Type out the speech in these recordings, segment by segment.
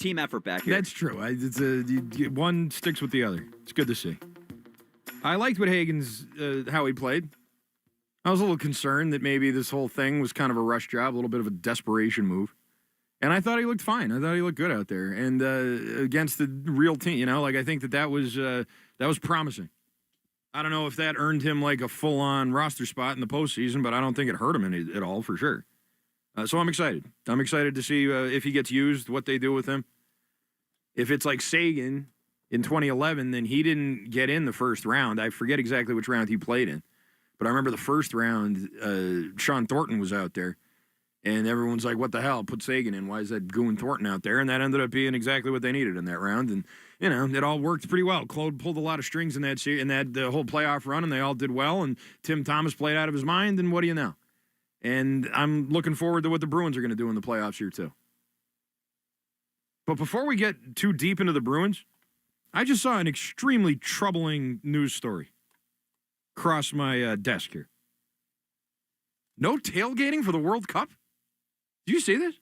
team effort back here. That's true. One sticks with the other. It's good to see. I liked what Hagen's, how he played. I was a little concerned that maybe this whole thing was kind of a rush job, a little bit of a desperation move. And I thought he looked fine. I thought he looked good out there. And against the real team, I think that was promising. I don't know if that earned him like a full-on roster spot in the postseason, but I don't think it hurt him at all for sure. So I'm excited. I'm excited to see if he gets used, what they do with him. If it's like Sagan in 2011, then he didn't get in the first round. I forget exactly which round he played in. But I remember the first round, Sean Thornton was out there. And everyone's like, what the hell? Put Sagan in. Why is that Goon Thornton out there? And that ended up being exactly what they needed in that round. And, it all worked pretty well. Claude pulled a lot of strings in that the whole playoff run, and they all did well. And Tim Thomas played out of his mind, and what do you know? And I'm looking forward to what the Bruins are going to do in the playoffs here, too. But before we get too deep into the Bruins, I just saw an extremely troubling news story cross my desk here. No tailgating for the World Cup? Did you see this?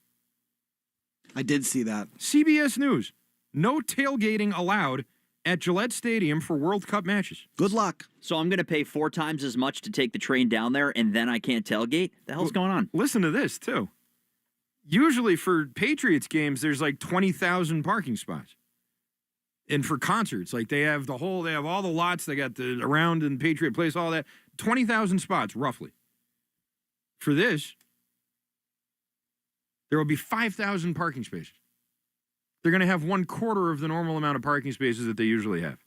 I did see that. CBS News. No tailgating allowed at Gillette Stadium for World Cup matches. Good luck. So I'm going to pay 4 times as much to take the train down there, and then I can't tailgate? The hell's going on? Listen to this, too. Usually for Patriots games, there's like 20,000 parking spots. And for concerts, like they have all the lots, they got the around in Patriot Place, all that. 20,000 spots, roughly. For this, there will be 5,000 parking spaces. They're going to have 1/4 of the normal amount of parking spaces that they usually have.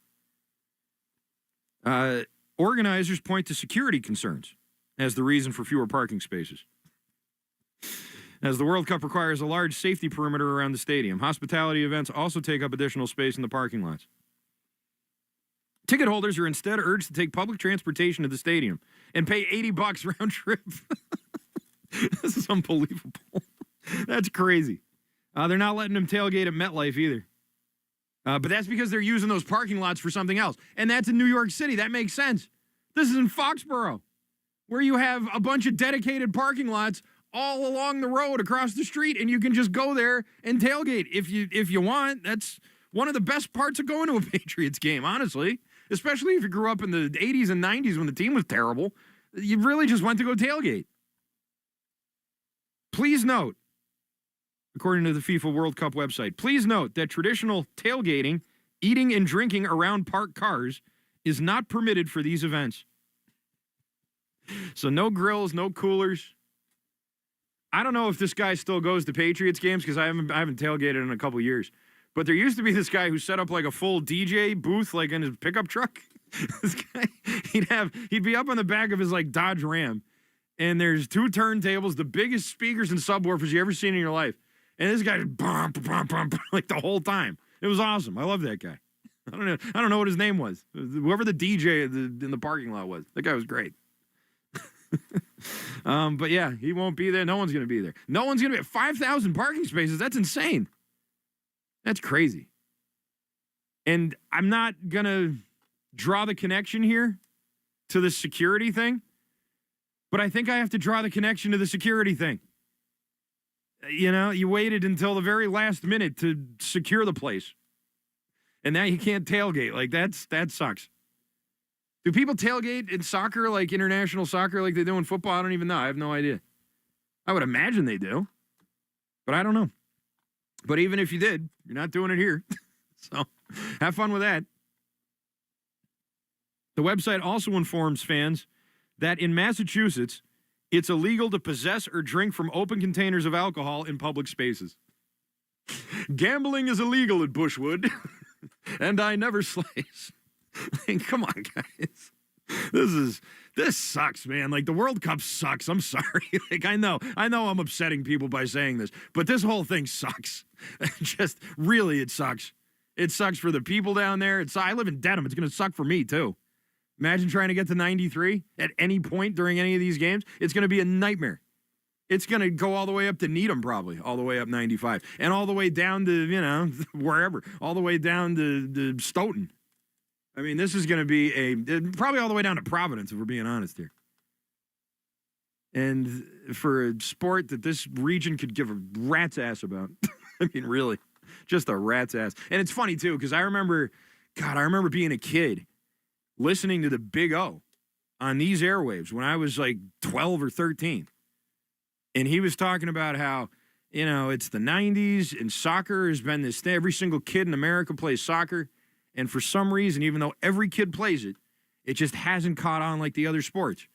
Organizers point to security concerns as the reason for fewer parking spaces. As the World Cup requires a large safety perimeter around the stadium, hospitality events also take up additional space in the parking lots. Ticket holders are instead urged to take public transportation to the stadium and pay $80 round trip. This is unbelievable. That's crazy. They're not letting them tailgate at MetLife either. But that's because they're using those parking lots for something else. And that's in New York City. That makes sense. This is in Foxborough, where you have a bunch of dedicated parking lots all along the road across the street, and you can just go there and tailgate if you want. That's one of the best parts of going to a Patriots game, honestly, especially if you grew up in the 80s and 90s when the team was terrible. You really just went to go tailgate. Please note, according to the FIFA World Cup website, please note that traditional tailgating, eating and drinking around parked cars is not permitted for these events. So no grills, no coolers. I don't know if this guy still goes to Patriots games because I haven't tailgated in a couple years. But there used to be this guy who set up like a full DJ booth like in his pickup truck. This guy, he'd be up on the back of his like Dodge Ram, and there's 2 turntables, the biggest speakers and subwoofers you ever seen in your life. And this guy just like the whole time. It was awesome. I love that guy. I don't know what his name was. Whoever the DJ in the parking lot was. That guy was great. But yeah, he won't be there. No one's going to be there. No one's going to be at 5,000 parking spaces. That's insane. That's crazy. And I'm not going to draw the connection here to the security thing, but I think I have to draw the connection to the security thing. You waited until the very last minute to secure the place. And now you can't tailgate. Like, that sucks. Do people tailgate in soccer, like international soccer, like they do in football? I don't even know. I have no idea. I would imagine they do, but I don't know. But even if you did, you're not doing it here. So have fun with that. The website also informs fans that in Massachusetts, it's illegal to possess or drink from open containers of alcohol in public spaces. Gambling is illegal at Bushwood, and I never slice. Like, come on, guys. This sucks, man. Like, the World Cup sucks. I'm sorry. Like, I know I'm upsetting people by saying this, but this whole thing sucks. Just really, it sucks. It sucks for the people down there. I live in Dedham. It's going to suck for me, too. Imagine trying to get to 93 at any point during any of these games. It's going to be a nightmare. It's going to go all the way up to Needham, probably, all the way up 95, and all the way down to, wherever, all the way down to Stoughton. I mean, this is going to be probably all the way down to Providence, if we're being honest here. And for a sport that this region could give a rat's ass about, I mean, really, just a rat's ass. And it's funny, too, because I remember being a kid listening to the Big O on these airwaves when I was like 12 or 13. And he was talking about how, it's the 90s and soccer has been this thing. Every single kid in America plays soccer. And for some reason, even though every kid plays it, it just hasn't caught on like the other sports.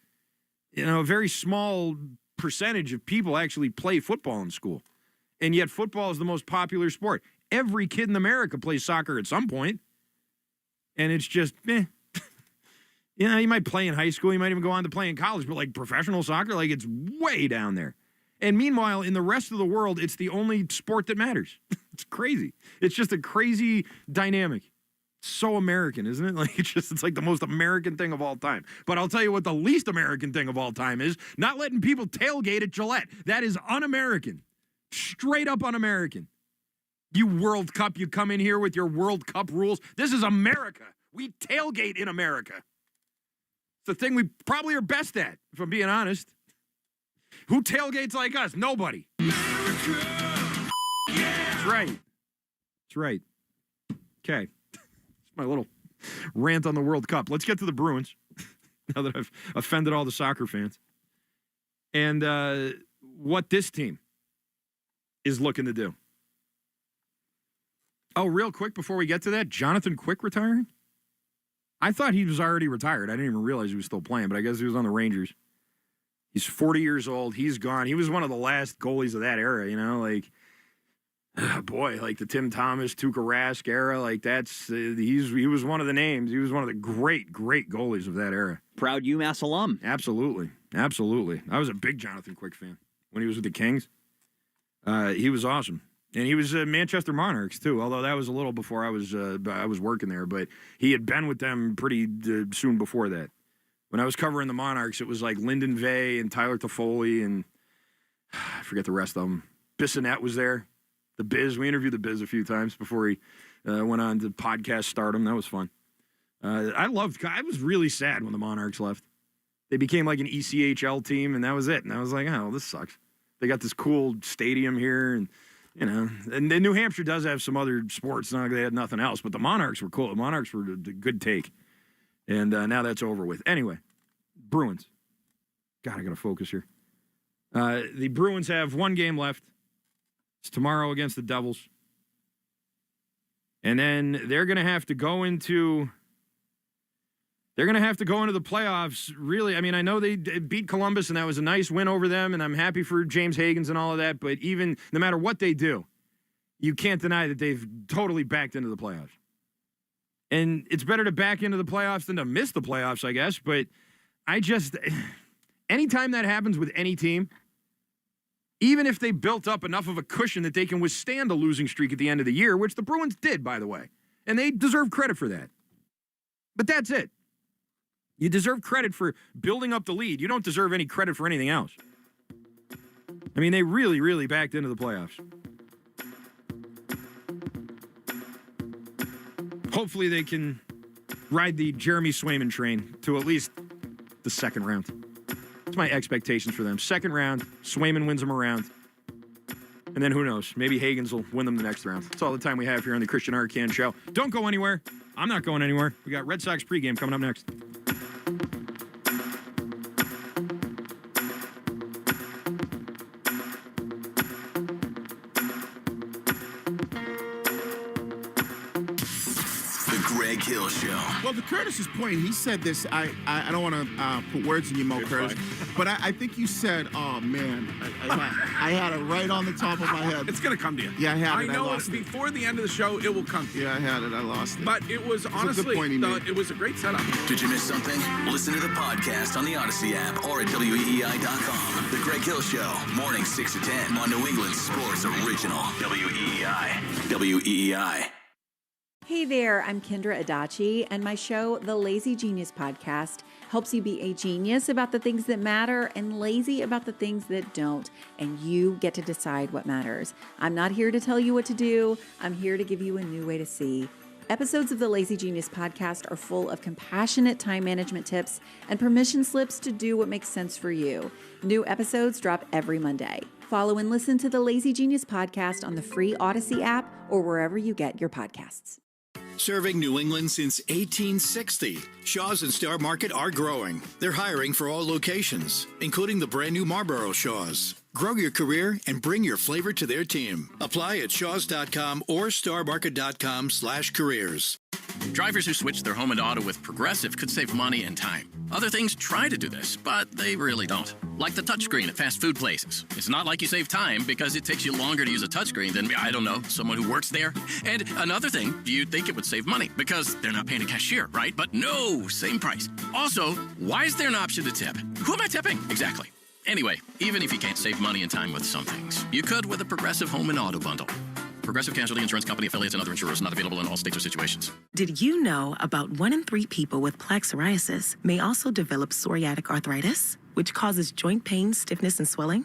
A very small percentage of people actually play football in school. And yet football is the most popular sport. Every kid in America plays soccer at some point. And it's just, you might play in high school. You might even go on to play in college. But like professional soccer, like it's way down there. And meanwhile, in the rest of the world, it's the only sport that matters. It's crazy. It's just a crazy dynamic. So American, isn't it? Like it's like the most American thing of all time. But I'll tell you what the least American thing of all time is: not letting people tailgate at Gillette. That is un-American. Straight up un-American. You World Cup, you come in here with your World Cup rules. This is America. We tailgate in America. It's the thing we probably are best at, if I'm being honest. Who tailgates like us? Nobody. America! Yeah! That's right. That's right. Okay. My little rant on the World Cup. Let's get to the Bruins, now that I've offended all the soccer fans. And what this team is looking to do. Oh, real quick before we get to that, Jonathan Quick retiring? I thought he was already retired. I didn't even realize he was still playing, but I guess he was on the Rangers. He's 40 years old. He's gone. He was one of the last goalies of that era, like the Tim Thomas, Tuukka Rask era. Like he was one of the names. He was one of the great, great goalies of that era. Proud UMass alum. Absolutely. Absolutely. I was a big Jonathan Quick fan when he was with the Kings. He was awesome. And he was Manchester Monarchs, too, although that was a little before I was working there. But he had been with them pretty soon before that. When I was covering the Monarchs, it was like Lyndon Vay and Tyler Toffoli and I forget the rest of them. Bissonnette was there. The Biz. We interviewed the Biz a few times before he went on to podcast stardom. That was fun. I was really sad when the Monarchs left. They became like an ECHL team, and that was it. And I was like, oh, this sucks. They got this cool stadium here, and and then New Hampshire does have some other sports. Not like they had nothing else, but the Monarchs were cool. The Monarchs were a good take. And now that's over with. Anyway, Bruins. God, I got to focus here. The Bruins have one game left. It's tomorrow against the Devils. And then they're going to have to go into the playoffs, really. I mean, I know they beat Columbus, and that was a nice win over them, and I'm happy for James Hagens and all of that, but even no matter what they do, you can't deny that they've totally backed into the playoffs. And it's better to back into the playoffs than to miss the playoffs, I guess, but anytime that happens with any team, even if they built up enough of a cushion that they can withstand a losing streak at the end of the year, which the Bruins did, by the way, and they deserve credit for that. But that's it. You deserve credit for building up the lead. You don't deserve any credit for anything else. I mean, they really, really backed into the playoffs. Hopefully they can ride the Jeremy Swayman train to at least the second round. That's my expectations for them. Second round, Swayman wins them a round. And then who knows? Maybe Hagens will win them the next round. That's all the time we have here on the Christian Arcand Show. Don't go anywhere. I'm not going anywhere. We got Red Sox pregame coming up next. Hill Show. Well, to Curtis's point, he said this. I don't want to put words in your mouth, Curtis, but I think you said, "Oh man, I had it right on the top of my head." It's gonna come to you. Yeah, I had it. I know it's before the end of the show. It will come to you. Yeah, I had it. I lost it. But it was honestly, it was a great setup. Did you miss something? Listen to the podcast on the Odyssey app or at weei.com. The Greg Hill Show, morning 6 to 10 on New England Sports Original. WEEI. WEEI. Hey there, I'm Kendra Adachi, and my show, The Lazy Genius Podcast, helps you be a genius about the things that matter and lazy about the things that don't, and you get to decide what matters. I'm not here to tell you what to do. I'm here to give you a new way to see. Episodes of the Lazy Genius Podcast are full of compassionate time management tips and permission slips to do what makes sense for you. New episodes drop every Monday. Follow and listen to the Lazy Genius podcast on the free Odyssey app or wherever you get your podcasts. Serving New England since 1860, Shaw's and Star Market are growing. They're hiring for all locations, including the brand new Marlboro Shaw's. Grow your career and bring your flavor to their team. Apply at shaws.com or starmarket.com/careers. Drivers who switch their home and auto with Progressive could save money and time. Other things try to do this, but they really don't. Like the touchscreen at fast food places. It's not like you save time because it takes you longer to use a touchscreen than, I don't know, someone who works there. And another thing, you'd think it would save money because they're not paying a cashier, right? But no, same price. Also, why is there an option to tip? Who am I tipping? Exactly. Anyway, even if you can't save money and time with some things, you could with a Progressive Home and Auto Bundle. Progressive Casualty Insurance Company, affiliates, and other insurers not available in all states or situations. Did you know about 1 in 3 people with plaque psoriasis may also develop psoriatic arthritis, which causes joint pain, stiffness, and swelling?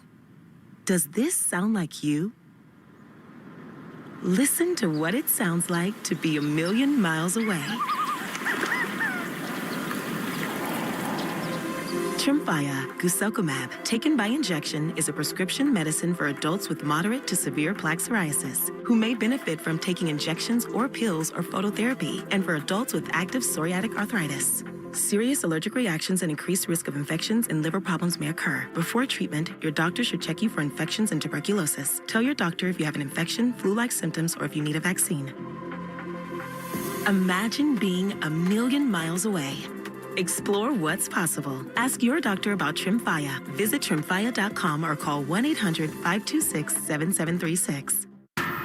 Does this sound like you? Listen to what it sounds like to be a million miles away. Tremfya guselkumab, taken by injection, is a prescription medicine for adults with moderate to severe plaque psoriasis who may benefit from taking injections or pills or phototherapy, and for adults with active psoriatic arthritis. Serious allergic reactions and increased risk of infections and liver problems may occur. Before treatment, your doctor should check you for infections and tuberculosis. Tell your doctor if you have an infection, flu-like symptoms, or if you need a vaccine. Imagine being a million miles away. Explore what's possible. Ask your doctor about Tremfya. Visit tremfya.com or call 1-800-526-7736.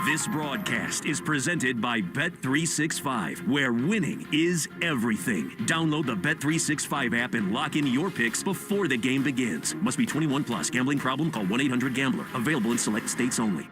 This broadcast is presented by Bet365, where winning is everything. Download the Bet365 app and lock in your picks before the game begins. Must be 21 plus. Gambling problem? Call 1-800-GAMBLER. Available in select states only.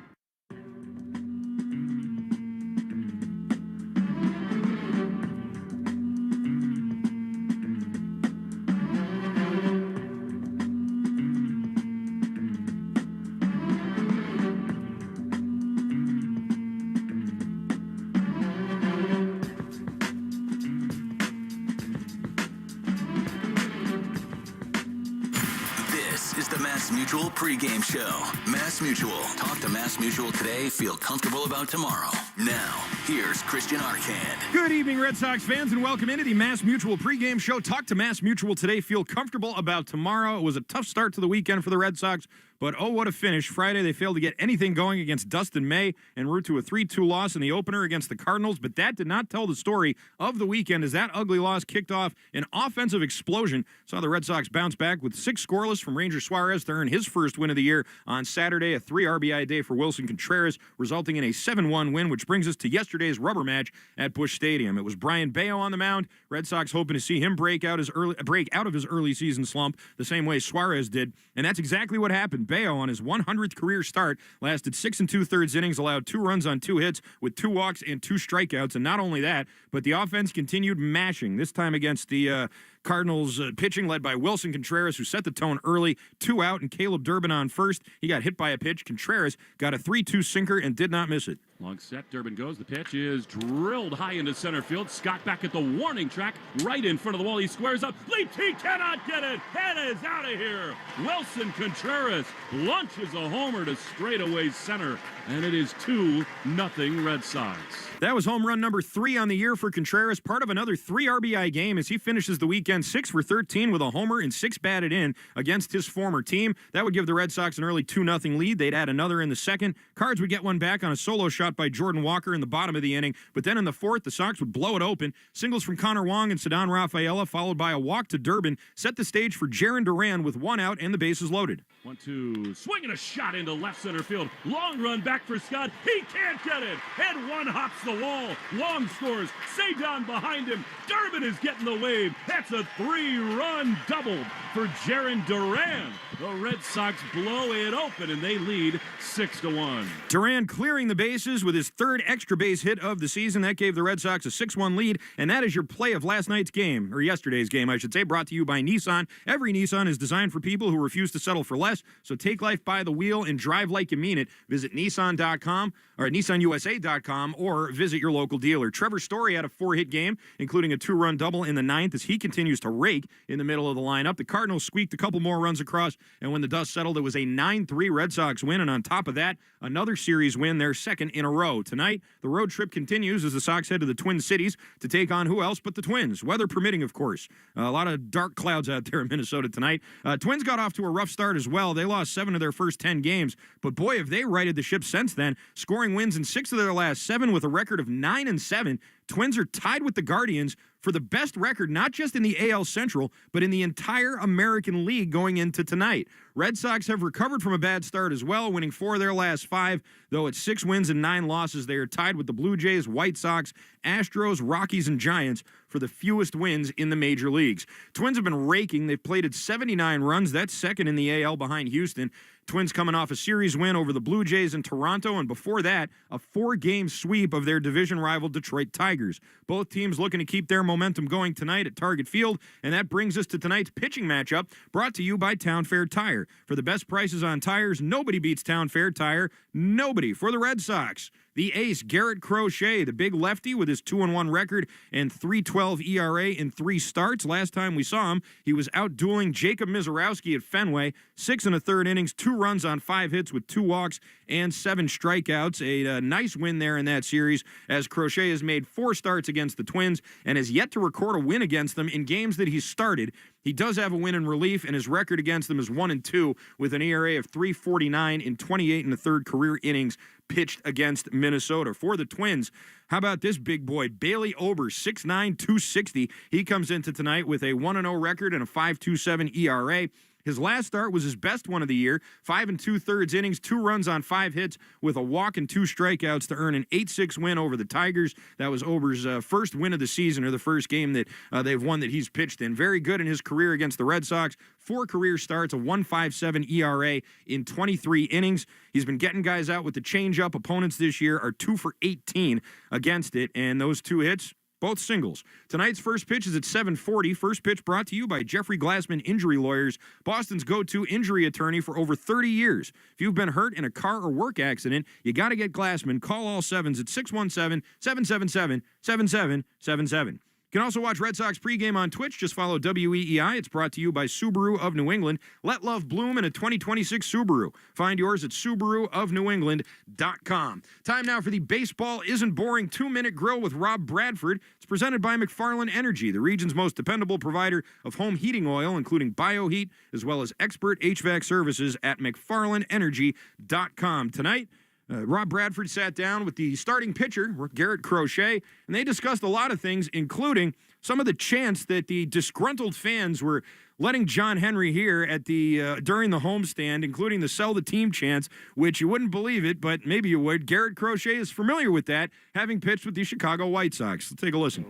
Mutual pregame show. Mass Mutual. Talk to Mass Mutual today. Feel comfortable about tomorrow. Now, here's Christian Arcand. Good evening, Red Sox fans, and welcome into the Mass Mutual pregame show. Talk to Mass Mutual today. Feel comfortable about tomorrow. It was a tough start to the weekend for the Red Sox, but oh, what a finish. Friday, they failed to get anything going against Dustin May en route to a 3-2 loss in the opener against the Cardinals, but that did not tell the story of the weekend as that ugly loss kicked off an offensive explosion. Saw the Red Sox bounce back with 6 scoreless from Ranger Suarez to earn his first win of the year on Saturday, a 3 RBI day for Wilson Contreras, resulting in a 7-1 win, which brings us to yesterday's rubber match at Busch Stadium. It was Brian Bayo on the mound. Red Sox hoping to see him break out of his early season slump the same way Suarez did, and that's exactly what happened. Bayo, on his 100th career start, lasted 6 2/3 innings, allowed 2 runs on 2 hits with 2 walks and 2 strikeouts. And not only that, but the offense continued mashing, this time against the Cardinals pitching led by Wilson Contreras, who set the tone early, 2 out, and Caleb Durbin on first. He got hit by a pitch. Contreras got a 3-2 sinker and did not miss it. Long set, Durbin goes. The pitch is drilled high into center field. Scott back at the warning track, right in front of the wall. He squares up, leaps, he cannot get it. Head is out of here. Wilson Contreras launches a homer to straightaway center, and it is 2-0 Red Sox. That was home run number 3 on the year for Contreras, part of another 3 RBI game as he finishes the weekend 6 for 13 with a homer and 6 batted in against his former team. That would give the Red Sox an early 2-0 lead. They'd add another in the second. Cards would get one back on a solo shot by Jordan Walker in the bottom of the inning, but then in the fourth, the Sox would blow it open. Singles from Connor Wong and Ceddanne Rafaela, followed by a walk to Durbin, set the stage for Jarren Duran with 1 out and the bases loaded. 1-2, swinging a shot into left center field. Long run back for Scott. He can't get it. Head one hops the wall. Long scores. Stay down behind him. Durbin is getting the wave. That's a 3-run double for Jarren Duran. The Red Sox blow it open, and they lead 6-1. Duran clearing the bases with his 3rd extra base hit of the season. That gave the Red Sox a 6-1 lead, and that is your play of last night's game, or yesterday's game, I should say, brought to you by Nissan. Every Nissan is designed for people who refuse to settle for less, so take life by the wheel and drive like you mean it. Visit Nissan.com or NissanUSA.com or visit your local dealer. Trevor Story had a 4-hit game, including a 2-run double in the 9th as he continues to rake in the middle of the lineup. The Cardinals squeaked a couple more runs across And when the dust settled, it was a 9-3 Red Sox win. And on top of that, another series win, their second in a row. Tonight, the road trip continues as the Sox head to the Twin Cities to take on who else but the Twins. Weather permitting, of course. A lot of dark clouds out there in Minnesota tonight. Twins got off to a rough start as well. They lost 7 of their first 10 games. But boy, have they righted the ship since then, scoring wins in 6 of their last 7 with a record of 9-7. Twins are tied with the Guardians for the best record, not just in the AL Central, but in the entire American League going into tonight. Red Sox have recovered from a bad start as well, winning 4 of their last 5, though at 6 wins and 9 losses, they are tied with the Blue Jays, White Sox, Astros, Rockies, and Giants for the fewest wins in the major leagues. Twins have been raking. They've plated 79 runs. That's second in the AL behind Houston. Twins coming off a series win over the Blue Jays in Toronto, and before that, a 4-game sweep of their division rival Detroit Tigers. Both teams looking to keep their momentum going tonight at Target Field, and that brings us to tonight's pitching matchup, brought to you by Town Fair Tire. For the best prices on tires, nobody beats Town Fair Tire. Nobody. For the Red Sox, the ace, Garrett Crochet, the big lefty with his 2-1 record and 3.12 ERA in 3 starts. Last time we saw him, he was out dueling Jacob Mizorowski at Fenway. 6 1/3 innings, 2 runs on 5 hits with 2 walks and 7 strikeouts. A nice win there in that series, as Crochet has made 4 starts against the Twins and has yet to record a win against them in games that he's started. He does have a win in relief, and his record against them is 1-2 with an ERA of 3.49 in 28 1/3 career innings pitched against Minnesota. For the Twins, how about this big boy, Bailey Ober, 6'9", 260. He comes into tonight with a 1-0 record and a 5.27 ERA. His last start was his best one of the year, 5 2/3 innings, 2 runs on 5 hits with a walk and 2 strikeouts to earn an 8-6 win over the Tigers. That was Ober's first win of the season, or the first game that they've won that he's pitched in. Very good in his career against the Red Sox. 4 career starts, a 1.57 ERA in 23 innings. He's been getting guys out with the changeup. Opponents this year are 2 for 18 against it, and those 2 hits, both singles. Tonight's first pitch is at 7:40. First pitch brought to you by Jeffrey Glassman Injury Lawyers, Boston's go-to injury attorney for over 30 years. If you've been hurt in a car or work accident, you got to get Glassman. Call all 7s at 617-777-7777. You can also watch Red Sox pregame on Twitch. Just follow WEEI. It's brought to you by Subaru of New England. Let love bloom in a 2026 Subaru. Find yours at SubaruofNewEngland.com. Time now for the Baseball Isn't Boring 2-Minute Grill with Rob Bradford. It's presented by McFarland Energy, the region's most dependable provider of home heating oil, including BioHeat, as well as expert HVAC services at McFarlandEnergy.com. Tonight, Rob Bradford sat down with the starting pitcher, Garrett Crochet, and they discussed a lot of things, including some of the chants that the disgruntled fans were letting John Henry hear at the during the homestand, including the sell the team chants, which you wouldn't believe it, but maybe you would. Garrett Crochet is familiar with that, having pitched with the Chicago White Sox. Let's take a listen.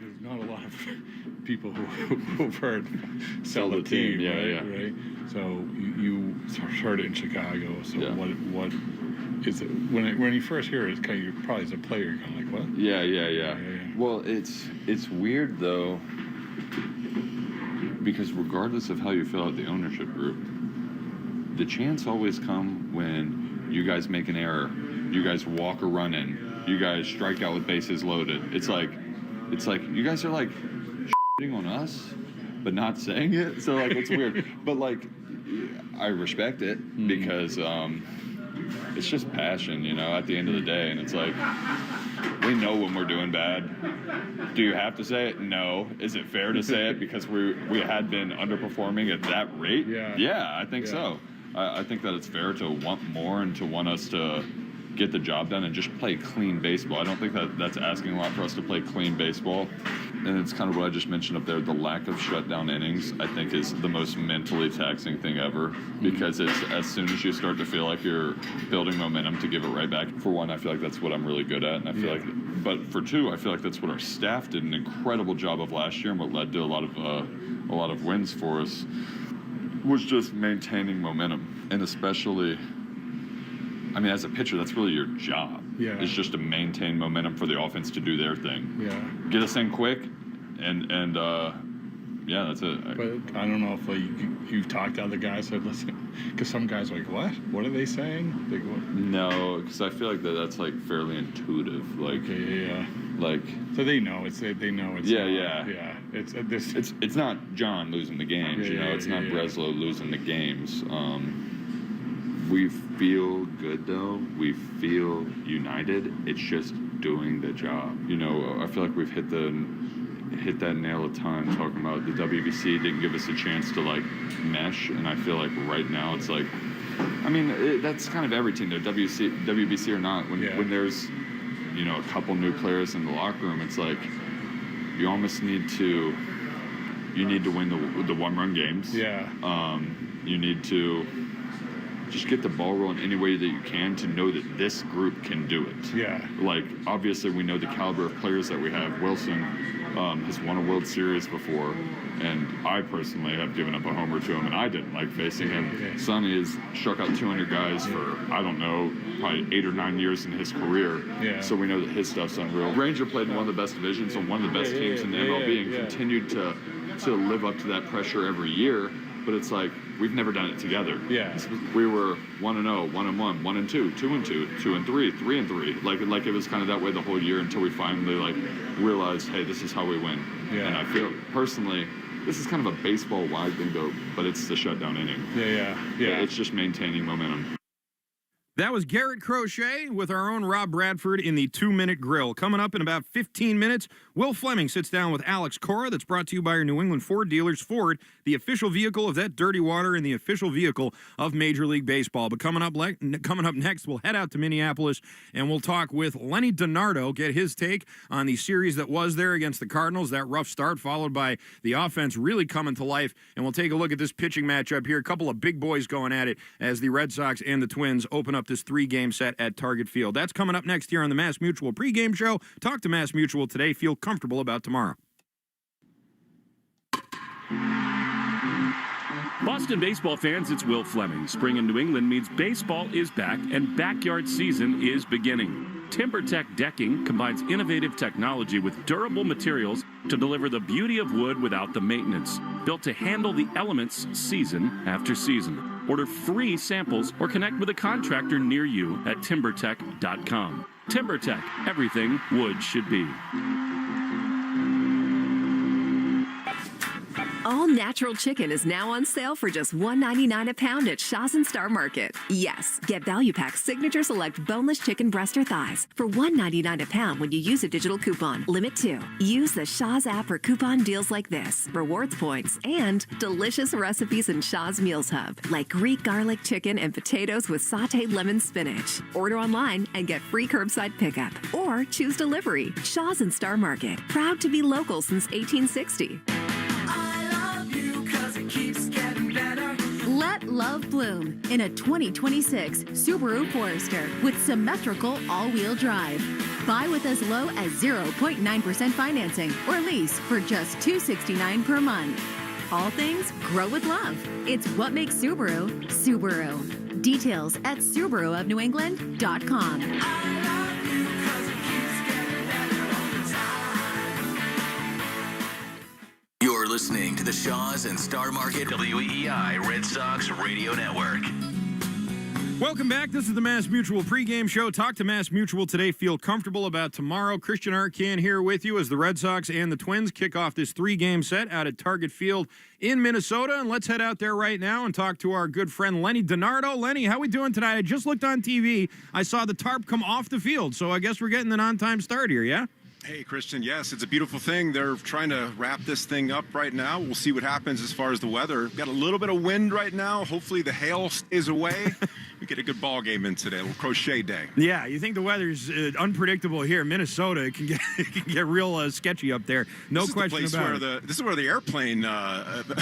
There's not a lot of people who've heard sell the team, right? So you heard it in Chicago. So what is it when you first hear it? It's kind of, you're probably as a player, you're kind of like, what? Yeah. Well, it's weird though, because regardless of how you fill out the ownership group, the chants always come when you guys make an error, you guys walk a run in, you guys strike out with bases loaded. It's like you guys are like shitting on us, but not saying it. So like it's weird, but like I respect it because it's just passion, at the end of the day. And it's like, we know when we're doing bad. Do you have to say it? No. Is it fair to say it because we had been underperforming at that rate? Yeah, I think so. I think that it's fair to want more and to want us to get the job done and just play clean baseball. I don't think that's asking a lot for us to play clean baseball. And it's kind of what I just mentioned up there. The lack of shutdown innings, I think, is the most mentally taxing thing ever, because it's as soon as you start to feel like you're building momentum to give it right back. For one, I feel like that's what I'm really good at, and I feel like, but for two, I feel like that's what our staff did an incredible job of last year, and what led to a lot of wins for us was just maintaining momentum. And especially, I mean, as a pitcher, that's really your job. It's just to maintain momentum for the offense to do their thing. Get us in quick, and that's it. But I don't know if you've talked to other guys. Said, listen, Because some guys are like, what? What are they saying? Like, what? No, because I feel like that's like fairly intuitive. Like, yeah. Like, so they know it's. They know it's. Yeah. It's not John losing the games. It's not Breslow losing the games. We feel good though. We feel united. It's just doing the job. I feel like we've hit that nail a ton talking about the WBC didn't give us a chance to like mesh, and I feel like right now it's like, that's kind of every team, though, WBC or not. When there's a couple new players in the locker room, it's like you almost need to win the one-run games. You need to just get the ball rolling any way that you can to know that this group can do it. Like, obviously we know the caliber of players that we have. Wilson has won a World Series before, and I personally have given up a homer to him, and I didn't like facing him. Sonny has struck out 200 guys for, I don't know, probably 8 or 9 years in his career. So we know that his stuff's unreal. Ranger played in one of the best divisions on one of the best teams in the MLB and continued to live up to that pressure every year. But it's like, we've never done it together. We were 1-0, 1-1, 1-2, 2-2, 2-3, 3-3. Like it was kind of that way the whole year until we finally realized, hey, this is how we win. And I feel personally, this is kind of a baseball-wide thing though, but it's the shutdown inning. It's just maintaining momentum. That was Garrett Crochet with our own Rob Bradford in the 2-Minute Grill. Coming up in about 15 minutes, Will Fleming sits down with Alex Cora. That's brought to you by your New England Ford dealers. Ford, the official vehicle of that dirty water and the official vehicle of Major League Baseball. But coming up next, we'll head out to Minneapolis and we'll talk with Lenny Dinardo, get his take on the series that was there against the Cardinals, that rough start followed by the offense really coming to life. And we'll take a look at this pitching matchup here. A couple of big boys going at it as the Red Sox and the Twins open up this 3-game set at Target Field. That's coming up next here on the Mass Mutual pregame show. Talk to Mass Mutual today. Feel comfortable about tomorrow. Boston baseball fans, it's Will Fleming. Spring in New England means baseball is back and backyard season is beginning. TimberTech Decking combines innovative technology with durable materials to deliver the beauty of wood without the maintenance. Built to handle the elements season after season. Order free samples or connect with a contractor near you at timbertech.com. TimberTech, everything wood should be. All natural chicken is now on sale for just $1.99 a pound at Shaw's and Star Market. Yes, get Value Pack's Signature Select Boneless Chicken Breast or Thighs for $1.99 a pound when you use a digital coupon. Limit 2. Use the Shaw's app for coupon deals like this, rewards points, and delicious recipes in Shaw's Meals Hub, like Greek garlic chicken and potatoes with sauteed lemon spinach. Order online and get free curbside pickup, or choose delivery. Shaw's and Star Market, proud to be local since 1860. Let love bloom in a 2026 Subaru Forester with symmetrical all-wheel drive. Buy with as low as 0.9% financing or lease for just $269 per month. All things grow with love. It's what makes Subaru, Subaru. Details at SubaruofNewEngland.com. You're listening to the Shaw's and Star Market WEEI Red Sox Radio Network. Welcome back. This is the Mass Mutual pregame show. Talk to Mass Mutual today. Feel comfortable about tomorrow. Christian Arcand here with you as the Red Sox and the Twins kick off this 3-game set out at Target Field in Minnesota. And let's head out there right now and talk to our good friend Lenny Dinardo. Lenny, how we doing tonight? I just looked on TV. I saw the tarp come off the field, so I guess we're getting an on-time start here, yeah? Hey, Christian, yes, it's a beautiful thing. They're trying to wrap this thing up right now. We'll see what happens as far as the weather. Got a little bit of wind right now. Hopefully the hail stays away. We get a good ball game in today, a little crochet day. Yeah, you think the weather's unpredictable here in Minnesota. It can get real sketchy up there. No question about it. This is where the airplane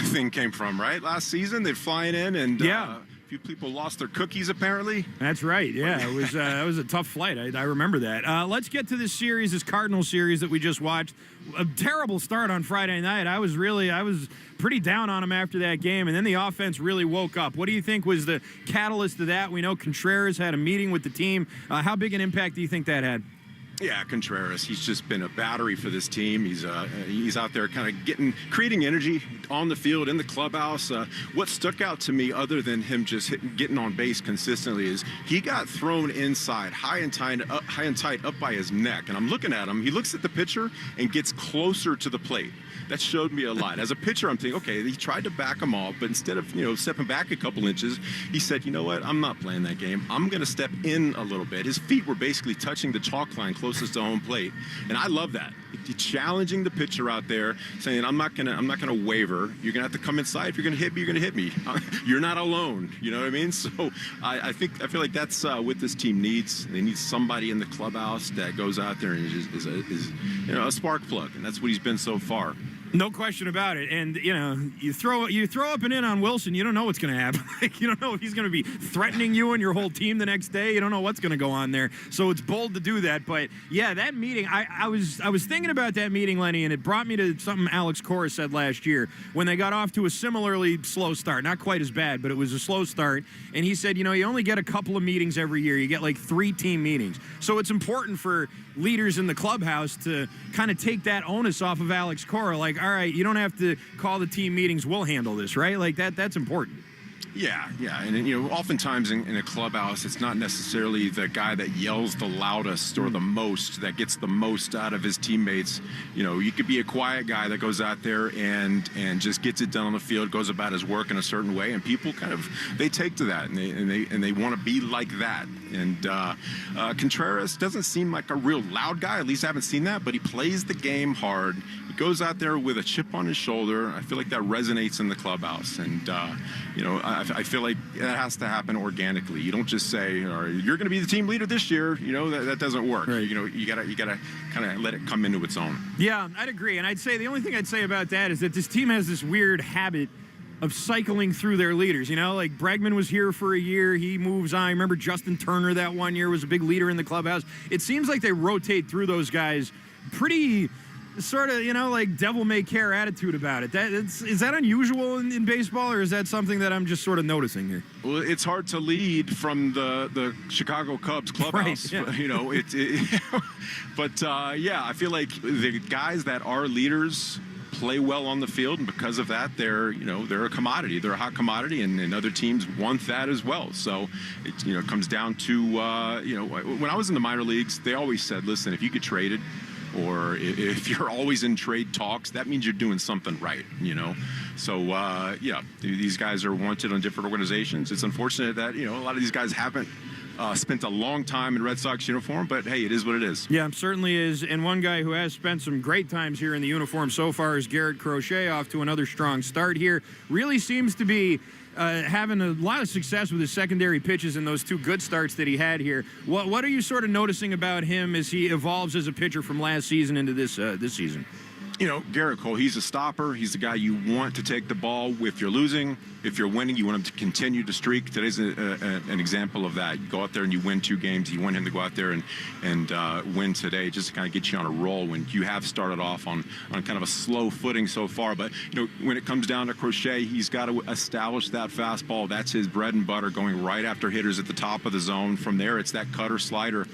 thing came from, right? Last season, they'd flying in and... yeah. A few people lost their cookies, apparently. That's right. Yeah, it was a tough flight. I remember that. Let's get to this series, this Cardinals series that we just watched. A terrible start on Friday night. I was pretty down on them after that game, and then the offense really woke up. What do you think was the catalyst to that? We know Contreras had a meeting with the team. How big an impact do you think that had? Yeah, Contreras. He's just been a battery for this team. He's out there kind of creating energy on the field, in the clubhouse. What stuck out to me, other than him just getting on base consistently, is he got thrown inside, high and tight up by his neck. And I'm looking at him. He looks at the pitcher and gets closer to the plate. That showed me a lot. As a pitcher, I'm thinking, okay, he tried to back him off, but instead of, stepping back a couple inches, he said, you know what, I'm not playing that game. I'm going to step in a little bit. His feet were basically touching the chalk line closest to home plate. And I love that. He's challenging the pitcher out there, saying, I'm not gonna waver. You're gonna have to come inside. If you're gonna hit me, you're gonna hit me. You're not alone. You know what I mean? So I feel like that's what this team needs. They need somebody in the clubhouse that goes out there and is a spark plug, and that's what he's been so far. No question about it. And, you throw up and in on Wilson, you don't know what's going to happen. You don't know if he's going to be threatening you and your whole team the next day. You don't know what's going to go on there. So it's bold to do that. But, yeah, that meeting, I was thinking about that meeting, Lenny, and it brought me to something Alex Cora said last year when they got off to a similarly slow start. Not quite as bad, but it was a slow start. And he said, you only get a couple of meetings every year. You get like 3 team meetings. So it's important for leaders in the clubhouse to kind of take that onus off of Alex Cora. Like, all right, you don't have to call the team meetings. We'll handle this, right? Like that's important. Yeah. And, oftentimes in a clubhouse, it's not necessarily the guy that yells the loudest or the most that gets the most out of his teammates. You could be a quiet guy that goes out there and just gets it done on the field, goes about his work in a certain way, and people they take to that, and they want to be like that. And Contreras doesn't seem like a real loud guy. At least I haven't seen that, but he plays the game hard. He goes out there with a chip on his shoulder. I feel like that resonates in the clubhouse. And, I feel like that has to happen organically. You don't just say, all right, you're going to be the team leader this year. That doesn't work. Right. You gotta kind of let it come into its own. Yeah, I'd agree. And I'd say the only thing I'd say about that is that this team has this weird habit of cycling through their leaders. Like Bregman was here for a year. He moves on. I remember Justin Turner that one year was a big leader in the clubhouse. It seems like they rotate through those guys pretty sort of, like devil-may-care attitude about it. Is that unusual in baseball, or is that something that I'm just sort of noticing here? Well, it's hard to lead from the Chicago Cubs clubhouse. Right, yeah. But I feel like the guys that are leaders play well on the field, and because of that, they're a commodity. They're a hot commodity, and other teams want that as well. So it comes down to when I was in the minor leagues, they always said, listen, if you get traded, or if you're always in trade talks, that means you're doing something right, So, these guys are wanted on different organizations. It's unfortunate that, a lot of these guys haven't spent a long time in Red Sox uniform, but hey, it is what it is. Yeah, it certainly is. And one guy who has spent some great times here in the uniform so far is Garrett Crochet, off to another strong start here. Really seems to be having a lot of success with his secondary pitches in those 2 good starts that he had here. What are you sort of noticing about him as he evolves as a pitcher from last season into this season? Garrett Cole, he's a stopper. He's the guy you want to take the ball if you're losing. If you're winning, you want him to continue to streak. Today's an example of that. You go out there and you win 2 games. You want him to go out there and win today, just to kind of get you on a roll when you have started off on kind of a slow footing so far. But, when it comes down to Crochet, he's got to establish that fastball. That's his bread and butter, going right after hitters at the top of the zone. From there, it's that cutter-slider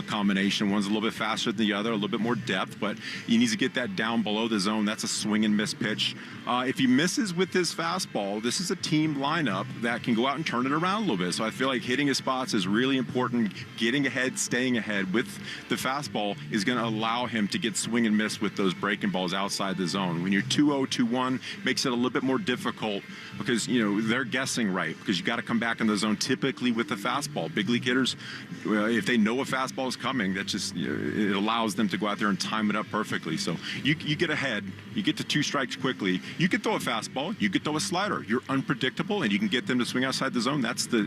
combination. One's a little bit faster than the other, a little bit more depth, but he needs to get that down below the zone. That's a swing and miss pitch. If he misses with his fastball, this is a team lineup that can go out and turn it around a little bit. So I feel like hitting his spots is really important. Getting ahead, staying ahead with the fastball is going to allow him to get swing and miss with those breaking balls outside the zone. When you're 2-0, 2-1, makes it a little bit more difficult because, they're guessing right, because you got to come back in the zone typically with the fastball. Big league hitters, if they know a fastball is coming, that just, it allows them to go out there and time it up perfectly. So you get ahead, you get to 2 strikes quickly, you could throw a fastball, you could throw a slider. You're unpredictable, and you can get them to swing outside the zone. That's the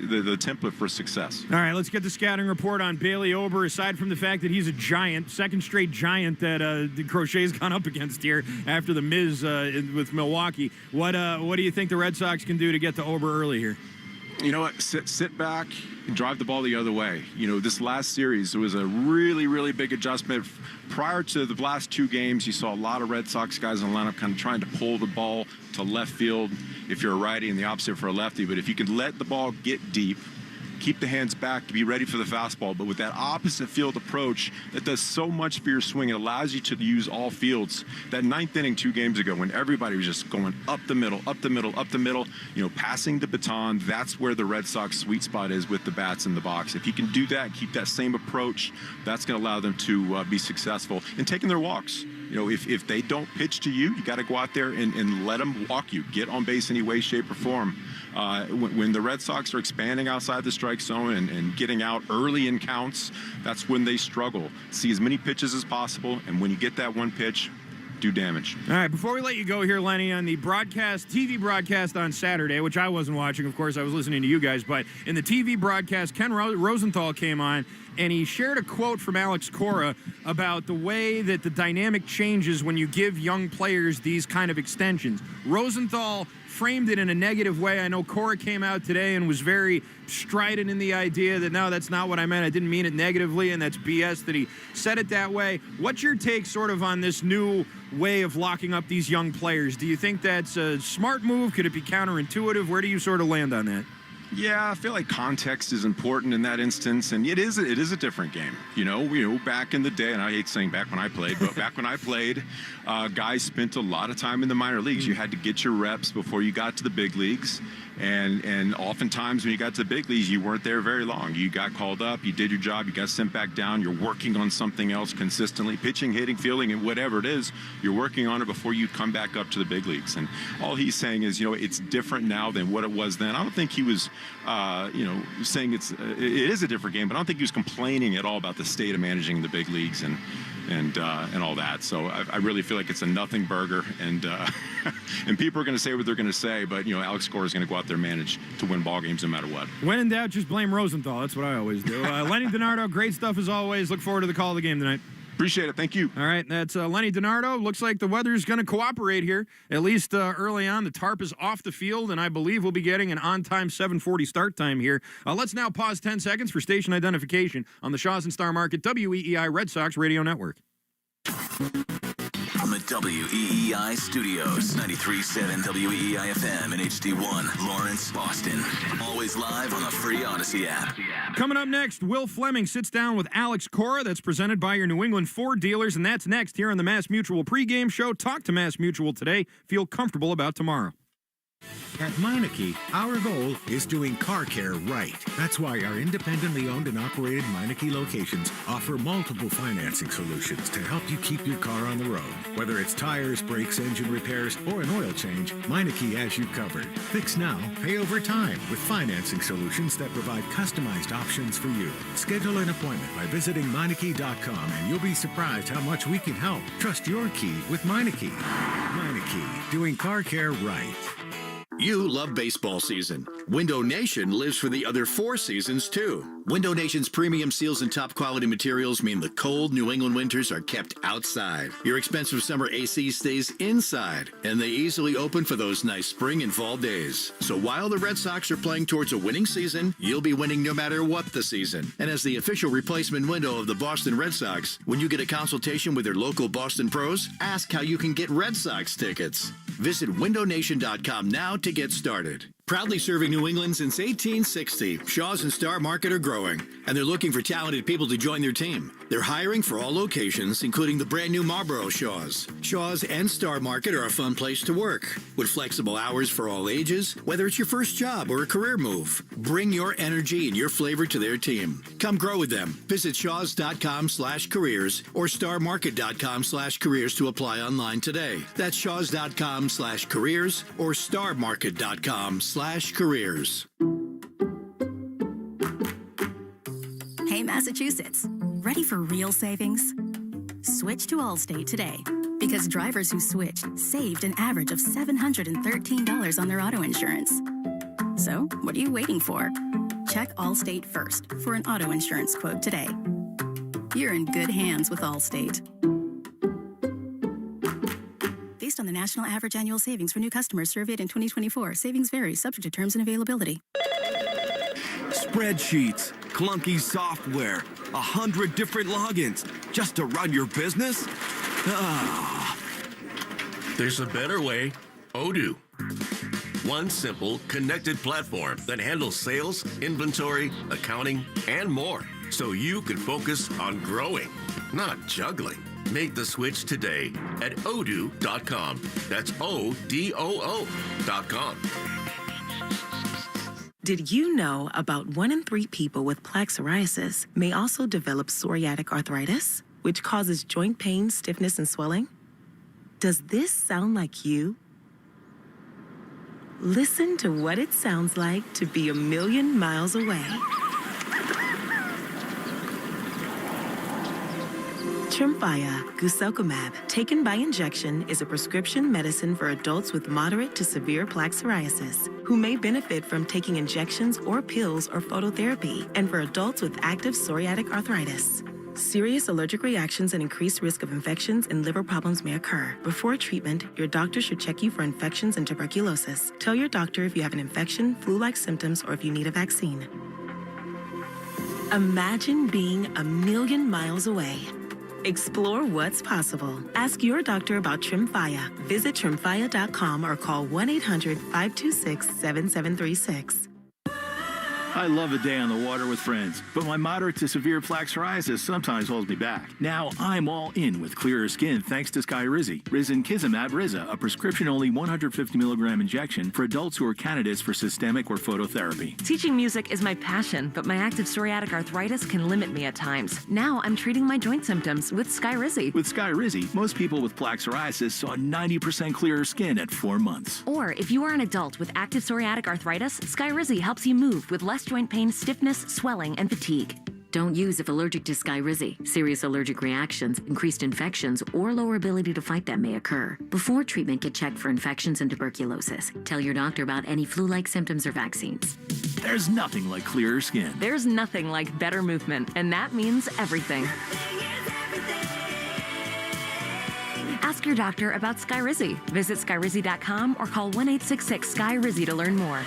template for success. All right, let's get the scouting report on Bailey Ober. Aside from the fact that he's a giant, second straight giant that Crochet's gone up against here after the Miz with Milwaukee, what do you think the Red Sox can do to get to Ober early here? You know what? Sit back and drive the ball the other way. This last series, it was a really, really big adjustment. Prior to the last 2 games, you saw a lot of Red Sox guys in the lineup kind of trying to pull the ball to left field if you're a righty, and the opposite for a lefty. But if you can let the ball get deep, keep the hands back, be ready for the fastball. But with that opposite field approach, that does so much for your swing. It allows you to use all fields. That ninth inning 2 games ago, when everybody was just going up the middle, passing the baton, that's where the Red Sox sweet spot is with the bats in the box. If you can do that, keep that same approach, that's going to allow them to be successful in taking their walks. If they don't pitch to you, you got to go out there and let them walk you. Get on base any way, shape, or form. When the Red Sox are expanding outside the strike zone and getting out early in counts, that's when they struggle. See as many pitches as possible, and when you get that one pitch, do damage. All right, before we let you go here, Lenny, on the TV broadcast on Saturday, which I wasn't watching, of course, I was listening to you guys, but in the TV broadcast, Ken Rosenthal came on, and he shared a quote from Alex Cora about the way that the dynamic changes when you give young players these kind of extensions. Rosenthal framed it in a negative way. I know Cora came out today and was very strident in the idea that, no, that's not what I meant. I didn't mean it negatively, and that's BS that he said it that way. What's your take sort of on this new way of locking up these young players? Do you think that's a smart move? Could it be counterintuitive? Where do you sort of land on that? Yeah, I feel like context is important in that instance, and it is a different game. Back in the day, and I hate saying back when I played, but back when I played, guys spent a lot of time in the minor leagues. You had to get your reps before you got to the big leagues, and oftentimes when you got to the big leagues, you weren't there very long. You got called up, you did your job, you got sent back down, you're working on something else consistently, pitching, hitting, fielding, and whatever it is, you're working on it before you come back up to the big leagues. And all he's saying is, it's different now than what it was then. I don't think he was saying it is a different game, but I don't think he was complaining at all about the state of managing the big leagues and all that. So I really feel like it's a nothing burger, and and people are going to say what they're going to say, but Alex Cora is going to go out there and manage to win ball games no matter what. When in doubt, just blame Rosenthal. That's what I always do. Lenny Dinardo, great stuff as always. Look forward to the call of the game tonight. Appreciate it. Thank you. All right, that's Lenny Dinardo. Looks like the weather's going to cooperate here, at least early on. The tarp is off the field, and I believe we'll be getting an on-time 7:40 start time here. Let's now pause 10 seconds for station identification on the Shaws and Star Market WEEI Red Sox Radio Network. From the WEEI studios, 93.7 WEEI FM and HD1, Lawrence, Boston. Always live on the free Odyssey app. Coming up next, Will Fleming sits down with Alex Cora. That's presented by your New England Ford dealers, and that's next here on the Mass Mutual pregame show. Talk to Mass Mutual today. Feel comfortable about tomorrow. At Meineke, our goal is doing car care right. That's why our independently owned and operated Meineke locations offer multiple financing solutions to help you keep your car on the road. Whether it's tires, brakes, engine repairs, or an oil change, Meineke has you covered. Fix now, pay over time with financing solutions that provide customized options for you. Schedule an appointment by visiting Meineke.com and you'll be surprised how much we can help. Trust your key with Meineke. Meineke, doing car care right. You love baseball season. Window Nation lives for the other 4 seasons, too. Window Nation's premium seals and top quality materials mean the cold New England winters are kept outside. Your expensive summer AC stays inside, and they easily open for those nice spring and fall days. So while the Red Sox are playing towards a winning season, you'll be winning no matter what the season. And as the official replacement window of the Boston Red Sox, when you get a consultation with their local Boston pros, ask how you can get Red Sox tickets. Visit windownation.com now to get started. Proudly serving New England since 1860, Shaws and Star Market are growing, and they're looking for talented people to join their team. They're hiring for all locations, including the brand new Marlboro Shaws. Shaws and Star Market are a fun place to work, with flexible hours for all ages, whether it's your first job or a career move. Bring your energy and your flavor to their team. Come grow with them. Visit shaws.com/careers or starmarket.com/careers to apply online today. That's shaws.com/careers or starmarket.com/careers. Hey, Massachusetts, ready for real savings? Switch to Allstate today, because drivers who switched saved an average of $713 on their auto insurance. So, what are you waiting for? Check Allstate first for an auto insurance quote today. You're in good hands with Allstate. Based on the national average annual savings for new customers surveyed in 2024, savings vary, subject to terms and availability. Spreadsheets, clunky software, 100 different logins just to run your business? Ah. There's a better way. Odoo. one simple, connected platform that handles sales, inventory, accounting, and more. So you can focus on growing, not juggling. Make the switch today at odoo.com. That's ODOO.com. Did you know about 1 in 3 people with plaque psoriasis may also develop psoriatic arthritis, which causes joint pain, stiffness, and swelling? Does this sound like you? Listen to what it sounds like to be a million miles away. Tremfya guselkumab, taken by injection, is a prescription medicine for adults with moderate to severe plaque psoriasis who may benefit from taking injections or pills or phototherapy, and for adults with active psoriatic arthritis. Serious allergic reactions and increased risk of infections and liver problems may occur. Before treatment, your doctor should check you for infections and tuberculosis. Tell your doctor if you have an infection, flu-like symptoms, or if you need a vaccine. Imagine being a million miles away. Explore what's possible. Ask your doctor about Tremfya. Visit tremfya.com or call 1-800-526-7736. I love a day on the water with friends, but my moderate to severe plaque psoriasis sometimes holds me back. Now I'm all in with clearer skin thanks to Skyrizi. Risankizumab Riza, a prescription-only 150 milligram injection for adults who are candidates for systemic or phototherapy. Teaching music is my passion, but my active psoriatic arthritis can limit me at times. Now I'm treating my joint symptoms with Skyrizi. With Skyrizi, most people with plaque psoriasis saw 90% clearer skin at 4 months. Or if you are an adult with active psoriatic arthritis, Skyrizi helps you move with less joint pain, stiffness, swelling, and fatigue. Don't use if allergic to Skyrizi. Serious allergic reactions, increased infections, or lower ability to fight them may occur. Before treatment, get checked for infections and tuberculosis. Tell your doctor about any flu-like symptoms or vaccines. There's nothing like clearer skin. There's nothing like better movement, and that means everything. Ask your doctor about Skyrizi. Visit Skyrizi.com or call 1-866-SKY-RIZZI to learn more.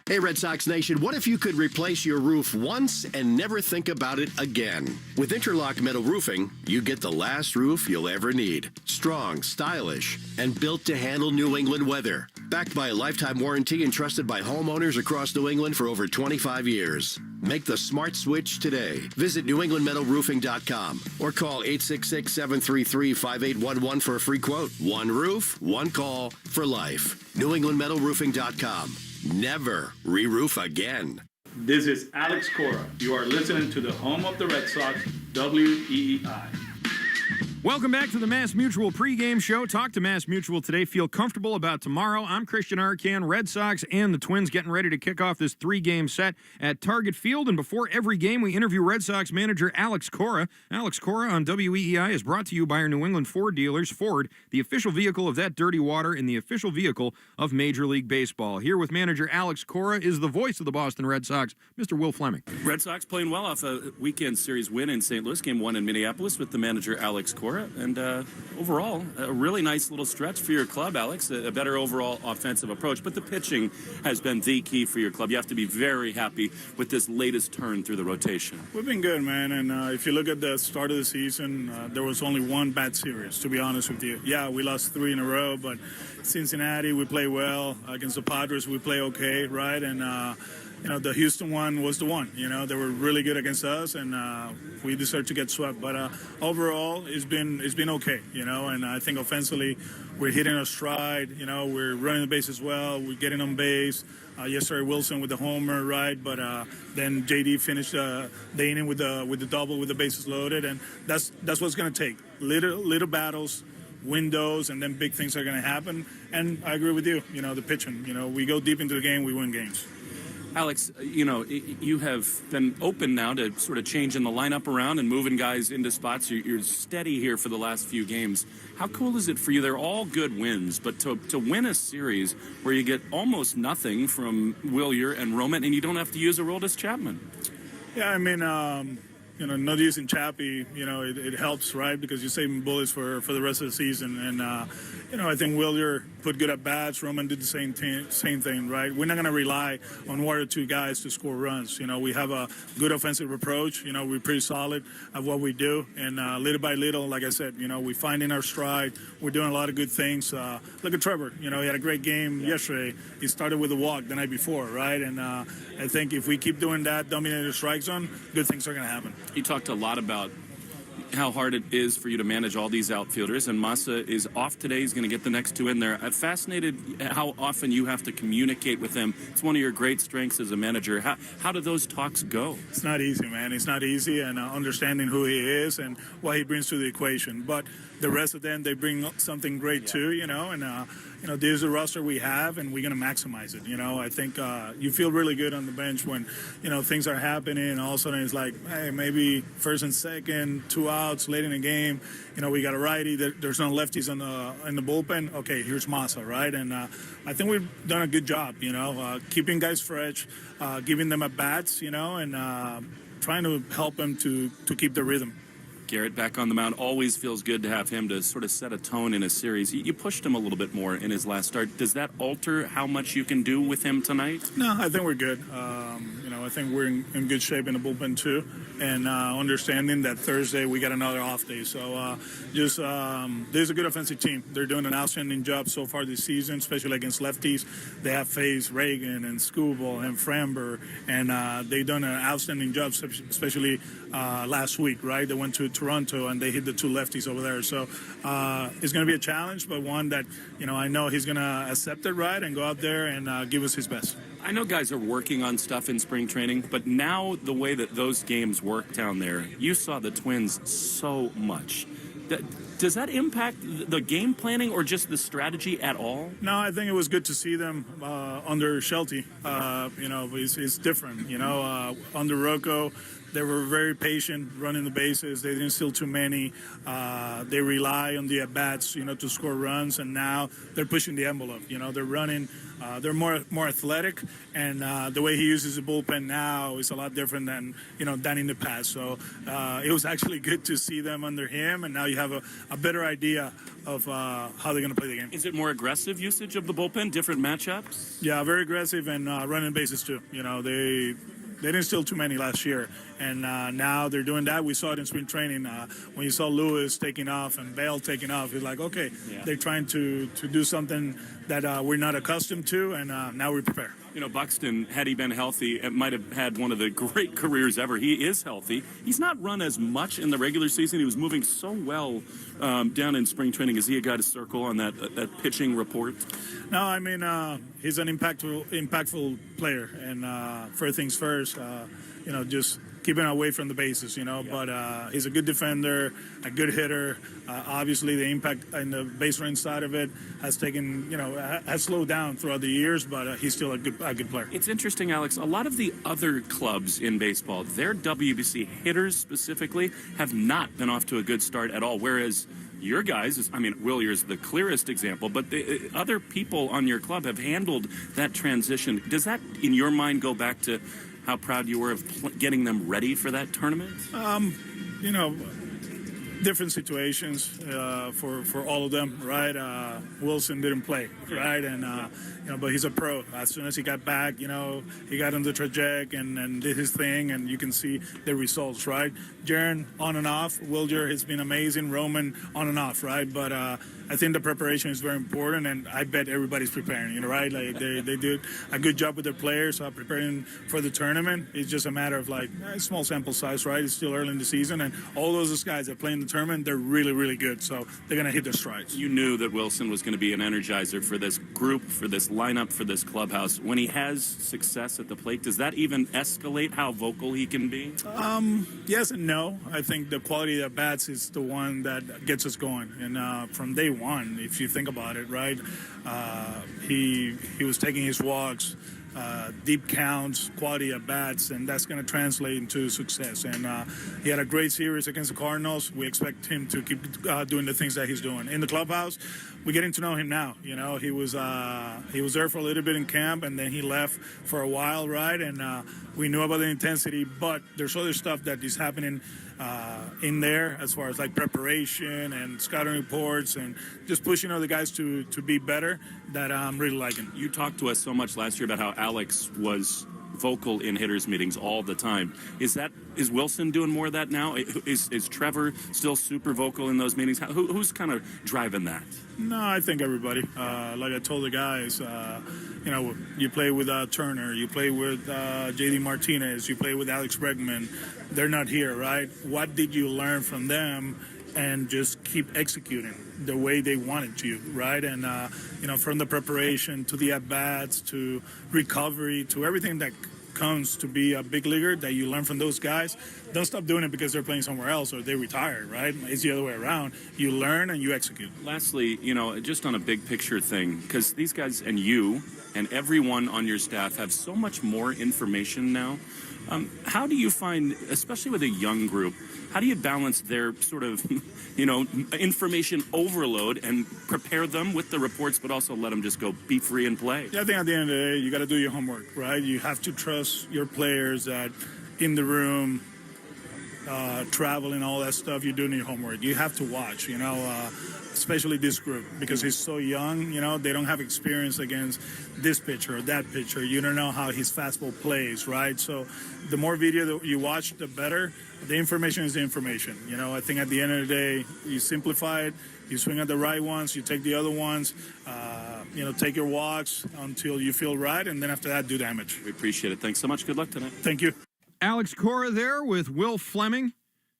Hey, Red Sox Nation, what if you could replace your roof once and never think about it again? With Interlock Metal Roofing, you get the last roof you'll ever need. Strong, stylish, and built to handle New England weather. Backed by a lifetime warranty and trusted by homeowners across New England for over 25 years. Make the smart switch today. Visit NewEnglandMetalRoofing.com or call 866-733-5811 for a free quote. One roof, one call for life. NewEnglandMetalRoofing.com. Never re-roof again. This is Alex Cora. You are listening to the home of the Red Sox, WEEI. Welcome back to the Mass Mutual pregame show. Talk to Mass Mutual today. Feel comfortable about tomorrow. I'm Christian Arcan. Red Sox and the Twins getting ready to kick off this 3-game set at Target Field. And before every game, we interview Red Sox manager Alex Cora. Alex Cora on WEEI is brought to you by our New England Ford dealers. Ford, the official vehicle of that dirty water and the official vehicle of Major League Baseball. Here with manager Alex Cora is the voice of the Boston Red Sox, Mr. Will Fleming. Red Sox playing well off a weekend series win in St. Louis, game 1 in Minneapolis with the manager Alex Cora. And overall, a really nice little stretch for your club, Alex. A better overall offensive approach. But the pitching has been the key for your club. You have to be very happy with this latest turn through the rotation. We've been good, man. And if you look at the start of the season, there was only one bad series, to be honest with you. Yeah, we lost 3 in a row, but Cincinnati, we play well. Against the Padres, we play okay, right? And the Houston one was the one. They were really good against us, and we deserved to get swept. But overall, it's been okay. And I think offensively, we're hitting our stride. We're running the bases well. We're getting on base. Yesterday, Wilson with the homer, right? But then JD finished the inning with the double with the bases loaded, and that's what it's going to take. Little battles, windows, and then big things are going to happen. And I agree with you. The pitching. We go deep into the game, we win games. Alex, you have been open now to sort of changing the lineup around and moving guys into spots. You're steady here for the last few games. How cool is it for you? They're all good wins, but to win a series where you get almost nothing from Wilyer and Roman, and you don't have to use Aroldis Chapman. Yeah, I mean, not using Chappie, it helps, right? Because you're saving bullets for the rest of the season. And, I think Wilder put good at bats. Roman did the same thing, right? We're not going to rely on one or two guys to score runs. We have a good offensive approach. We're pretty solid at what we do. And little by little, like I said, we're finding our stride. We're doing a lot of good things. Look at Trevor. He had a great game yesterday. He started with a walk the night before, right? And I think if we keep doing that, dominating the strike zone, good things are going to happen. You talked a lot about how hard it is for you to manage all these outfielders, and Massa is off today. He's going to get the next two in there. I'm fascinated how often you have to communicate with him. It's one of your great strengths as a manager. How do those talks go? It's not easy, man. It's not easy, and understanding who he is and what he brings to the equation. But the rest of them, they bring something great too, and this is the roster we have, and we're going to maximize it. I think you feel really good on the bench when, things are happening, and all of a sudden it's like, hey, maybe first and second, 2 outs late in the game. We got a righty. There's no lefties in the bullpen. Okay, here's Massa, right? And I think we've done a good job, keeping guys fresh, giving them at bats, and trying to help them to keep the rhythm. Garrett back on the mound. Always feels good to have him to sort of set a tone in a series. You pushed him a little bit more in his last start. Does that alter how much you can do with him tonight? No, I think we're good. I think we're in good shape in the bullpen too, and understanding that Thursday we got another off day. So there's a good offensive team. They're doing an outstanding job so far this season, especially against lefties. They have faced Reagan and Skubal and Framber, and they've done an outstanding job, especially last week, right? They went to Toronto and they hit the two lefties over there. So it's going to be a challenge, but one that, I know he's going to accept it, right, and go out there and give us his best. I know guys are working on stuff in spring training, but now the way that those games work down there, you saw the Twins so much. Does that impact the game planning or just the strategy at all? No, I think it was good to see them under Shelty. It's different. Under Rocco, they were very patient running the bases. They didn't steal too many. They rely on the at-bats, to score runs, and now they're pushing the envelope. They're running. They're more athletic, and the way he uses the bullpen now is a lot different than in the past. So it was actually good to see them under him, and now you have a better idea of how they're going to play the game. Is it more aggressive usage of the bullpen, different matchups? Yeah, very aggressive, and running bases too. They didn't steal too many last year, and now they're doing that. We saw it in spring training when you saw Lewis taking off and Bale taking off. It's like, okay, they're trying to do something that we're not accustomed to, and now we prepare. Buxton, had he been healthy, it might have had one of the great careers ever. He is healthy. He's not run as much in the regular season. He was moving so well down in spring training. Is he a guy to circle on that pitching report? No, I mean, he's an impactful player. And first things first, just keeping away from the bases, But he's a good defender, a good hitter. Obviously, the impact in the base running side of it has taken, has slowed down throughout the years, but he's still a good player. It's interesting, Alex. A lot of the other clubs in baseball, their WBC hitters specifically, have not been off to a good start at all, whereas your guys, Willier's the clearest example, but the other people on your club have handled that transition. Does that, in your mind, go back to how proud you were of getting them ready for that tournament? Different situations for all of them, right? Wilson didn't play, right? And but he's a pro. As soon as he got back, he got on the trajectory and did his thing, and you can see the results, right? Jaron on and off. Wilder has been amazing. Roman on and off, right? But I think the preparation is very important, and I bet everybody's preparing, right? Like they did a good job with their players preparing for the tournament. It's just a matter of small sample size, right? It's still early in the season, and all those guys that play in the tournament, they're really, really good. So they're going to hit their strides. You knew that Wilson was going to be an energizer for this group, for this lineup, for this clubhouse. When he has success at the plate, does that even escalate how vocal he can be? Yes and no. I think the quality of bats is the one that gets us going. And from day one, if you think about it, right, he was taking his walks deep counts, quality at bats, and that's going to translate into success. And he had a great series against the Cardinals. We expect him to keep doing the things that he's doing. In the clubhouse, we're getting to know him now. You know, he was there for a little bit in camp, and then he left for a while, right? And we knew about the intensity, but there's other stuff that is happening in there as far as like preparation and scouting reports and just pushing other guys to be better that I'm really liking. You talked to us so much last year about how Alex was vocal in hitters meetings all the time. Is Wilson doing more of that now? Is Trevor still super vocal in those meetings? Who's kind of driving that? No, I think everybody. Like I told the guys, you know, you play with Turner, you play with J.D. Martinez, you play with Alex Bregman. They're not here, right? What did you learn from them? And just keep executing the way they wanted to, right? And, you know, from the preparation to the at-bats to recovery to everything that comes to be a big leaguer that you learn from those guys, don't stop doing it because they're playing somewhere else or they retire, right? It's the other way around. You learn and you execute. Lastly, you know, just on a big picture thing, because these guys and you and everyone on your staff have so much more information now. How do you find, especially with a young group, how do you balance their sort of, you know, information overload and prepare them with the reports, but also let them just go be free and play? Yeah, I think at the end of the day, you got to do your homework, right? You have to trust your players that in the room, travel and all that stuff, you're doing your homework. You have to watch, you know, especially this group because he's so young, you know, they don't have experience against this pitcher or that pitcher. You don't know how his fastball plays, right? So the more video that you watch, the better. The information is the information. You know, I think at the end of the day, you simplify it, you swing at the right ones, you take the other ones, you know, take your walks until you feel right, and then after that, do damage. We appreciate it. Thanks so much. Good luck tonight. Thank you. Alex Cora there with Will Fleming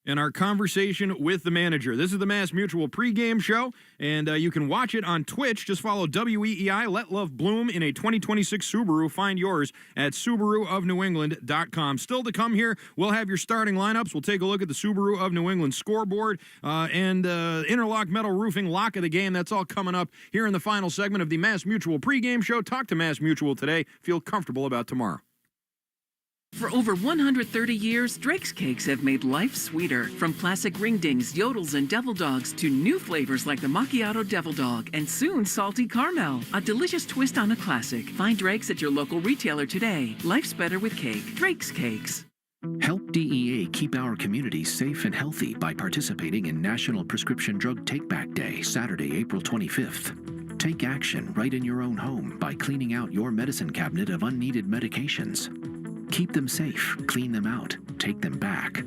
in our conversation with the manager. This is the Mass Mutual pregame show, and you can watch it on Twitch. Just follow WEEI. Let Love Bloom in a 2026 Subaru. Find yours at SubaruofNewEngland.com. Still to come here, we'll have your starting lineups. We'll take a look at the Subaru of New England scoreboard and Interlock Metal Roofing Lock of the Game. That's all coming up here in the final segment of the Mass Mutual pregame show. Talk to Mass Mutual today. Feel comfortable about tomorrow. For over 130 years, Drake's Cakes have made life sweeter. From classic ring-dings, yodels, and devil dogs to new flavors like the macchiato devil dog and soon salty caramel. A delicious twist on a classic. Find Drake's at your local retailer today. Life's better with cake. Drake's Cakes. Help DEA keep our communities safe and healthy by participating in National Prescription Drug Take-Back Day, Saturday, April 25th. Take action right in your own home by cleaning out your medicine cabinet of unneeded medications. Keep them safe, clean them out, take them back.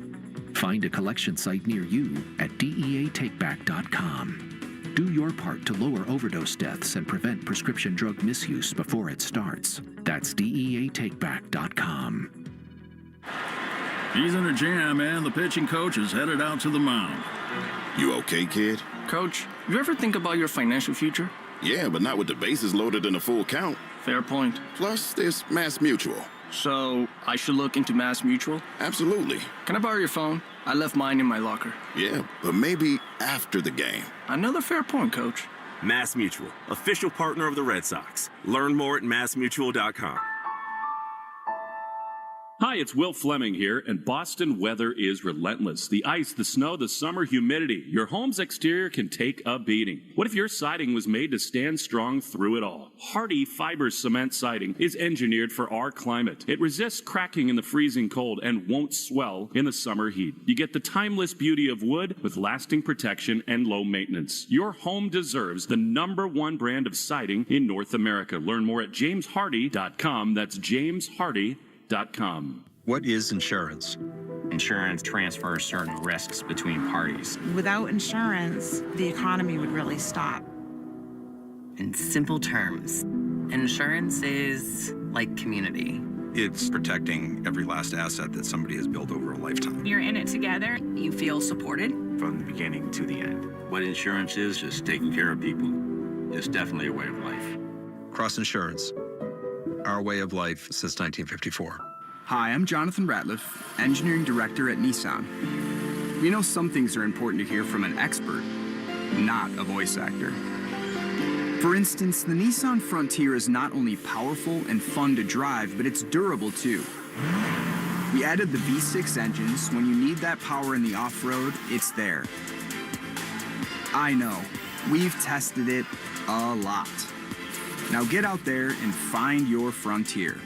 Find a collection site near you at DEATakeback.com. Do your part to lower overdose deaths and prevent prescription drug misuse before it starts. That's DEATakeback.com. He's in a jam, and the pitching coach is headed out to the mound. You okay, kid? Coach, you ever think about your financial future? Yeah, but not with the bases loaded in a full count. Fair point. Plus, there's Mass Mutual. So, I should look into Mass Mutual? Absolutely. Can I borrow your phone? I left mine in my locker. Yeah, but maybe after the game. Another fair point, Coach. Mass Mutual, official partner of the Red Sox. Learn more at massmutual.com. Hi, it's Will Fleming here, and Boston weather is relentless. The ice, the snow, the summer humidity. Your home's exterior can take a beating. What if your siding was made to stand strong through it all? Hardy Fiber Cement Siding is engineered for our climate. It resists cracking in the freezing cold and won't swell in the summer heat. You get the timeless beauty of wood with lasting protection and low maintenance. Your home deserves the #1 brand of siding in North America. Learn more at jameshardy.com. That's jameshardy.com. What is insurance? Insurance transfers certain risks between parties. Without insurance, the economy would really stop. In simple terms, insurance is like community. It's protecting every last asset that somebody has built over a lifetime. You're in it together. You feel supported From the beginning to the end. What insurance is just taking care of people. It's definitely a way of life. Cross Insurance. Our way of life since 1954. Hi, I'm Jonathan Ratliff, Engineering Director at Nissan. We know some things are important to hear from an expert, not a voice actor. For instance, the Nissan Frontier is not only powerful and fun to drive, but it's durable too. We added the V6 engines. When you need that power in the off-road, it's there. I know, we've tested it a lot. Now get out there and find your Frontier.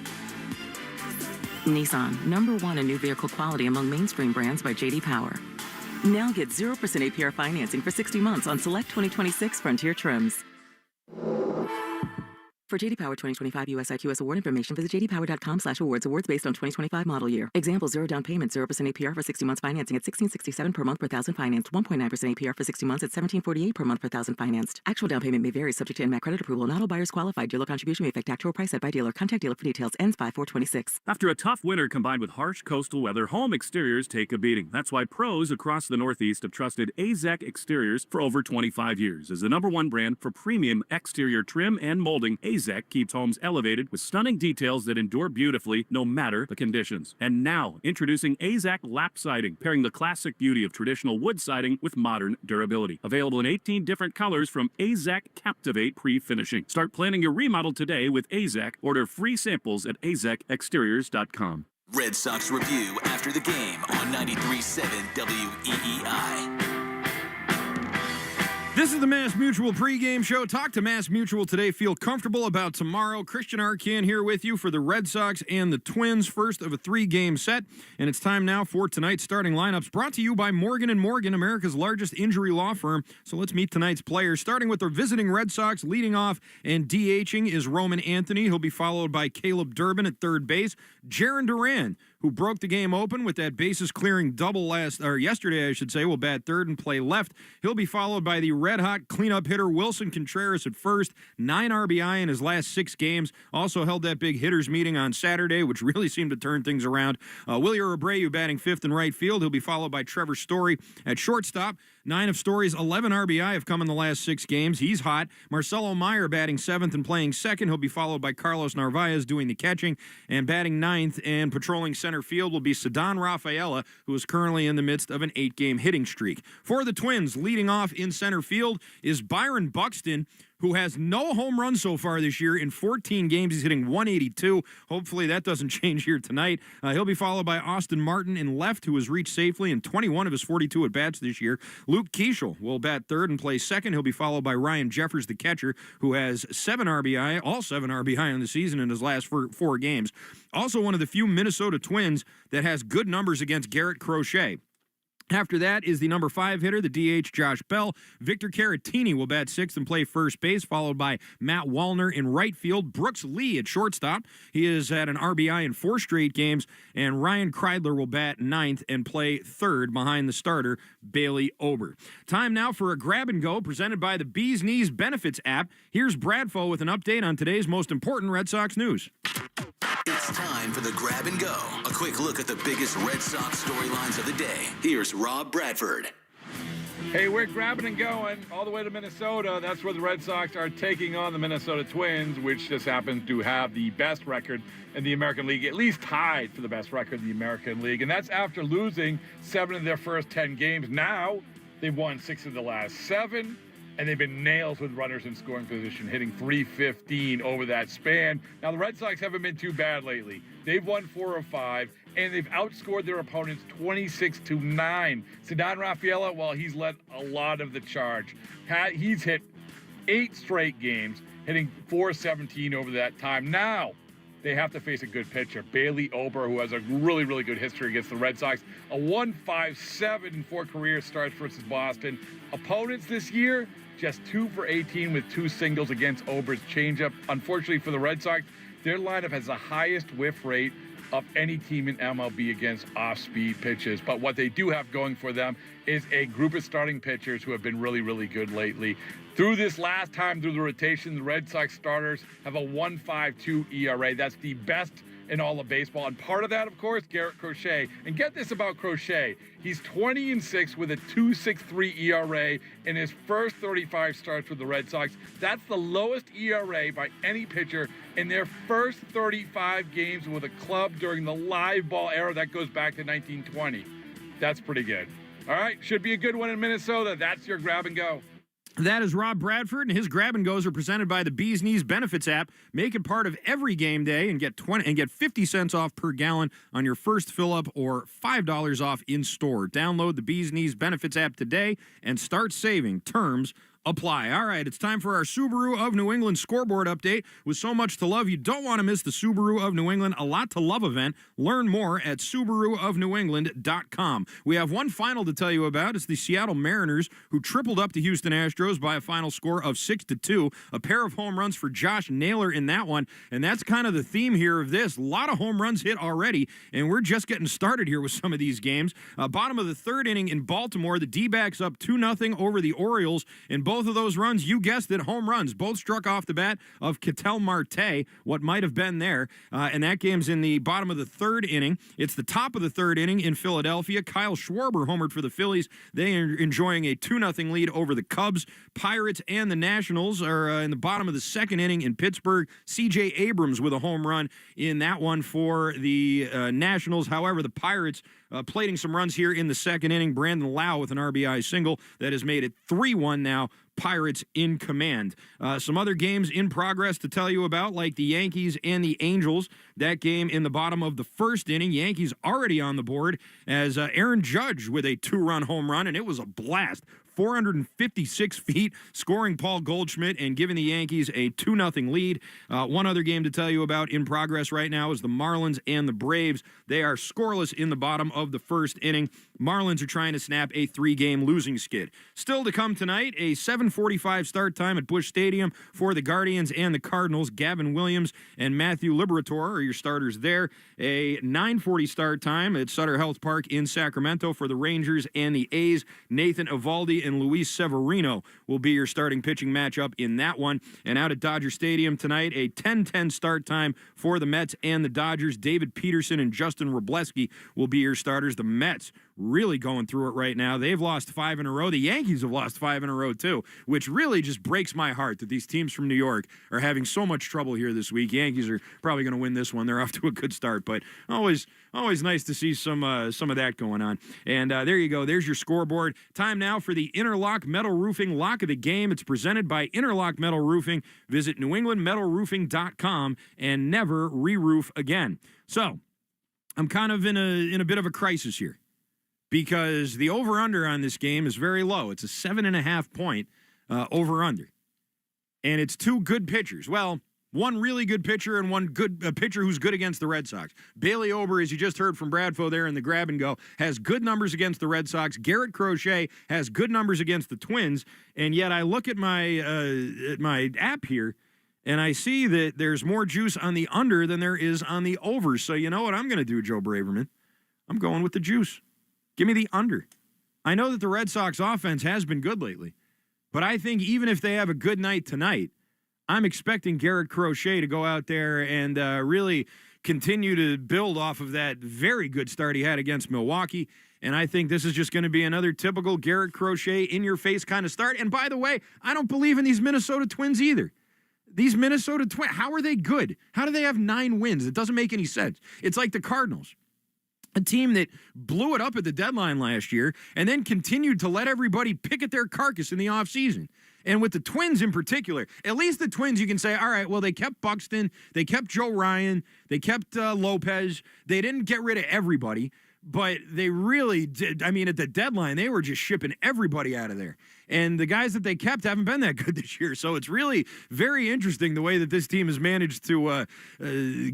Nissan, #1 in new vehicle quality among mainstream brands by J.D. Power. Now get 0% APR financing for 60 months on select 2026 Frontier trims. For J.D. Power 2025 US IQS award information, visit jdpower.com/awards. Awards based on 2025 model year. Example: 0 down payment, 0% APR for 60 months financing at $1,667 per month per thousand financed. 1.9% APR for 60 months at $1,748 per month per thousand financed. Actual down payment may vary, subject to NMAC credit approval. Not all buyers qualified. Dealer contribution may affect actual price set by dealer. Contact dealer for details. Ends 5/4/26. After a tough winter combined with harsh coastal weather, home exteriors take a beating. That's why pros across the Northeast have trusted AZEK Exteriors for over 25 years. As the #1 brand for premium exterior trim and molding, AZEK keeps homes elevated with stunning details that endure beautifully no matter the conditions. And now, introducing AZEK Lap Siding, pairing the classic beauty of traditional wood siding with modern durability. Available in 18 different colors from AZEK Captivate Pre-Finishing. Start planning your remodel today with AZEK. Order free samples at azekexteriors.com. Red Sox Review after the game on 93.7 WEEI. This is the Mass Mutual pregame show. Talk to Mass Mutual today. Feel comfortable about tomorrow. Christian Arcand here with you for the Red Sox and the Twins, first of a 3-game set. And it's time now for tonight's starting lineups, brought to you by Morgan & Morgan, America's largest injury law firm. So let's meet tonight's players. Starting with the visiting Red Sox, leading off and DHing is Roman Anthony. He'll be followed by Caleb Durbin at third base. Jarren Duran, who broke the game open with that bases-clearing double yesterday, I should say, will bat third and play left. He'll be followed by the red-hot cleanup hitter Wilson Contreras at first. 9 RBI in his last 6 games. Also held that big hitters meeting on Saturday, which really seemed to turn things around. Wilyer Abreu batting fifth in right field. He'll be followed by Trevor Story at shortstop. 9 of Story's 11 RBI have come in the last 6 games. He's hot. Marcelo Meyer batting 7th and playing second. He'll be followed by Carlos Narvaez doing the catching. And batting 9th and patrolling center field will be Ceddanne Rafaela, who is currently in the midst of an 8-game hitting streak. For the Twins, leading off in center field is Byron Buxton, who has no home runs so far this year. In 14 games, he's hitting 182. Hopefully that doesn't change here tonight. He'll be followed by Austin Martin in left, who has reached safely in 21 of his 42 at-bats this year. Luke Keeschel will bat third and play second. He'll be followed by Ryan Jeffers, the catcher, who has 7 RBI, all 7 RBI on the season in his last 4 games. Also one of the few Minnesota Twins that has good numbers against Garrett Crochet. After that is the number 5 hitter, the DH Josh Bell. Victor Caratini will bat 6th and play first base, followed by Matt Wallner in right field. Brooks Lee at shortstop. He has had an RBI in 4 straight games. And Ryan Kreidler will bat 9th and play third behind the starter, Bailey Ober. Time now for a grab and go presented by the Bees Knees Benefits app. Here's Bradfo with an update on today's most important Red Sox news. It's time for the grab and go. A quick look at the biggest Red Sox storylines of the day. Here's Rob Bradford. Hey, we're grabbing and going all the way to Minnesota. That's where the Red Sox are taking on the Minnesota Twins, which just happens to have the best record in the American League, at least tied for the best record in the American League. And that's after losing 7 of their first 10 games. Now they've won 6 of the last 7. And they've been nails with runners in scoring position, hitting .315 over that span. Now, the Red Sox haven't been too bad lately. They've won 4 of 5, and they've outscored their opponents 26-9. Ceddanne Rafaela, well, he's led a lot of the charge. He's hit 8 straight games, hitting .417 over that time. Now, they have to face a good pitcher, Bailey Ober, who has a really, really good history against the Red Sox. A 1.57 in 4 career starts versus Boston. Opponents this year, just 2 for 18 with 2 singles against Ober's changeup. Unfortunately for the Red Sox, their lineup has the highest whiff rate of any team in MLB against off-speed pitches. But what they do have going for them is a group of starting pitchers who have been really, really good lately. Through this last time through the rotation, the Red Sox starters have a 1.52 ERA. That's the best in all of baseball. And part of that, of course, Garrett Crochet. And get this about Crochet. He's 20-6 with a 2.63 ERA in his first 35 starts with the Red Sox. That's the lowest ERA by any pitcher in their first 35 games with a club during the live ball era. That goes back to 1920. That's pretty good. All right, should be a good one in Minnesota. That's your grab and go. That is Rob Bradford, and his grab and goes are presented by the Bees Knees Benefits app. Make it part of every game day and get 50 cents off per gallon on your first fill up or $5 off in store. Download the Bees Knees Benefits app today and start saving. Terms apply. All right, it's time for our Subaru of New England scoreboard update. With so much to love, you don't want to miss the Subaru of New England A Lot to Love event. Learn more at SubaruofNewEngland.com. We have one final to tell you about. It's the Seattle Mariners, who tripled up the Houston Astros by a final score of 6-2. A pair of home runs for Josh Naylor in that one, and that's kind of the theme here of this. A lot of home runs hit already, and we're just getting started here with some of these games. Bottom of the third inning in Baltimore, the D-backs up 2-0 over the Orioles, and both of those runs, you guessed it, home runs. Both struck off the bat of Ketel Marte, what might have been there. And that game's in the bottom of the third inning. It's the top of the third inning in Philadelphia. Kyle Schwarber homered for the Phillies. They are enjoying a 2-0 lead over the Cubs. Pirates and the Nationals are in the bottom of the second inning in Pittsburgh. C.J. Abrams with a home run in that one for the Nationals. However, the Pirates plating some runs here in the second inning. Brandon Lau with an RBI single that has made it 3-1 now. Pirates in command. Some other games in progress to tell you about, like the Yankees and the Angels. That game in the bottom of the first inning. Yankees already on the board as Aaron Judge with a 2-run home run, and it was a blast. 456 feet, scoring Paul Goldschmidt and giving the Yankees a 2-0 lead. One other game to tell you about in progress right now is the Marlins and the Braves. They are scoreless in the bottom of the first inning. Marlins are trying to snap a 3-game losing skid. Still to come tonight, a 7:45 start time at Busch Stadium for the Guardians and the Cardinals. Gavin Williams and Matthew Liberatore are your starters there. A 9:40 start time at Sutter Health Park in Sacramento for the Rangers and the A's. Nathan Eovaldi and Luis Severino will be your starting pitching matchup in that one. And out at Dodger Stadium tonight, a 10:10 start time for the Mets and the Dodgers. David Peterson and Justin Wroblewski will be your starters. The Mets really going through it right now. They've lost 5 in a row. The Yankees have lost 5 in a row too, which really just breaks my heart that these teams from New York are having so much trouble here this week. Yankees are probably going to win this one. They're off to a good start, but always nice to see some of that going on. And there you go. There's your scoreboard. Time now for the Interlock Metal Roofing Lock of the Game. It's presented by Interlock Metal Roofing. Visit NewEnglandMetalRoofing.com and never re-roof again. So I'm kind of in a bit of a crisis here, because the over-under on this game is very low. It's a 7.5 point over-under. And it's two good pitchers. Well, one really good pitcher and one good pitcher who's good against the Red Sox. Bailey Ober, as you just heard from Bradfo there in the grab and go, has good numbers against the Red Sox. Garrett Crochet has good numbers against the Twins. And yet I look at my app here, and I see that there's more juice on the under than there is on the over. So you know what I'm going to do, Joe Braverman? I'm going with the juice. Give me the under. I know that the Red Sox offense has been good lately, but I think even if they have a good night tonight, I'm expecting Garrett Crochet to go out there and really continue to build off of that very good start he had against Milwaukee. And I think this is just going to be another typical Garrett Crochet in-your-face kind of start. And by the way, I don't believe in these Minnesota Twins either. These Minnesota Twins, how are they good? How do they have 9 wins? It doesn't make any sense. It's like the Cardinals, a team that blew it up at the deadline last year and then continued to let everybody pick at their carcass in the offseason. And with the Twins in particular, at least the Twins, you can say, all right, well, they kept Buxton, they kept Joe Ryan, they kept Lopez. They didn't get rid of everybody, but they really did. I mean, at the deadline, they were just shipping everybody out of there. And the guys that they kept haven't been that good this year. So it's really very interesting the way that this team has managed to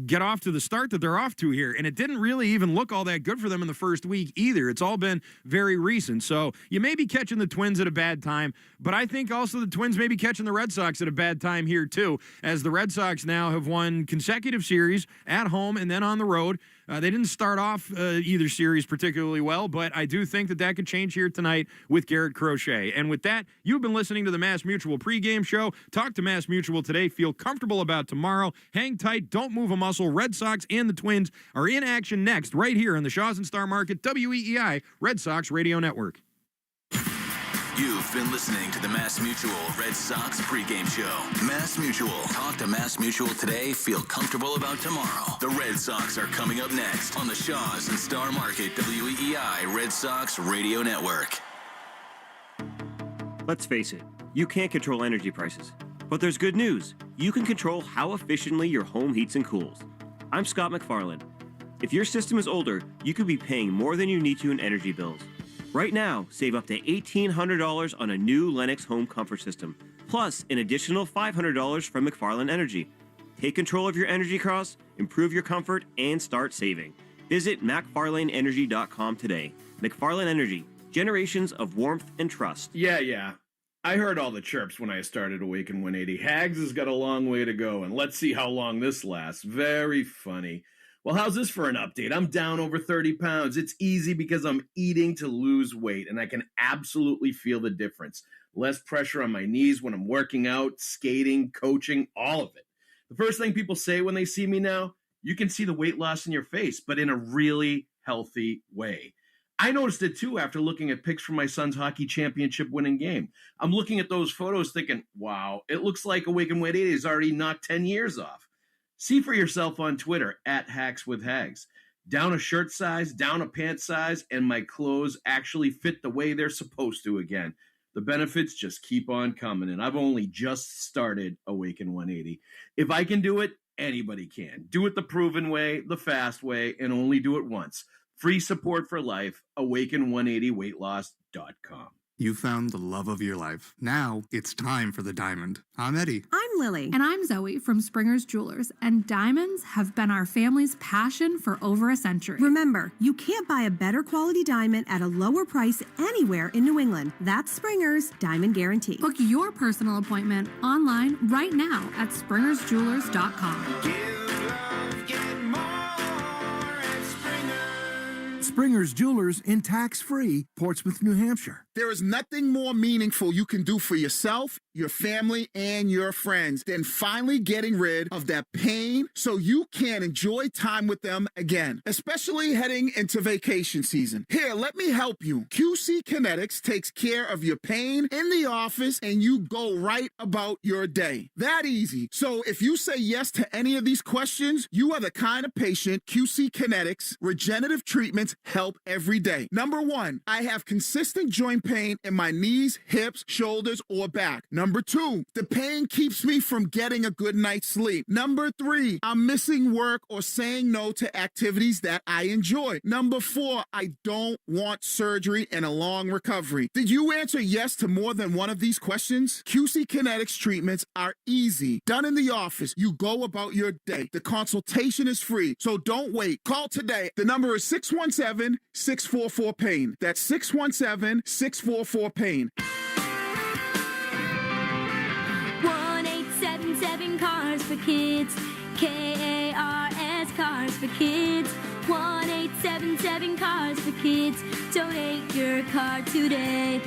get off to the start that they're off to here. And it didn't really even look all that good for them in the first week either. It's all been very recent. So you may be catching the Twins at a bad time, but I think also the Twins may be catching the Red Sox at a bad time here too, as the Red Sox now have won consecutive series at home and then on the road. They didn't start off either series particularly well, but I do think that could change here tonight with Garrett Crochet. And with that, you've been listening to the Mass Mutual pregame show. Talk to Mass Mutual today. Feel comfortable about tomorrow. Hang tight. Don't move a muscle. Red Sox and the Twins are in action next right here on the Shaw's and Star Market WEEI Red Sox Radio Network. You've been listening to the Mass Mutual Red Sox pregame show. Mass Mutual. Talk to Mass Mutual today. Feel comfortable about tomorrow. The Red Sox are coming up next on the Shaw's and Star Market WEEI Red Sox Radio Network. Let's face it, You can't control energy prices. But there's good news. You can control how efficiently your home heats and cools. I'm Scott McFarland. If your system is older, you could be paying more than you need to in energy bills. Right now, save up to $1,800 on a new Lennox home comfort system, plus an additional $500 from McFarland Energy. Take control of your energy costs, improve your comfort, and start saving. Visit McFarlaneEnergy.com today. McFarland Energy, generations of warmth and trust. Yeah. I heard all the chirps when I started Awaken 180. Hags has got a long way to go, and let's see how long this lasts. Very funny. Well, how's this for an update? I'm down over 30 pounds. It's easy because I'm eating to lose weight, and I can absolutely feel the difference. Less pressure on my knees when I'm working out, skating, coaching, all of it. The first thing people say when they see me now, you can see the weight loss in your face, but in a really healthy way. I noticed it too after looking at pics from my son's hockey championship winning game. I'm looking at those photos thinking, wow, it looks like Awaken 180 has already knocked 10 years off. See for yourself on Twitter, @HacksWithHags. Down a shirt size, down a pant size, and my clothes actually fit the way they're supposed to again. The benefits just keep on coming, and I've only just started Awaken 180. If I can do it, anybody can. Do it the proven way, the fast way, and only do it once. Free support for life, awaken180weightloss.com. You found the love of your life. Now it's time for the diamond. I'm Eddie. I'm Lily. And I'm Zoe from Springer's Jewelers. And diamonds have been our family's passion for over a century. Remember, you can't buy a better quality diamond at a lower price anywhere in New England. That's Springer's Diamond Guarantee. Book your personal appointment online right now at springersjewelers.com. Springer's Jewelers in tax-free Portsmouth, New Hampshire. There is nothing more meaningful you can do for yourself, your family, and your friends than finally getting rid of that pain so you can enjoy time with them again, especially heading into vacation season. Here, let me help you. QC Kinetics takes care of your pain in the office and you go right about your day. That easy. So if you say yes to any of these questions, you are the kind of patient QC Kinetics regenerative treatments help every day. Number 1, I have consistent joint pain in my knees, hips, shoulders, or back. Number 2, the pain keeps me from getting a good night's sleep. Number 3, I'm missing work or saying no to activities that I enjoy. Number 4, I don't want surgery and a long recovery. Did you answer yes to more than one of these questions? QC Kinetics treatments are easy. Done in the office. You go about your day. The consultation is free, so don't wait. Call today. The number is 617-644-PAIN. That's 617-644-PAIN. 1-877 Cars for Kids. KARS Cars for Kids. 1-877 Cars for Kids. Donate your car today.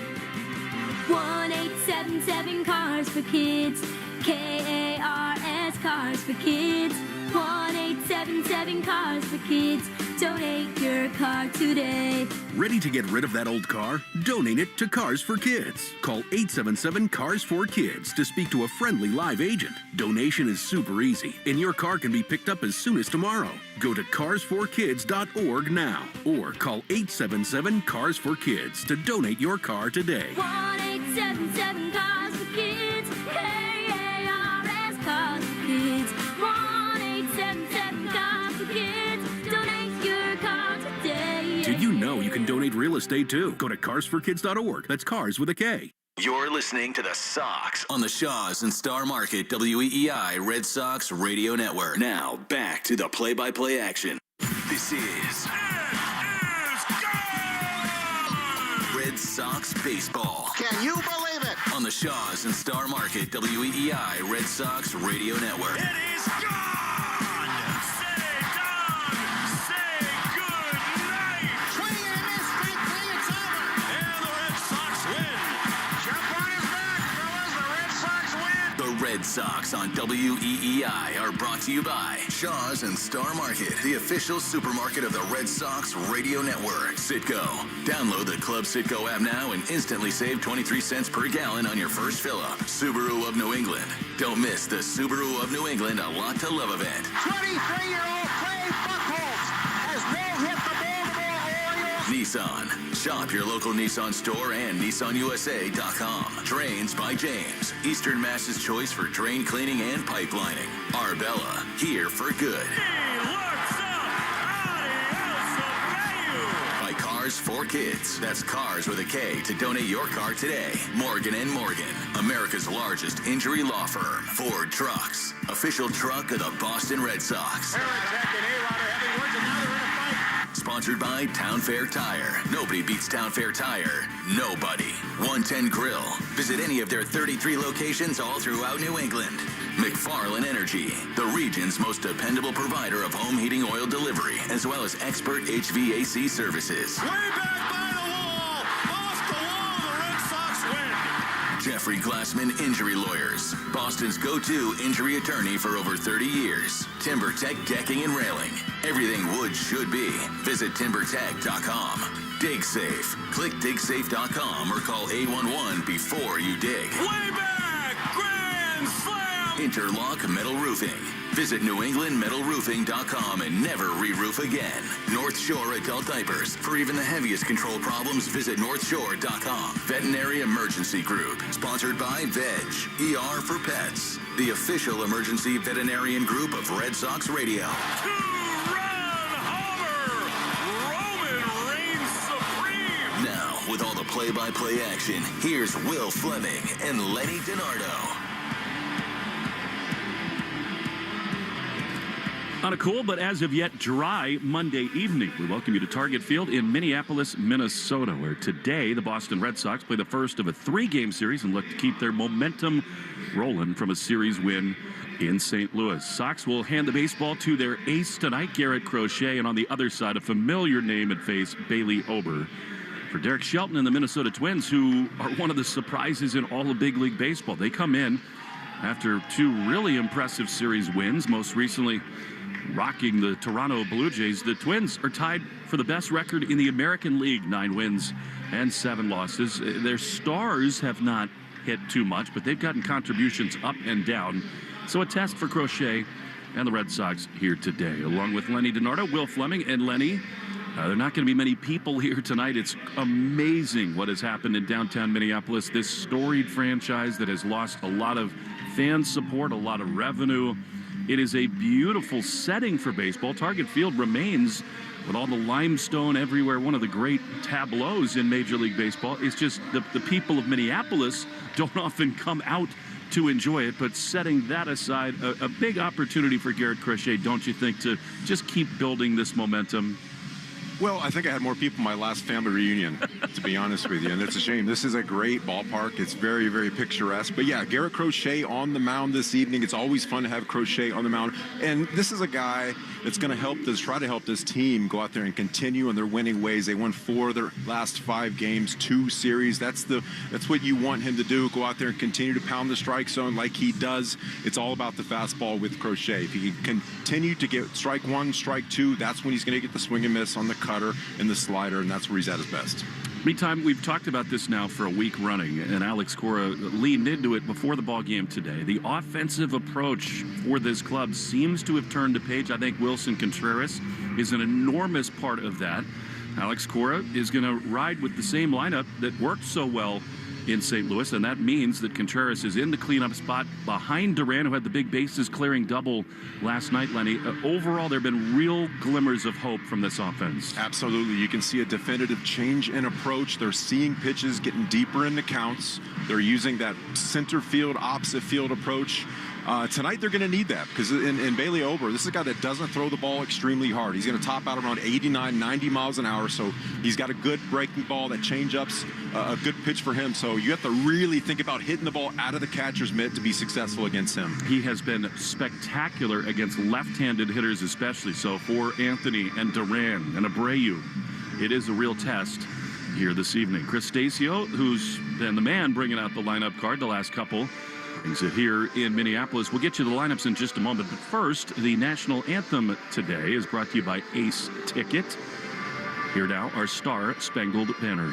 1-877 Cars for Kids. KARS Cars for Kids. 1-877 Cars for Kids. Donate your car today. Ready to get rid of that old car? Donate it to Cars for Kids. Call 877 Cars for Kids to speak to a friendly live agent. Donation is super easy, and your car can be picked up as soon as tomorrow. Go to carsforkids.org now or call 877 Cars for Kids to donate your car today. 1-877 Cars for Kids. KARS Cars for Kids. 1-877 Cars for Kids. Donate your car today. Did you know you can donate real estate too? Go to carsforkids.org. That's cars with a K. You're listening to the Sox on the Shaws and Star Market WEEI Red Sox Radio Network. Now back to the play-by-play action. This is Red Sox baseball. Can you believe it? On the Shaws and Star Market WEEI Red Sox Radio Network. It is gone! Say done! Say good night! Swing and a miss, strike three, it's over! And the Red Sox win! Jump on his back, fellas, the Red Sox win! The Red Sox on WEEI are brought to you by Shaws and Star Market, the official supermarket of the Red Sox Radio Network. Citgo. Download the Club Citgo app now and instantly save 23 cents per gallon on your first fill-up. Subaru of New England. Don't miss the Subaru of New England A Lot to Love event. 23-year-old Clay Buchholz has no-hit the Baltimore Orioles Nissan. Shop your local Nissan store and NissanUSA.com. Drains by James. Eastern Mass's choice for drain cleaning and pipelining. Arbella, here for good. By Cars for Kids. That's Cars with a K to donate your car today. Morgan & Morgan, America's largest injury law firm. Ford Trucks, official truck of the Boston Red Sox. Sponsored by Town Fair Tire. Nobody beats Town Fair Tire. Nobody. 110 Grill. Visit any of their 33 locations all throughout New England. McFarland Energy, the region's most dependable provider of home heating oil delivery, as well as expert HVAC services. Way back by the wall! Off the wall, the Red Sox win! Jeffrey Glassman Injury Lawyers, Boston's go-to injury attorney for over 30 years. TimberTech Decking and Railing. Everything wood should be. Visit TimberTech.com. Dig Safe. Click DigSafe.com or call 811 before you dig. Way back! Grand Slam! Interlock Metal Roofing. Visit NewEnglandMetalRoofing.com and never re-roof again. North Shore Adult Diapers. For even the heaviest control problems, visit NorthShore.com. Veterinary Emergency Group. Sponsored by Veg. ER for Pets. The official emergency veterinarian group of Red Sox Radio. Now, with all the play-by-play action, here's Will Fleming and Lenny Dinardo. On a cool but as of yet dry Monday evening, we welcome you to Target Field in Minneapolis, Minnesota, where today the Boston Red Sox play the first of a 3-game series and look to keep their momentum rolling from a series win in St. Louis. Sox will hand the baseball to their ace tonight, Garrett Crochet, and on the other side, a familiar name and face, Bailey Ober. For Derek Shelton and the Minnesota Twins, who are one of the surprises in all of Big League Baseball. They come in after 2 really impressive series wins, most recently rocking the Toronto Blue Jays. The Twins are tied for the best record in the American League, 9 wins and 7 losses. Their stars have not hit too much, but they've gotten contributions up and down. So a test for Crochet and the Red Sox here today, along with Lenny Dinardo, Will Fleming, and Lenny. There are not going to be many people here tonight. It's amazing what has happened in downtown Minneapolis, this storied franchise that has lost a lot of fan support, a lot of revenue. It is a beautiful setting for baseball. Target Field remains, with all the limestone everywhere, one of the great tableaus in Major League Baseball. It's just the people of Minneapolis don't often come out to enjoy it. But setting that aside, a big opportunity for Garrett Crochet, don't you think, to just keep building this momentum? Well, I think I had more people in my last family reunion, to be honest with you, and it's a shame. This is a great ballpark. It's very, very picturesque. But yeah, Garrett Crochet on the mound this evening. It's always fun to have Crochet on the mound. And this is a guy that's going to try to help this team go out there and continue in their winning ways. They won 4 of their last 5 games, 2 series. That's what you want him to do. Go out there and continue to pound the strike zone like he does. It's all about the fastball with Crochet. If he can continue to get strike 1, strike 2, that's when he's going to get the swing and miss on the cutter and the slider, and that's where he's at his best. Meantime, we've talked about this now for a week running, and Alex Cora leaned into it before the ball game today. The offensive approach for this club seems to have turned a page. I think Wilson Contreras is an enormous part of that. Alex Cora is going to ride with the same lineup that worked so well in St. Louis, and that means that Contreras is in the cleanup spot behind Duran, who had the big bases clearing double last night, Lenny. Overall, there have been real glimmers of hope from this offense. Absolutely. You can see a definitive change in approach. They're seeing pitches getting deeper into counts. They're using that center field, opposite field approach. Tonight they're going to need that because in Bailey Ober, this is a guy that doesn't throw the ball extremely hard. He's going to top out around 89, 90 miles an hour, so he's got a good breaking ball. That change-up's a good pitch for him, so you have to really think about hitting the ball out of the catcher's mitt to be successful against him. He has been spectacular against left-handed hitters especially, so for Anthony and Duran and Abreu, it is a real test here this evening. Chris Stasio, who's been the man bringing out the lineup card the last couple, brings it here in Minneapolis. We'll get you the lineups in just a moment, but first, the national anthem today is brought to you by Ace Ticket. Here now, our Star Spangled Banner.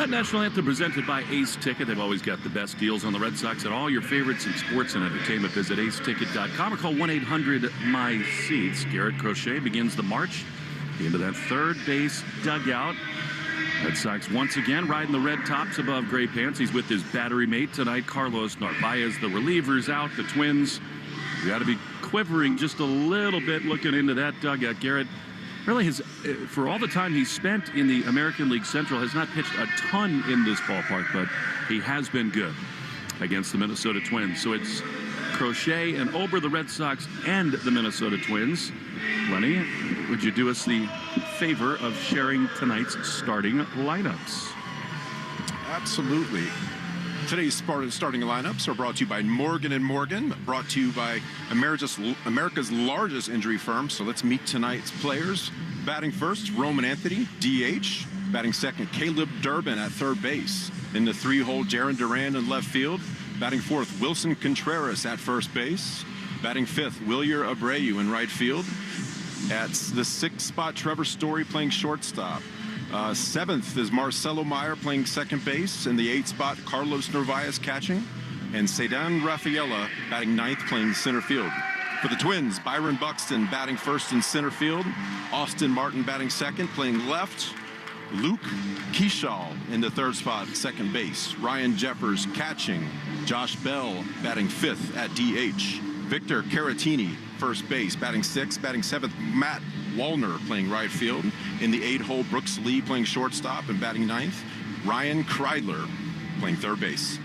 That national anthem presented by Ace Ticket. They've always got the best deals on the Red Sox and all your favorites in sports and entertainment. Visit aceticket.com or call 1-800-MY-SEATS. Garrett Crochet begins the march into that third base dugout. Red Sox once again riding the red tops above gray pants. He's with his battery mate tonight, Carlos Narvaez. The relievers out, the Twins. You got to be quivering just a little bit looking into that dugout. Garrett really has, for all the time he's spent in the American League Central, has not pitched a ton in this ballpark, but he has been good against the Minnesota Twins. So it's Crochet and Ober, the Red Sox, and the Minnesota Twins. Lenny, would you do us the favor of sharing tonight's starting lineups? Absolutely. Today's starting lineups are brought to you by Morgan & Morgan, brought to you by America's largest injury firm. So let's meet tonight's players. Batting first, Roman Anthony, DH. Batting second, Caleb Durbin at third base. In the three-hole, Jarren Duran in left field. Batting fourth, Wilson Contreras at first base. Batting fifth, Wilyer Abreu in right field. At the sixth spot, Trevor Story playing shortstop. Seventh is Marcelo Meyer playing second base. In the eighth spot, Carlos Narvaez catching. And Ceddanne Rafaela batting ninth playing center field. For the Twins, Byron Buxton batting first in center field. Austin Martin batting second, playing left. Luke Keeschall in the third spot, second base. Ryan Jeffers catching. Josh Bell batting fifth at DH. Victor Caratini, first base, batting sixth. Batting seventh, Matt Wallner playing right field. In the eight-hole, Brooks Lee playing shortstop and batting ninth. Ryan Kreidler playing third base.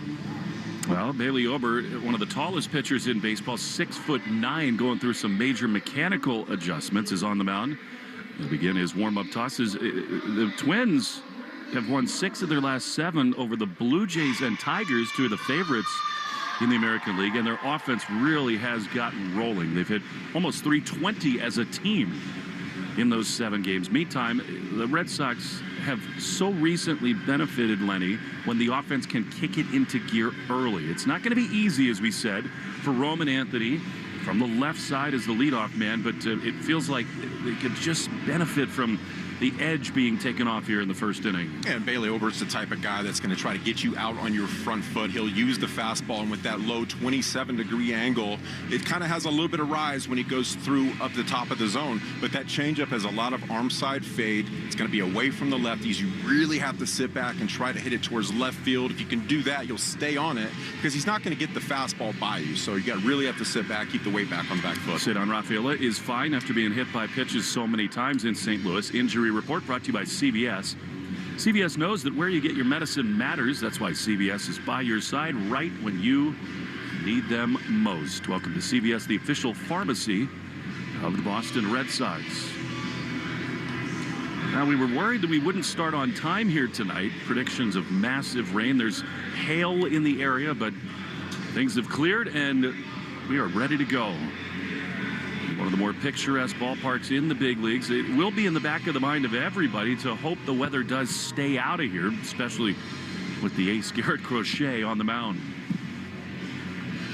Well, Bailey Ober, one of the tallest pitchers in baseball, 6'9", going through some major mechanical adjustments, is on the mound. He'll begin his warm-up tosses. The Twins have won 6 of their last 7 over the Blue Jays and Tigers, 2 of the favorites in the American League, and their offense really has gotten rolling. They've hit almost 320 as a team in those 7 games. Meantime, the Red Sox have so recently benefited, Lenny, when the offense can kick it into gear early. It's not going to be easy, as we said, for Roman Anthony from the left side as the leadoff man, but it feels like they could just benefit from the edge being taken off here in the first inning. And Bailey Ober's the type of guy that's going to try to get you out on your front foot. He'll use the fastball, and with that low 27-degree angle, it kind of has a little bit of rise when he goes through up the top of the zone. But that changeup has a lot of arm side fade. It's going to be away from the lefties. You really have to sit back and try to hit it towards left field. If you can do that, you'll stay on it because he's not going to get the fastball by you. So you really have to sit back, keep the weight back on the back foot. Ceddanne Rafaela is fine after being hit by pitches so many times in St. Louis. Injury report brought to you by CVS. CVS knows that where you get your medicine matters. That's why CVS is by your side right when you need them most. Welcome to CVS, the official pharmacy of the Boston Red Sox. Now, we were worried that we wouldn't start on time here tonight. Predictions of massive rain. There's hail in the area, but things have cleared and we are ready to go. One of the more picturesque ballparks in the big leagues. It will be in the back of the mind of everybody to hope the weather does stay out of here, especially with the ace Garrett Crochet on the mound.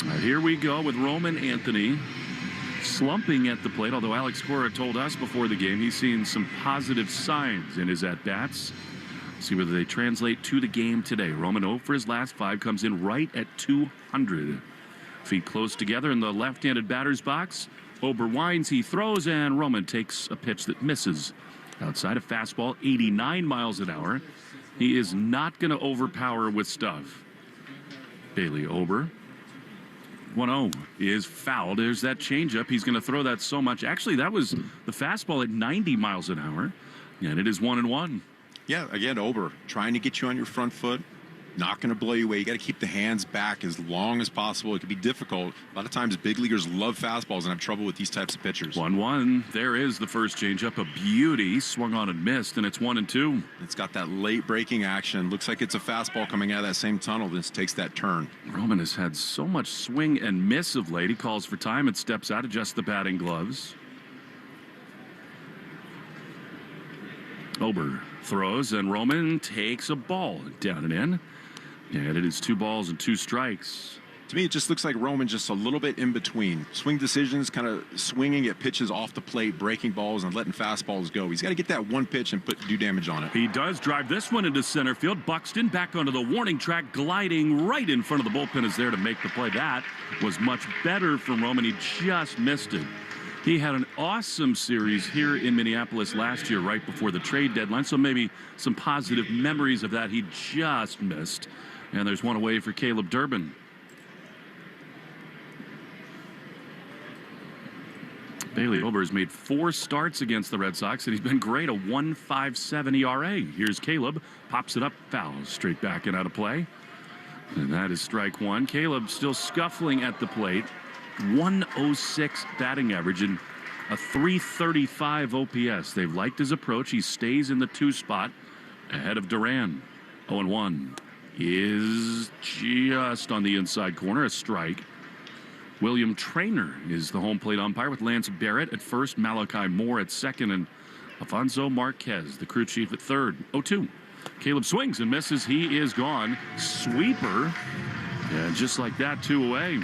All right, here we go with Roman Anthony slumping at the plate, although Alex Cora told us before the game he's seen some positive signs in his at-bats. See whether they translate to the game today. Roman 0 for his last 5, comes in right at 200. Feet close together in the left-handed batter's box. Ober winds, he throws, and Roman takes a pitch that misses. Outside, a fastball, 89 miles an hour. He is not going to overpower with stuff. Bailey Ober, 1-0, is fouled. There's that changeup. He's going to throw that so much. Actually, that was the fastball at 90 miles an hour, and it is 1-1. Yeah, again, Ober trying to get you on your front foot. Not going to blow you away. You got to keep the hands back as long as possible. It can be difficult. A lot of times big leaguers love fastballs and have trouble with these types of pitchers. 1-1. There is the first changeup. A beauty. Swung on and missed, and it's 1-2. It's got that late breaking action. Looks like it's a fastball coming out of that same tunnel. This takes that turn. Roman has had so much swing and miss of late. He calls for time and steps out, adjusts the batting gloves. Ober throws, and Roman takes a ball down and in. And it is 2 balls and 2 strikes. To me, it just looks like Roman just a little bit in between. Swing decisions, kind of swinging at pitches off the plate, breaking balls, and letting fastballs go. He's got to get that one pitch and do damage on it. He does drive this one into center field. Buxton back onto the warning track, gliding right in front of the bullpen is there to make the play. That was much better from Roman. He just missed it. He had an awesome series here in Minneapolis last year right before the trade deadline, so maybe some positive memories of that he just missed. And there's one away for Caleb Durbin. Bailey Ober has made 4 starts against the Red Sox, and he's been great, a 1.57 ERA. Here's Caleb, pops it up, foul, straight back and out of play. And that is strike one. Caleb still scuffling at the plate. 106 batting average and a 335 OPS. They've liked his approach. He stays in the 2 spot ahead of Duran. 0-1 is just on the inside corner, a strike. William Traynor is the home plate umpire with Lance Barrett at first, Malachi Moore at second, and Alfonso Marquez, the crew chief, at third. 0-2. Caleb swings and misses. He is gone. Sweeper. And just like that, 2 away.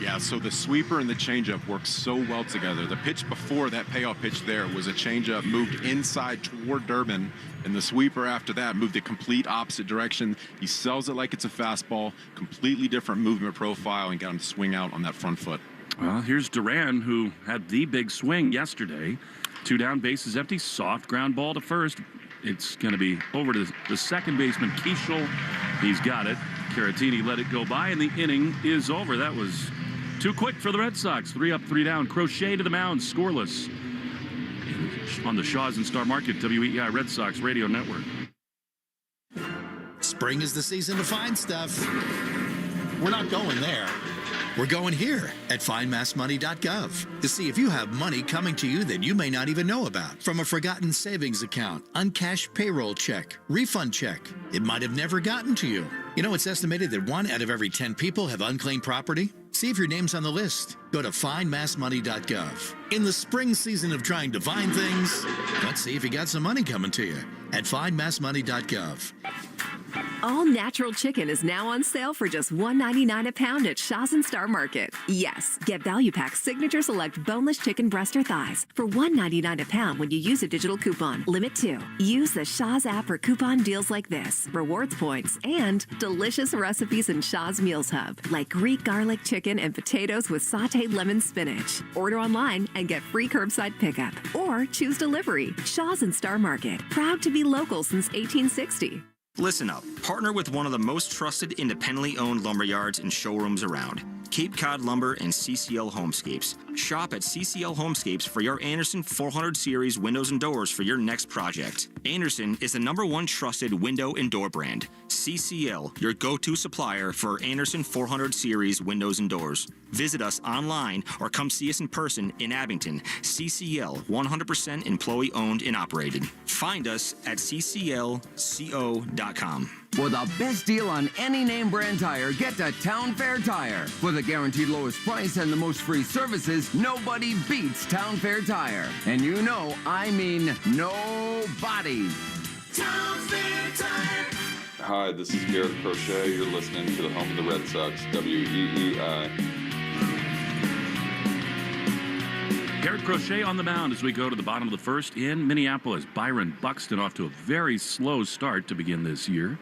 Yeah, so the sweeper and the changeup work so well together. The pitch before that payoff pitch there was a changeup moved inside toward Durbin, and the sweeper after that moved the complete opposite direction. He sells it like it's a fastball, completely different movement profile, and got him to swing out on that front foot. Well, here's Duran, who had the big swing yesterday. 2 down, bases empty, soft ground ball to first. It's going to be over to the second baseman, Keishel. He's got it. Caratini let it go by, and the inning is over. That was too quick for the Red Sox. 3 up, 3 down. Crochet to the mound, scoreless. On the Shaws and Star Market, WEEI Red Sox Radio Network. Spring is the season to find stuff. We're not going there. We're going here at findmassmoney.gov to see if you have money coming to you that you may not even know about. From a forgotten savings account, uncashed payroll check, refund check. It might have never gotten to you. You know, it's estimated that 1 out of every 10 people have unclaimed property. See if your name's on the list. Go to findmassmoney.gov. In the spring season of trying to find things, let's see if you got some money coming to you at findmassmoney.gov. All natural chicken is now on sale for just $1.99 a pound at Shaws and Star Market. Yes, get Value Pack's Signature Select Boneless Chicken Breast or Thighs for $1.99 a pound when you use a digital coupon. Limit 2. Use the Shaws app for coupon deals like this, rewards points, and delicious recipes in Shaws Meals Hub, like Greek garlic chicken and potatoes with sauteed lemon spinach. Order online and get free curbside pickup, or choose delivery. Shaws and Star Market, proud to be local since 1860. Listen up. Partner with one of the most trusted independently owned lumberyards and showrooms around. Cape Cod Lumber and CCL Homescapes. Shop at CCL Homescapes for your Anderson 400 Series windows and doors for your next project. Anderson is the #1 trusted window and door brand. CCL, your go-to supplier for Anderson 400 Series windows and doors. Visit us online or come see us in person in Abington. CCL, 100% employee owned and operated. Find us at cclco.com. For the best deal on any name brand tire, get to Town Fair Tire. For the guaranteed lowest price and the most free services, nobody beats Town Fair Tire. And you know, I mean nobody. Town Fair Tire. Hi, this is Garrett Crochet. You're listening to the home of the Red Sox, WEEI. Garrett Crochet on the mound as we go to the bottom of the first in Minneapolis. Byron Buxton off to a very slow start to begin this year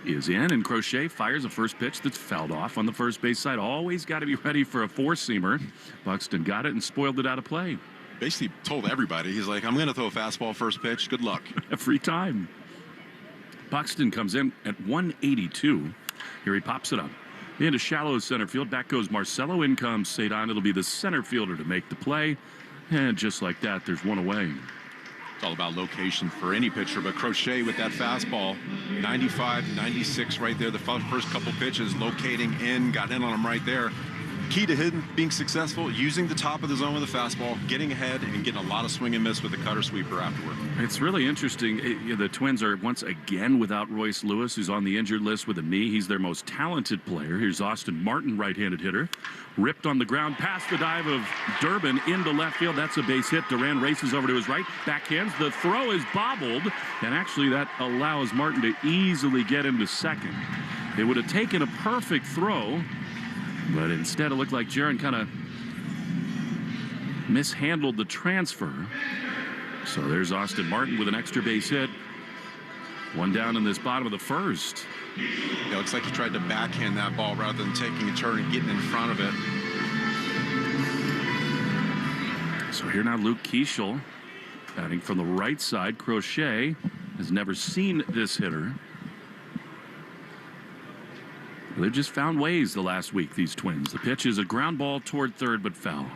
is in, and Crochet fires a first pitch that's fouled off on the first base side. Always got to be ready for a 4-seamer. Buxton got it and spoiled it out of play. Basically told everybody, he's like, I'm going to throw a fastball first pitch. Good luck. Every time. Buxton comes in at 182. Here he pops it up. Into shallow center field. Back goes Marcelo. In comes Cedon. It'll be the center fielder to make the play. And just like that, there's one away. It's all about location for any pitcher, but Crochet with that fastball, 95, 96 right there. The first couple pitches, locating in, got in on him right there. Key to him being successful, using the top of the zone with the fastball, getting ahead, and getting a lot of swing and miss with the cutter sweeper afterward. It's really interesting. The Twins are once again without Royce Lewis, who's on the injured list with a knee. He's their most talented player. Here's Austin Martin, right-handed hitter. Ripped on the ground past the dive of Durbin into left field. That's a base hit. Duran races over to his right. Backhands. The throw is bobbled, and actually that allows Martin to easily get into second. It would have taken a perfect throw But instead, it looked like Jaron kind of mishandled the transfer. So there's Austin Martin with an extra base hit. One down in this bottom of the first. It looks like he tried to backhand that ball rather than taking a turn and getting in front of it. So here now Luke Keeschel batting from the right side. Crochet has never seen this hitter. They've just found ways the last week, these Twins. The pitch is a ground ball toward third, but foul.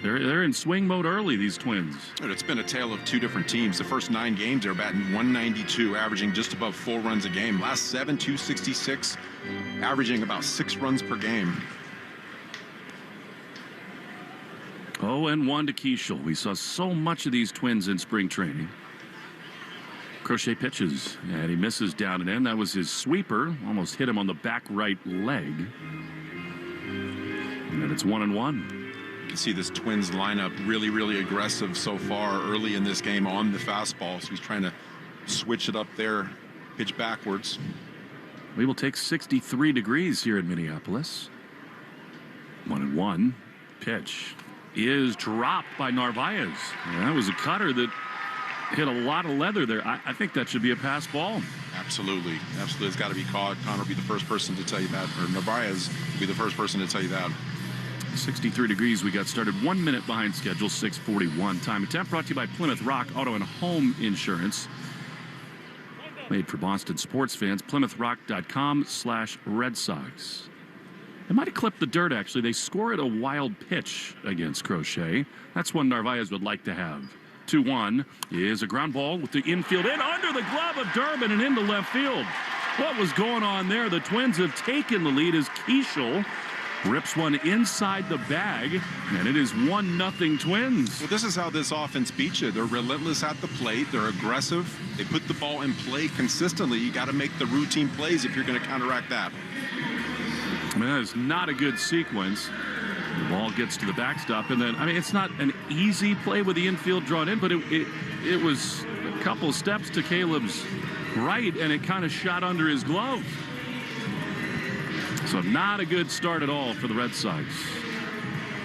They're in swing mode early, these Twins. It's been a tale of two different teams. The first 9 games, they're batting 192, averaging just above 4 runs a game. Last 7, 266, averaging about 6 runs per game. 0-1 to Keeschel. We saw so much of these Twins in spring training. Crochet pitches, and he misses down and in. That was his sweeper. Almost hit him on the back right leg. And then it's 1-1. You can see this Twins lineup really, really aggressive so far early in this game on the fastball. So he's trying to switch it up there, pitch backwards. We will take 63 degrees here in Minneapolis. 1-1. Pitch is dropped by Narvaez. And that was a cutter that hit a lot of leather there. I think that should be a pass ball. Absolutely. Absolutely. It's got to be caught. Connor will be the first person to tell you that, or Narvaez will be the first person to tell you that. 63 degrees. We got started 1 minute behind schedule. 6:41 time and temp. Brought to you by Plymouth Rock Auto and Home Insurance. Made for Boston sports fans. PlymouthRock.com/Red Sox. They might have clipped the dirt, actually. They scored a wild pitch against Crochet. That's one Narvaez would like to have. 2-1 is a ground ball with the infield in under the glove of Durbin and into left field. What was going on there? The Twins have taken the lead as Keeschel rips one inside the bag, and it is 1-0 Twins. Well, this is how this offense beats you. They're relentless at the plate. They're aggressive. They put the ball in play consistently. You got to make the routine plays if you're going to counteract that. I mean, that is not a good sequence. The ball gets to the backstop, and then, I mean, it's not an easy play with the infield drawn in, but it was a couple steps to Caleb's right, and it kind of shot under his glove. So not a good start at all for the Red Sox.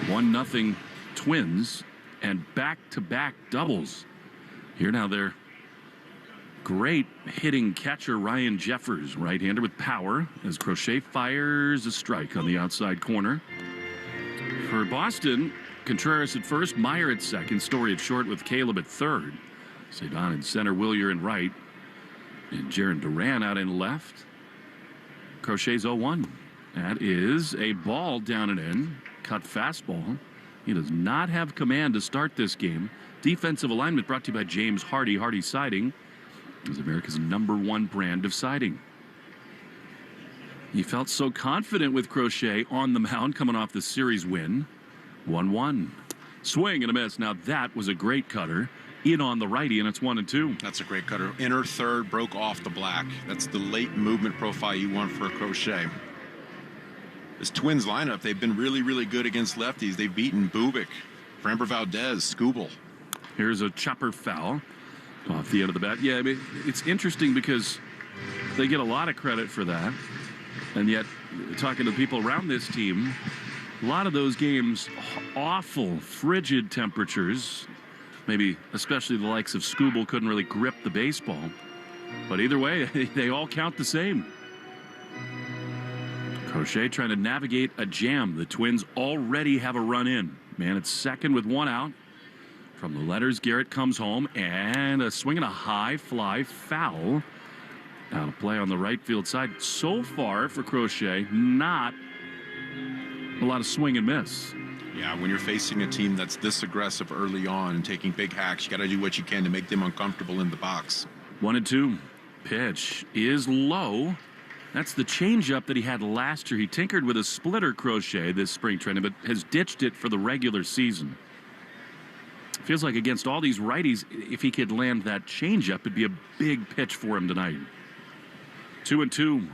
1-0 Twins, and back-to-back doubles. Here now they're great hitting catcher Ryan Jeffers, right-hander with power, as Crochet fires a strike on the outside corner. For Boston, Contreras at first, Meyer at second, Story at short with Caleb at third. Cedon in center, Willier in right, and Jaron Duran out in left. Crochet's 0-1. That is a ball down and in, cut fastball. He does not have command to start this game. Defensive alignment brought to you by James Hardy. Hardy Siding is America's #1 brand of siding. He felt so confident with Crochet on the mound coming off the series win. 1-1. Swing and a miss. Now that was a great cutter. In on the righty, and it's 1-2. That's a great cutter. Inner third, broke off the black. That's the late movement profile you want for a Crochet. This Twins lineup, they've been really, really good against lefties. They've beaten Bubik, Framber Valdez, Skubal. Here's a chopper foul off the end of the bat. Yeah, I mean, it's interesting because they get a lot of credit for that. And yet, talking to people around this team, a lot of those games, awful, frigid temperatures. Maybe especially the likes of Skubal couldn't really grip the baseball. But either way, they all count the same. Crochet trying to navigate a jam. The Twins already have a run in. Man at second with 1 out. From the letters, Garrett comes home, and a swing and a high fly foul. Out of play on the right field side. So far for Crochet, not a lot of swing and miss. Yeah, when you're facing a team that's this aggressive early on and taking big hacks, you got to do what you can to make them uncomfortable in the box. 1-2. Pitch is low. That's the changeup that he had last year. He tinkered with a splitter, Crochet, this spring training, but has ditched it for the regular season. Feels like against all these righties, if he could land that changeup, it'd be a big pitch for him tonight. 2-2.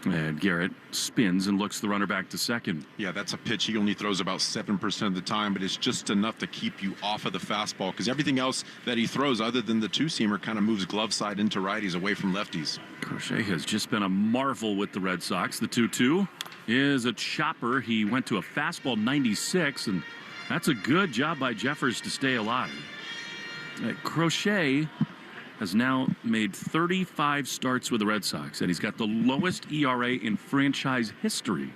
And Garrett spins and looks the runner back to second. Yeah, that's a pitch he only throws about 7% of the time, but it's just enough to keep you off of the fastball because everything else that he throws other than the two-seamer kind of moves glove side into righties away from lefties. Crochet has just been a marvel with the Red Sox. The 2-2 is a chopper. He went to a fastball 96, and that's a good job by Jeffers to stay alive. Crochet has now made 35 starts with the Red Sox, and he's got the lowest ERA in franchise history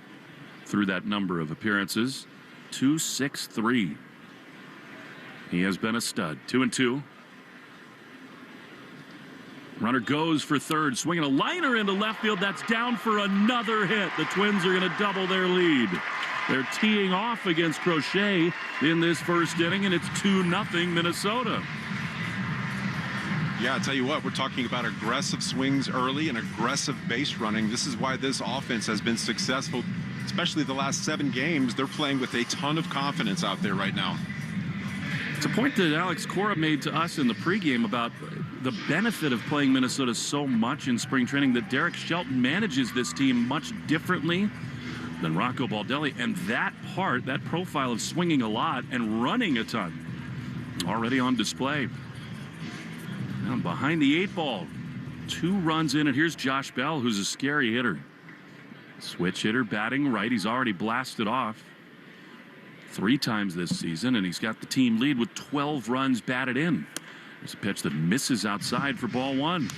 through that number of appearances, 2.63. He has been a stud. 2-2. Runner goes for third, swinging a liner into left field. That's down for another hit. The Twins are going to double their lead. They're teeing off against Crochet in this first inning, and it's 2-0 Minnesota. Yeah, I tell you what, we're talking about aggressive swings early and aggressive base running. This is why this offense has been successful, especially the last 7 games. They're playing with a ton of confidence out there right now. It's a point that Alex Cora made to us in the pregame about the benefit of playing Minnesota so much in spring training, that Derek Shelton manages this team much differently than Rocco Baldelli. And that profile of swinging a lot and running a ton, already on display. Now behind the 8 ball, 2 runs in, and here's Josh Bell, who's a scary hitter. Switch hitter, batting right. He's already blasted off 3 times this season, and he's got the team lead with 12 runs batted in. There's a pitch that misses outside for ball 1.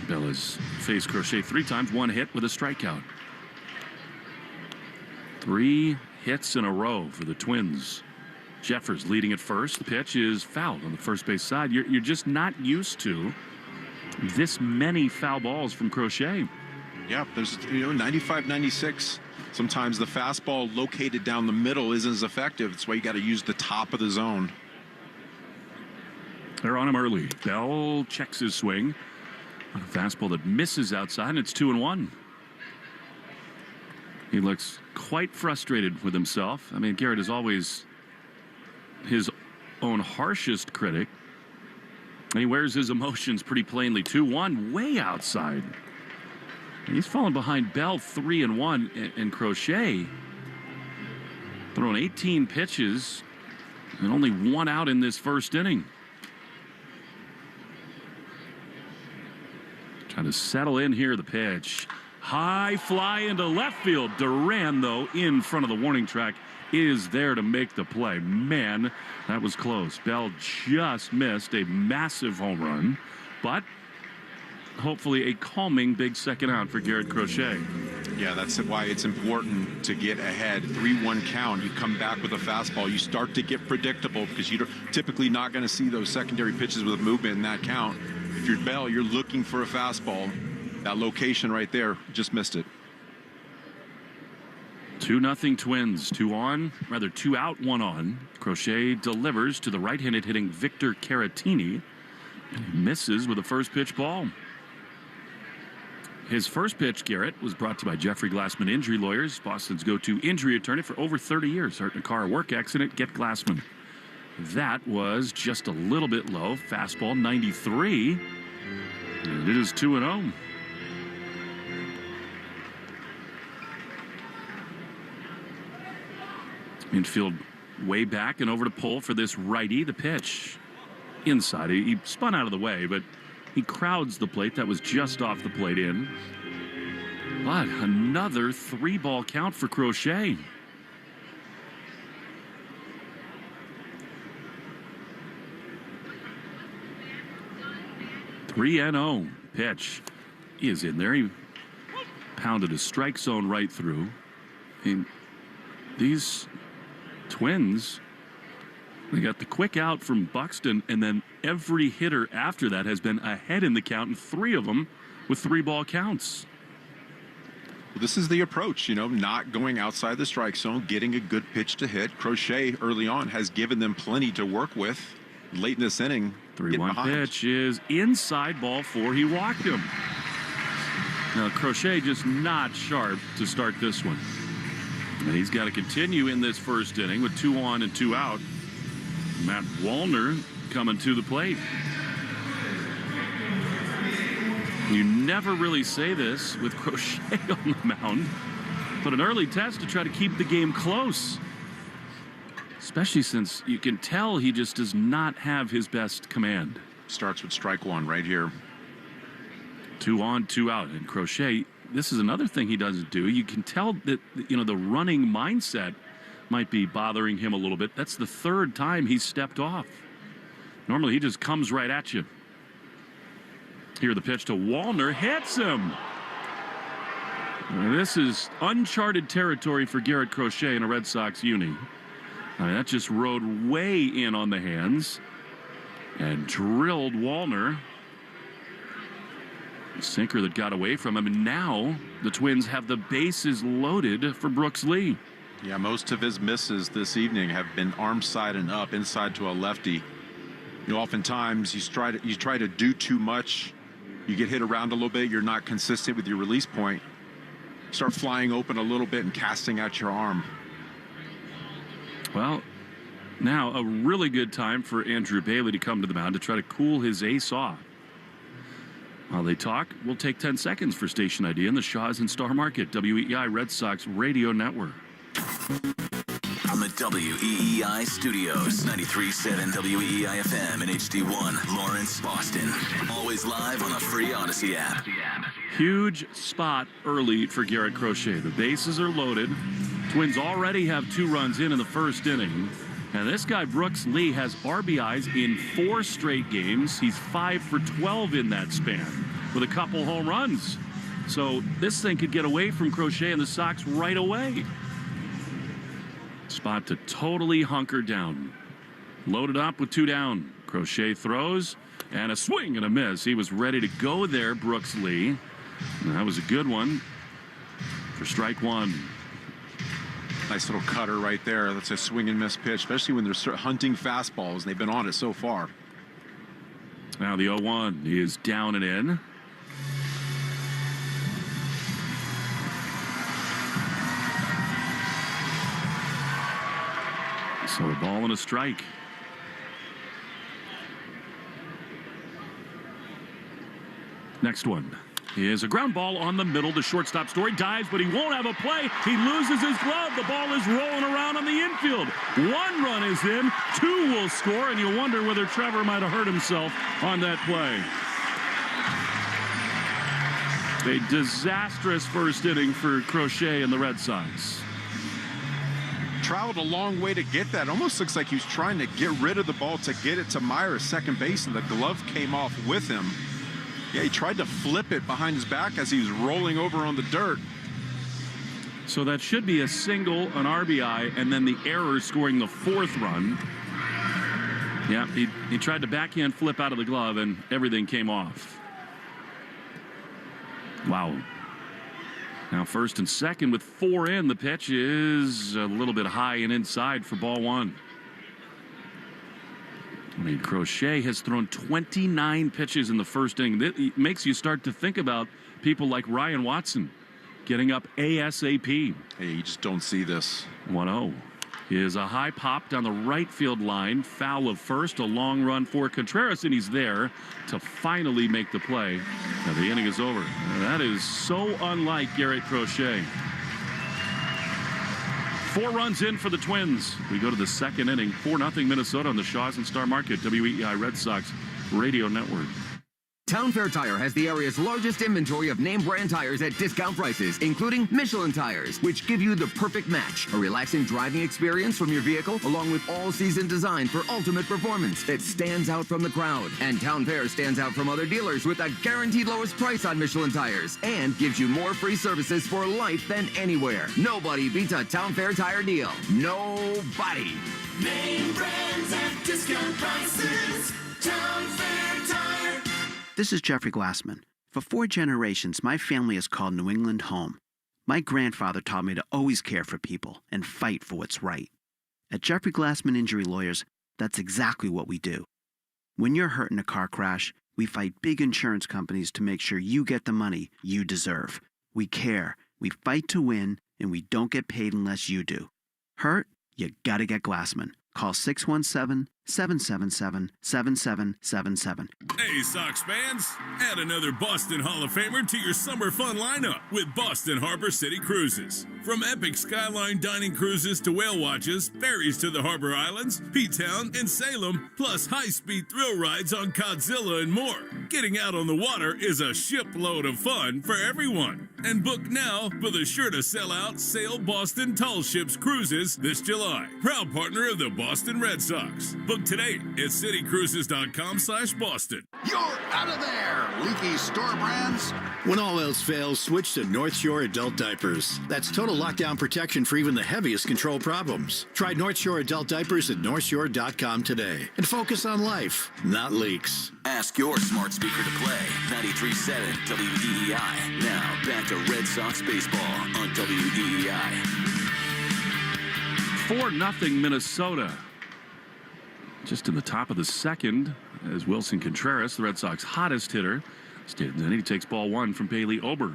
Bell has faced Crochet 3 times, 1 hit with a strikeout. 3 hits in a row for the Twins. Jeffers leading at first. The pitch is fouled on the first base side. You're just not used to this many foul balls from Crochet. Yeah, there's 95, 96. Sometimes the fastball located down the middle isn't as effective. That's why you got to use the top of the zone. They're on him early. Bell checks his swing on a fastball that misses outside, and it's 2-1. He looks quite frustrated with himself. I mean, Garrett is always his own harshest critic, and he wears his emotions pretty plainly. 2-1, way outside. He's fallen behind Bell 3-1, and Crochet throwing 18 pitches and only 1 out in this first inning. Trying to settle in here, the pitch. High fly into left field. Duran, though, in front of the warning track, is there to make the play. Man, that was close. Bell just missed a massive home run, but hopefully a calming big second out for Garrett Crochet. Yeah, that's why it's important to get ahead. 3-1 count. You come back with a fastball. You start to get predictable because you're typically not going to see those secondary pitches with movement in that count. If you're Bell, you're looking for a fastball. That location right there, just missed it. 2-0 Twins. 2 out, 1 on. Crochet delivers to the right-handed hitting Victor Caratini. He misses with a first pitch ball. His first pitch, Garrett, was brought to you by Jeffrey Glassman Injury Lawyers, Boston's go-to injury attorney for over 30 years. Hurt in a car or work accident, get Glassman. That was just a little bit low. Fastball 93. And it is 2-0. Infield way back and over to pull for this righty. The pitch inside. He spun out of the way, but he crowds the plate. That was just off the plate in. But another 3-ball count for Crochet. Three 3-0 pitch is in there. He pounded a strike zone right through. And these Twins, they got the quick out from Buxton, and then every hitter after that has been ahead in the count, and 3 of them with 3-ball counts. This is the approach, not going outside the strike zone, getting a good pitch to hit. Crochet early on has given them plenty to work with. Late in this inning, 3-1 pitch is inside, ball 4. He walked him. Now Crochet just not sharp to start this one. And he's got to continue in this first inning with 2 on and 2 out. Matt Wallner coming to the plate. You never really say this with Crochet on the mound, but an early test to try to keep the game close. Especially since you can tell he just does not have his best command. Starts with strike 1 right here. 2 on, 2 out. And Crochet this is another thing he doesn't do. You can tell that, the running mindset might be bothering him a little bit. That's the third time he's stepped off. Normally, he just comes right at you. Here, the pitch to Wallner hits him. This is uncharted territory for Garrett Crochet in a Red Sox uni. That just rode way in on the hands and drilled Wallner. The sinker that got away from him, and now the Twins have the bases loaded for Brooks Lee. Yeah, most of his misses this evening have been arm side and up, inside to a lefty. Oftentimes you try to do too much. You get hit around a little bit. You're not consistent with your release point. Start flying open a little bit and casting out your arm. Well, now a really good time for Andrew Bailey to come to the mound to try to cool his ace off. While they talk, we'll take 10 seconds for station ID in the Shaw's and Star Market, WEEI Red Sox Radio Network. From the WEEI studios, 93.7 WEEI FM and HD1, Lawrence, Boston. Always live on the free Odyssey app. Huge spot early for Garrett Crochet. The bases are loaded. Twins already have 2 runs in the first inning. And this guy, Brooks Lee, has RBIs in 4 straight games. He's 5 for 12 in that span with a couple home runs. So this thing could get away from Crochet and the Sox right away. Spot to totally hunker down. Loaded up with 2 down. Crochet throws and a swing and a miss. He was ready to go there, Brooks Lee. And that was a good one for strike 1. Nice little cutter right there. That's a swing and miss pitch, especially when they're hunting fastballs, and they've been on it so far. Now the 0-1 is down and in. So a ball and a strike. Next one is a ground ball on the middle. The shortstop Story dives, but he won't have a play. He loses his glove. The ball is rolling around on the infield. 1 run is in. 2 will score, and you wonder whether Trevor might have hurt himself on that play. A disastrous first inning for Crochet and the Red Sox. Traveled a long way to get that. Almost looks like he was trying to get rid of the ball to get it to Meyer, second base, and the glove came off with him. Yeah, he tried to flip it behind his back as he was rolling over on the dirt. So that should be a single, an RBI, and then the error scoring the 4th run. Yeah, he tried to backhand flip out of the glove, and everything came off. Wow. Now first and second with 4 in. The pitch is a little bit high and inside for ball 1. Crochet has thrown 29 pitches in the first inning. That makes you start to think about people like Ryan Watson getting up ASAP. Hey, you just don't see this. 1-0 is a high pop down the right field line. Foul of first, a long run for Contreras, and he's there to finally make the play. Now the inning is over. That is so unlike Garrett Crochet. 4 runs in for the Twins. We go to the second inning. 4-0 Minnesota on the Shaw's and Star Market, WEEI Red Sox Radio Network. Town Fair Tire has the area's largest inventory of name brand tires at discount prices, including Michelin tires, which give you the perfect match. A relaxing driving experience from your vehicle, along with all-season design for ultimate performance that stands out from the crowd. And Town Fair stands out from other dealers with a guaranteed lowest price on Michelin tires and gives you more free services for life than anywhere. Nobody beats a Town Fair Tire deal. Nobody. Name brands at discount prices. Town Fair Tire. This is Jeffrey Glassman. For 4 generations, my family has called New England home. My grandfather taught me to always care for people and fight for what's right. At Jeffrey Glassman Injury Lawyers, that's exactly what we do. When you're hurt in a car crash, we fight big insurance companies to make sure you get the money you deserve. We care, we fight to win, and we don't get paid unless you do. Hurt? You gotta get Glassman. Call 617-777-7777. Hey, Sox fans! Add another Boston Hall of Famer to your summer fun lineup with Boston Harbor City Cruises. From epic skyline dining cruises to whale watches, ferries to the Harbor Islands, P-Town, and Salem, plus high-speed thrill rides on Godzilla and more. Getting out on the water is a shipload of fun for everyone. And book now for the sure-to-sell-out Sail Boston Tall Ships Cruises this July. Proud partner of the Boston Red Sox. Book today at citycruises.com/Boston. You're out of there, leaky store brands. When all else fails, switch to North Shore Adult Diapers. That's total lockdown protection for even the heaviest control problems. Try North Shore Adult Diapers at northshore.com today. And focus on life, not leaks. Ask your smart speaker to play 93.7 WEEI. Now back to Red Sox baseball on WEEI. 4-0 Minnesota. Just in the top of the second, as Wilson Contreras, the Red Sox hottest hitter, stands in. He takes ball one from Bailey Ober.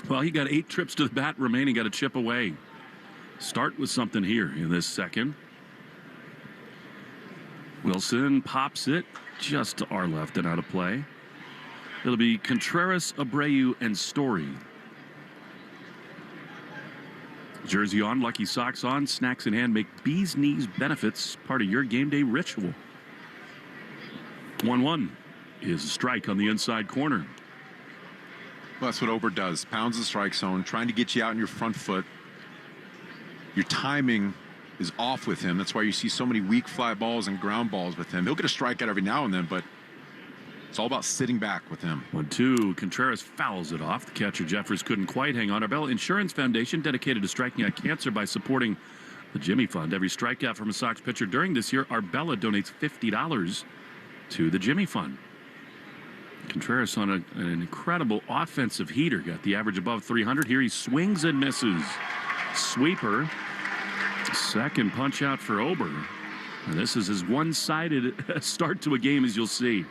Well, he got 8 trips to the bat remaining, got a chip away. Start with something here in this second. Wilson pops it just to our left and out of play. It'll be Contreras, Abreu, and Story. Jersey on, lucky socks on, snacks in hand, make bee's knees benefits part of your game day ritual. 1-1 is a strike on the inside corner. Well, that's what Ober does. Pounds the strike zone, trying to get you out in your front foot. Your timing is off with him. That's why you see so many weak fly balls and ground balls with him. He'll get a strikeout every now and then, but it's all about sitting back with him. 1-2. Contreras fouls it off. The catcher Jeffers couldn't quite hang on. Arbella Insurance Foundation, dedicated to striking out cancer by supporting the Jimmy Fund. Every strikeout from a Sox pitcher during this year, Arbella donates $50 to the Jimmy Fund. Contreras on an incredible offensive heater. Got the average above 300. Here he swings and misses. Sweeper. Second punch out for Ober. And this is as one-sided a start to a game as you'll see.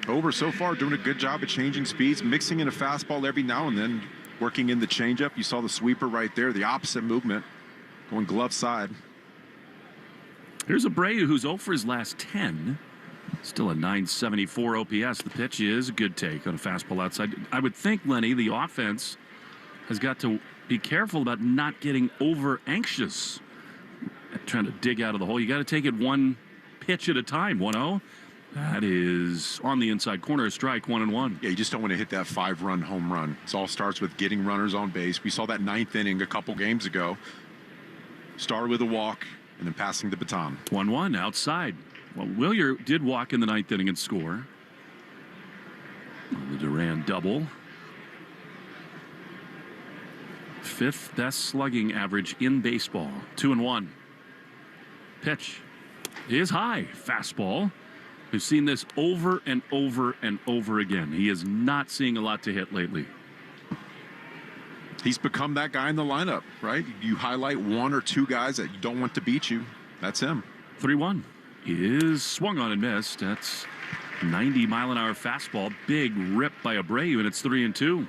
Ober so far doing a good job of changing speeds, mixing in a fastball every now and then, working in the changeup. You saw the sweeper right there, the opposite movement, going glove side. Here's Abreu, who's 0 for his last 10. Still a 974 OPS. The pitch is a good take on a fastball outside. I would think, Lenny, the offense has got to be careful about not getting over anxious, trying to dig out of the hole. You got to take it one pitch at a time. 1-0. That is on the inside corner, a strike, 1-1. Yeah, you just don't want to hit that 5-run home run. It all starts with getting runners on base. We saw that 9th inning a couple games ago. Started with a walk and then passing the baton. 1-1 outside. Well, Willier did walk in the 9th inning and score. The Duran double. 5th best slugging average in baseball. 2-1. Pitch is high. Fastball. We've seen this over and over and over again. He is not seeing a lot to hit lately. He's become that guy in the lineup, right? You highlight 1 or 2 guys that you don't want to beat you. That's him. 3-1 is swung on and missed. That's 90-mile-an-hour fastball. Big rip by Abreu, and it's 3-2.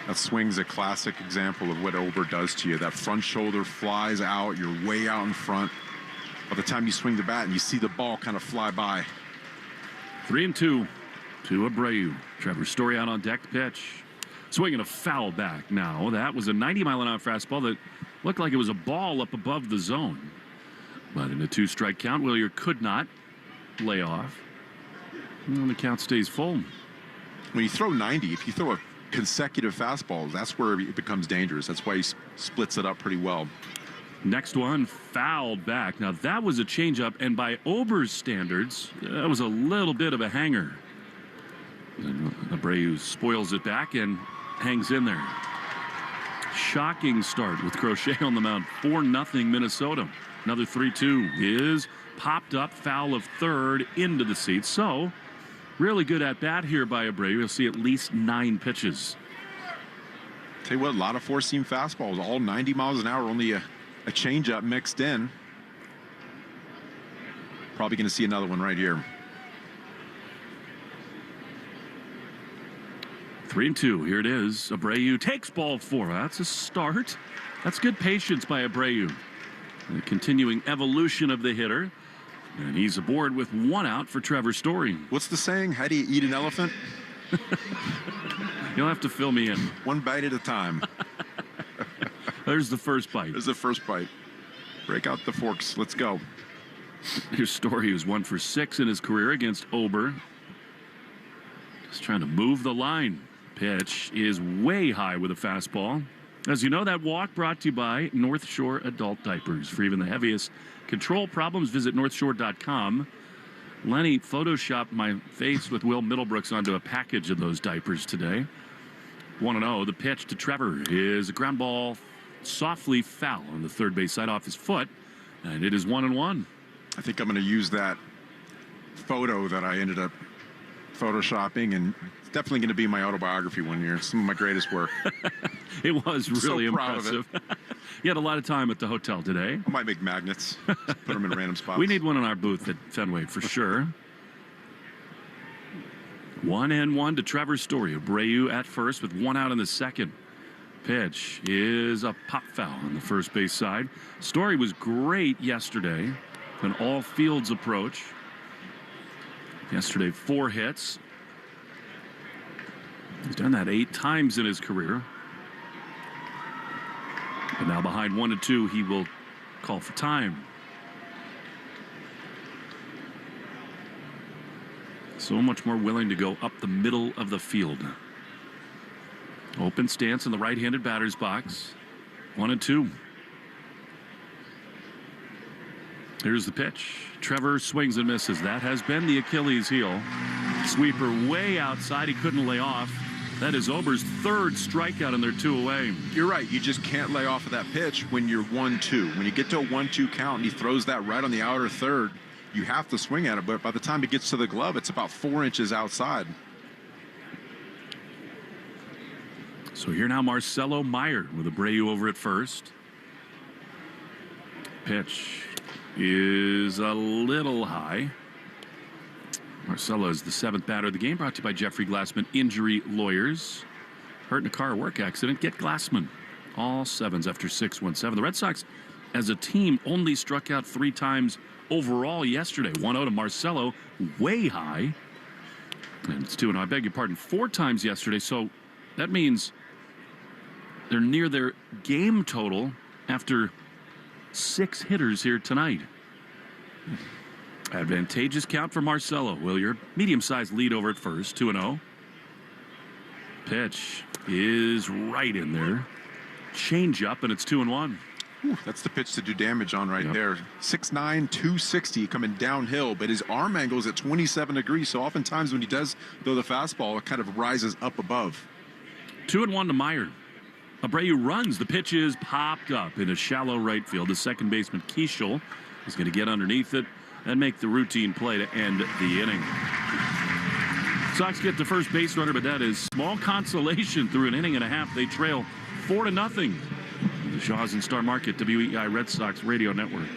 That swing's a classic example of what Ober does to you. That front shoulder flies out. You're way out in front. By the time you swing the bat and you see the ball kind of fly by. 3-2 to Abreu. Trevor Story out on deck. Pitch. Swinging a foul back now. That was a 90-mile-an-hour fastball that looked like it was a ball up above the zone. But in a 2-strike count, Willier could not lay off. And the count stays full. When you throw 90, if you throw a consecutive fastball, that's where it becomes dangerous. That's why he splits it up pretty well. Next one fouled back. Now that was a changeup, and by Ober's standards, that was a little bit of a hanger. And Abreu spoils it back and hangs in there. Shocking start with Crochet on the mound. 4-0 Minnesota. Another 3-2 is popped up, foul of third into the seats. So really good at bat here by Abreu. You'll see at least 9 pitches. Tell you what, a lot of 4-seam fastballs, all 90 miles an hour, only a changeup mixed in. Probably going to see another one right here. 3-2. Here it is. Abreu takes ball 4. That's a start. That's good patience by Abreu. The continuing evolution of the hitter. And he's aboard with 1 out for Trevor Story. What's the saying? How do you eat an elephant? You'll have to fill me in. 1 bite at a time. There's the first bite. There's the first bite. Break out the forks. Let's go. Here's Story, who's 1 for 6 in his career against Ober. trying to move the line. Pitch is way high with a fastball. As you know, that walk brought to you by North Shore Adult Diapers. For even the heaviest control problems, visit northshore.com. Lenny photoshopped my face with Will Middlebrooks onto a package of those diapers today. 1-0. The pitch to Trevor is a ground ball softly foul on the third base side off his foot, and it is 1-1. I think I'm going to use that photo that I ended up photoshopping, and it's definitely going to be my autobiography one year. Some of my greatest work. It was really so proud impressive. of it. You had a lot of time at the hotel today. I might make magnets, put them in random spots. We need one in our booth at Fenway for sure. 1-1 to Trevor Story. Abreu at first with one out in the second. Pitch is a pop foul on the first base side. Story was great yesterday. An all fields approach. Yesterday, 4 hits. He's done that 8 times in his career. And now behind 1-2, he will call for time. So much more willing to go up the middle of the field. Open stance in the right-handed batter's box. 1-2. Here's the pitch. Trevor swings and misses. That has been the Achilles heel. Sweeper way outside. He couldn't lay off. That is Ober's 3rd strikeout, and they're 2 away. You're right. You just can't lay off of that pitch when you're 1-2. When you get to a 1-2 count and he throws that right on the outer third, you have to swing at it. But by the time it gets to the glove, it's about 4 inches outside. So here now Marcelo Meyer with Abreu over at first. Pitch is a little high. Marcelo is the 7th batter of the game, brought to you by Jeffrey Glassman Injury Lawyers. Hurt in a car or work accident, get Glassman. All 7s after 6-1-7. The Red Sox, as a team, only struck out 3 times overall yesterday. 1-0 to Marcelo, way high. And it's 2-0, I beg your pardon, 4 times yesterday. So that means they're near their game total after 6 hitters here tonight. Advantageous count for Marcelo. Willier, medium-sized lead over at first, 2-0. Pitch is right in there. Change up, and it's 2-1. That's the pitch to do damage on right there. 6'9", 260 coming downhill, but his arm angle is at 27 degrees, so oftentimes when he does throw the fastball, it kind of rises up above. 2-1 to Meyer. Abreu runs. The pitch is popped up in a shallow right field. The second baseman, Keishel, is going to get underneath it and make the routine play to end the inning. Sox get the first base runner, but that is small consolation through an inning and a half. They trail 4-0. The Shaw's and Star Market, WEI Red Sox Radio Network.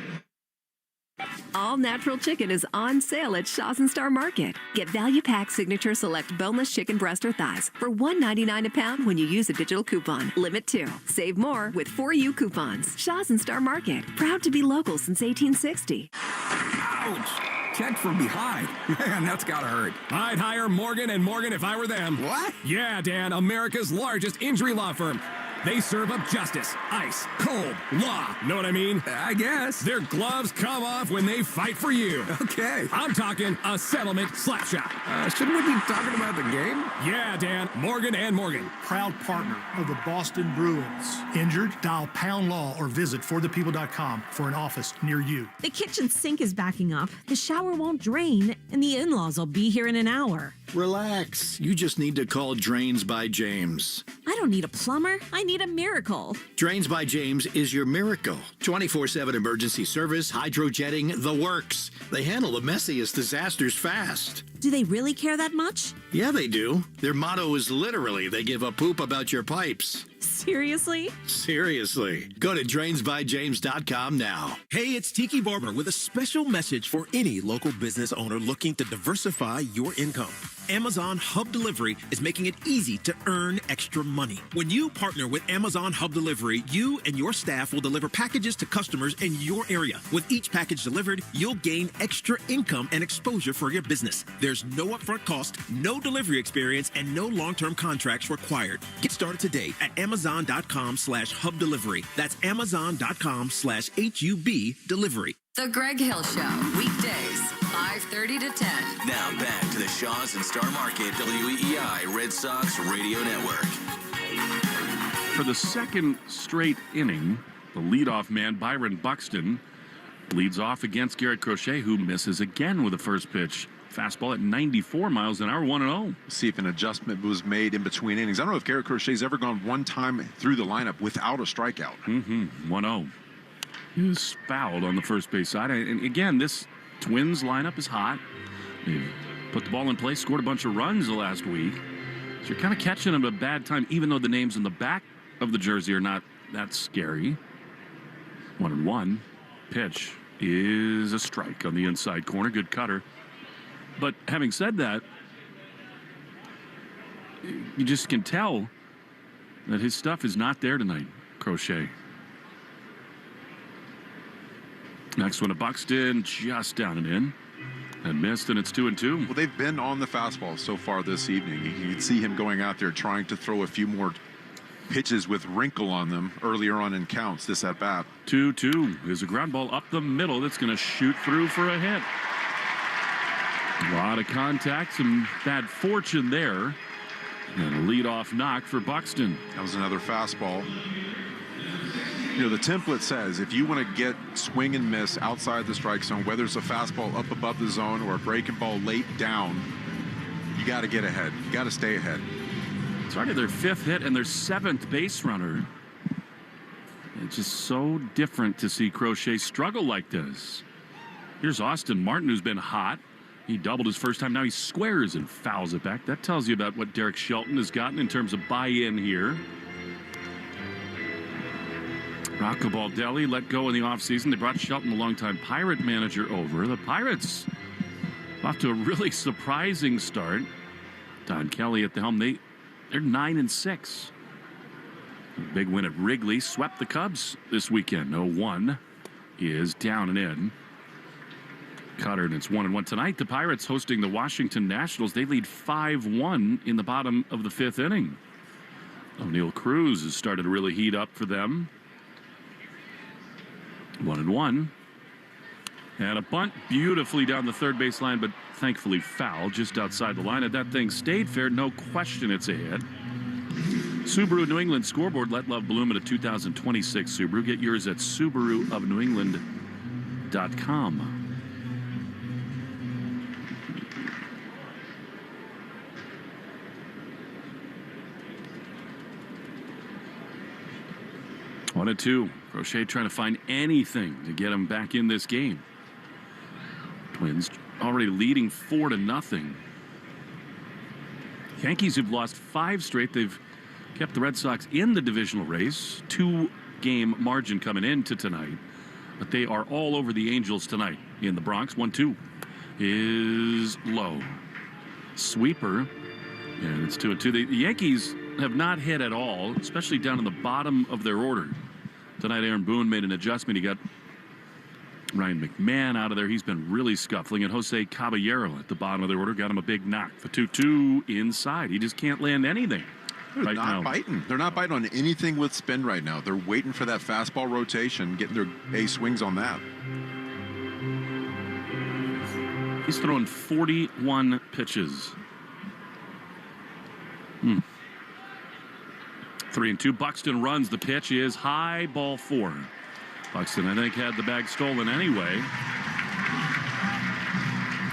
All natural chicken is on sale at Shaw's and Star Market. Get value pack signature select boneless chicken breast or thighs for $1.99 a pound when you use a digital coupon. Limit 2. Save more with 4U coupons. Shaw's and Star Market. Proud to be local since 1860. Ouch! Checked from behind. Man, that's gotta hurt. I'd hire Morgan & Morgan if I were them. What? Yeah, Dan, America's largest injury law firm. They serve up justice, ice, cold, law. Know what I mean? I guess. Their gloves come off when they fight for you. Okay. I'm talking a settlement slap shot. Shouldn't we be talking about the game? Yeah, Dan. Morgan & Morgan. Proud partner of the Boston Bruins. Injured? Dial Pound Law or visit forthepeople.com for an office near you. The kitchen sink is backing up, the shower won't drain, and the in-laws will be here in an hour. Relax. You just need to call Drains by James. I don't need a plumber. I need a miracle. Drains by James is your miracle. 24/7 emergency service, hydrojetting, the works. They handle the messiest disasters fast. Do they really care that much? Yeah, they do. Their motto is literally, they give a poop about your pipes. Seriously? Seriously. Go to drainsbyjames.com now. Hey, it's Tiki Barber with a special message for any local business owner looking to diversify your income. Amazon Hub Delivery is making it easy to earn extra money. When you partner with Amazon Hub Delivery, you and your staff will deliver packages to customers in your area. With each package delivered, you'll gain extra income and exposure for your business. There's no upfront cost, no delivery experience, and no long-term contracts required. Get started today at Amazon.com/Hub Delivery. That's Amazon.com/HUB Delivery. The Greg Hill Show, weekdays, 5 5:30 to 10. Now back to the Shaws and Star Market WEEI Red Sox Radio Network. For the second straight inning, the leadoff man, Byron Buxton, leads off against Garrett Crochet, who misses again with the first pitch. Fastball at 94 miles an hour, 1-0. See if an adjustment was made in between innings. I don't know if Garrett Crochet's ever gone one time through the lineup without a strikeout. 1-0. He was fouled on the first base side. And again, this Twins lineup is hot. They've put the ball in play, scored a bunch of runs the last week. So you're kind of catching them at a bad time, even though the names in the back of the jersey are not that scary. 1-1. Pitch is a strike on the inside corner. Good cutter. But having said that, you just can tell that his stuff is not there tonight, Crochet. Next one to Buxton, just down and in. And missed, and it's 2-2. Well, they've been on the fastball so far this evening. You can see him going out there trying to throw a few more pitches with wrinkle on them earlier on in counts this at bat. 2-2 is a ground ball up the middle that's going to shoot through for a hit. A lot of contact, some bad fortune there. And a leadoff knock for Buxton. That was another fastball. You know, the template says if you want to get swing and miss outside the strike zone, whether it's a fastball up above the zone or a breaking ball late down, you got to get ahead. You got to stay ahead. It's already their fifth hit and their seventh base runner. It's just so different to see Crochet struggle like this. Here's Austin Martin, who's been hot. He doubled his first time. Now he squares and fouls it back. That tells you about what Derek Shelton has gotten in terms of buy-in here. Rocco Baldelli let go in the offseason. They brought Shelton, the longtime Pirate manager, over. The Pirates off to a really surprising start. Don Kelly at the helm. They're 9-6. A big win at Wrigley. Swept the Cubs this weekend. 0-1 is down and in. Cutter, and it's 1-1 tonight. The Pirates hosting the Washington Nationals. They lead 5-1 in the bottom of the fifth inning. O'Neal Cruz has started to really heat up for them. 1-1. And a bunt beautifully down the third base line, but thankfully foul just outside the line. And that thing stayed fair. No question it's a hit. Subaru New England scoreboard. Let love bloom at a 2026 Subaru. Get yours at SubaruofNewEngland.com. 1-2. Crochet trying to find anything to get him back in this game. Twins already leading 4-0. Yankees have lost 5 straight. They've kept the Red Sox in the divisional race. 2-game margin coming into tonight. But they are all over the Angels tonight in the Bronx. 1-2 is low. Sweeper. And it's 2-2. The Yankees have not hit at all, especially down in the bottom of their order. Tonight, Aaron Boone made an adjustment. He got Ryan McMahon out of there. He's been really scuffling. And Jose Caballero at the bottom of their order got him a big knock. The 2-2 inside. He just can't land anything right now. They're not biting on anything with spin right now. They're waiting for that fastball rotation, getting their A swings on that. He's throwing 41 pitches. 3-2. Buxton runs. The pitch is high, ball 4. Buxton, I think, had the bag stolen anyway.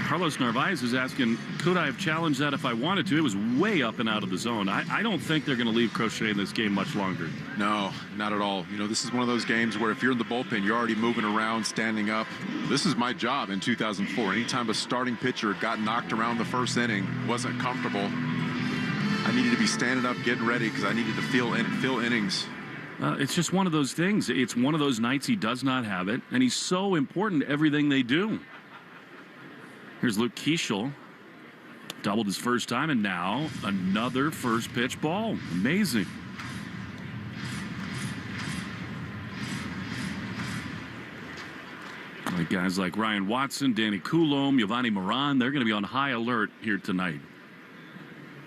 Carlos Narvaez is asking, could I have challenged that if I wanted to? It was way up and out of the zone. I don't think they're going to leave Crochet in this game much longer. No, not at all. You know, this is one of those games where if you're in the bullpen, you're already moving around, standing up. This is my job in 2004. Anytime a starting pitcher got knocked around the first inning, wasn't comfortable, I needed to be standing up, getting ready, because I needed to fill innings. It's just one of those things. It's one of those nights he does not have it, and he's so important to everything they do. Here's Luke Keeschel. Doubled his first time, and now another first pitch ball. Amazing. Like guys like Ryan Watson, Danny Coulomb, Giovanni Moran, they're going to be on high alert here tonight.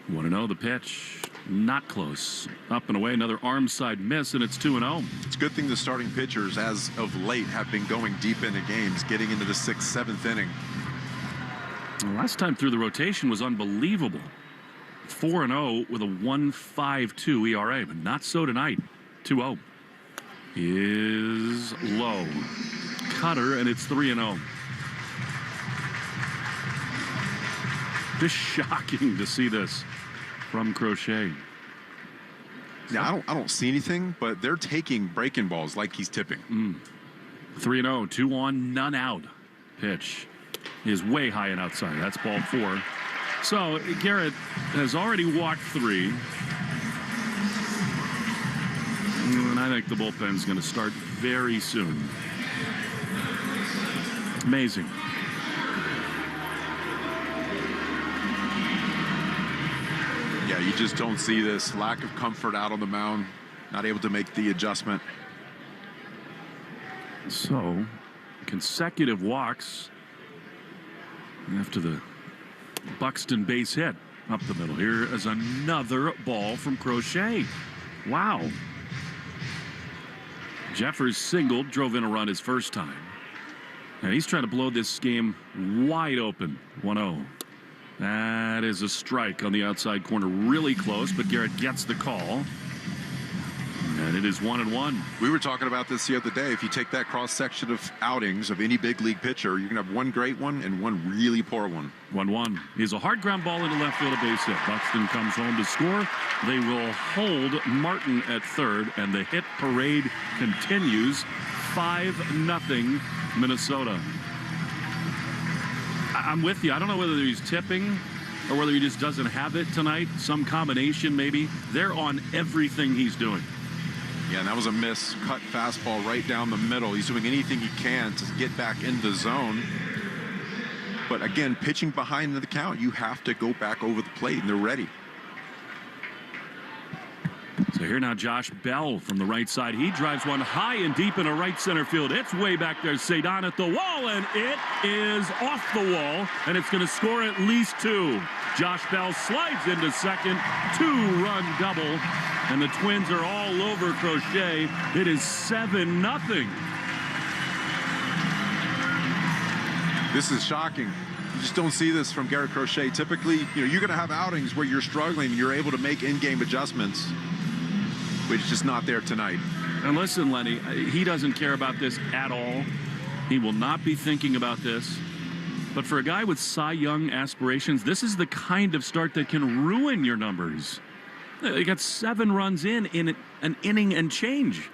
You want to know the pitch? Not close. Up and away, another arm side miss, and it's 2-0. It's a good thing the starting pitchers, as of late, have been going deep into games, getting into the 6th, 7th inning. The last time through the rotation was unbelievable. 4-0 with a 1.52 ERA, but not so tonight. 2-0 is low. Cutter, and it's 3-0. Just shocking to see this from Crochet. Yeah, I don't see anything, but they're taking breaking balls like he's tipping. 3-0, 2 on, none out. Pitch is way high and outside. That's ball 4. So Garrett has already walked 3. And I think the bullpen's going to start very soon. Amazing. Yeah, you just don't see this lack of comfort out on the mound, not able to make the adjustment. So, consecutive walks after the Buxton base hit up the middle. Here is another ball from Crochet. Wow. Jeffers singled, drove in a run his first time. And he's trying to blow this game wide open. 1-0. That is a strike on the outside corner, really close, but Garrett gets the call. And it is 1-1. We were talking about this the other day. If you take that cross-section of outings of any big league pitcher, you're going to have one great one and one really poor one. 1-1. He's a hard ground ball into left field, a base hit. Buxton comes home to score. They will hold Martin at third, and the hit parade continues. 5-0 Minnesota. I'm with you. I don't know whether he's tipping or whether he just doesn't have it tonight. Some combination, maybe. They're on everything he's doing. Yeah, and that was a miss. Cut fastball right down the middle. He's doing anything he can to get back in the zone. But again, pitching behind the count, you have to go back over the plate, and they're ready. So here now, Josh Bell from the right side. He drives one high and deep into right center field. It's way back there. Cedon at the wall, and it is off the wall, and it's going to score at least 2. Josh Bell slides into second. 2-run double, and the Twins are all over Crochet. It is 7-0. This is shocking. You just don't see this from Garrett Crochet. Typically, you're going to have outings where you're struggling and you're able to make in-game adjustments. But it's just not there tonight. And listen, Lenny, he doesn't care about this at all. He will not be thinking about this. But for a guy with Cy Young aspirations, this is the kind of start that can ruin your numbers. They got 7 runs in an inning and change.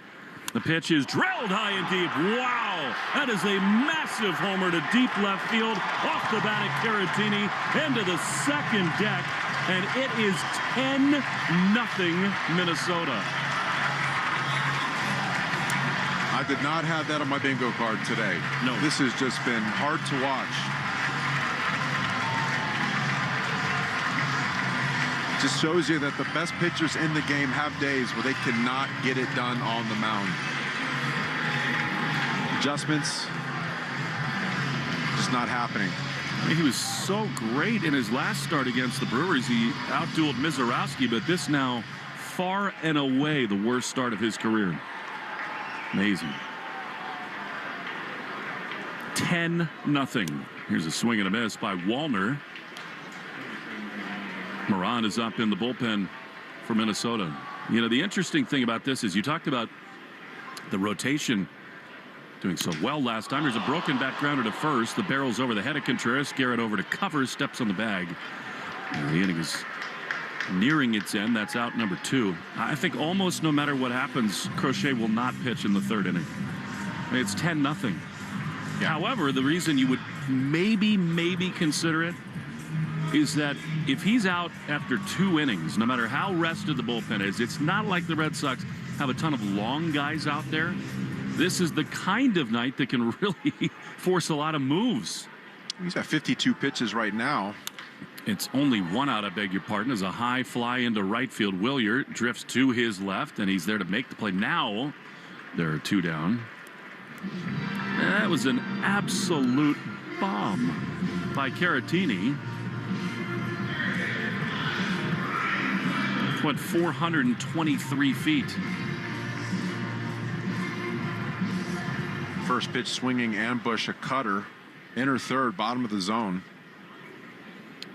The pitch is drilled high and deep. Wow! That is a massive homer to deep left field. Off the bat at Caratini into the second deck. And it is 10-0 Minnesota. I did not have that on my bingo card today. No. This has just been hard to watch. Just shows you that the best pitchers in the game have days where they cannot get it done on the mound. Adjustments just not happening. He was so great in his last start against the Brewers. He outdueled Mizorowski, but this now far and away the worst start of his career. Amazing. 10-0. Here's a swing and a miss by Wallner. Moran is up in the bullpen for Minnesota. You know, the interesting thing about this is you talked about the rotation doing so well last time. There's a broken back grounder to first. The barrel's over the head of Contreras. Garrett over to cover, steps on the bag. And the inning is nearing its end. That's out number 2. I think almost no matter what happens, Crochet will not pitch in the 3rd inning. I mean, it's 10-0. Yeah. However, the reason you would maybe consider it is that if he's out after 2 innings, no matter how rested the bullpen is, it's not like the Red Sox have a ton of long guys out there. This is the kind of night that can really force a lot of moves. He's got 52 pitches right now. It's only 1 out, I beg your pardon, as a high fly into right field. Willier drifts to his left, and he's there to make the play. Now there are 2 down. That was an absolute bomb by Caratini. Went 423 feet. First pitch swinging ambush, a cutter. Inner third, bottom of the zone.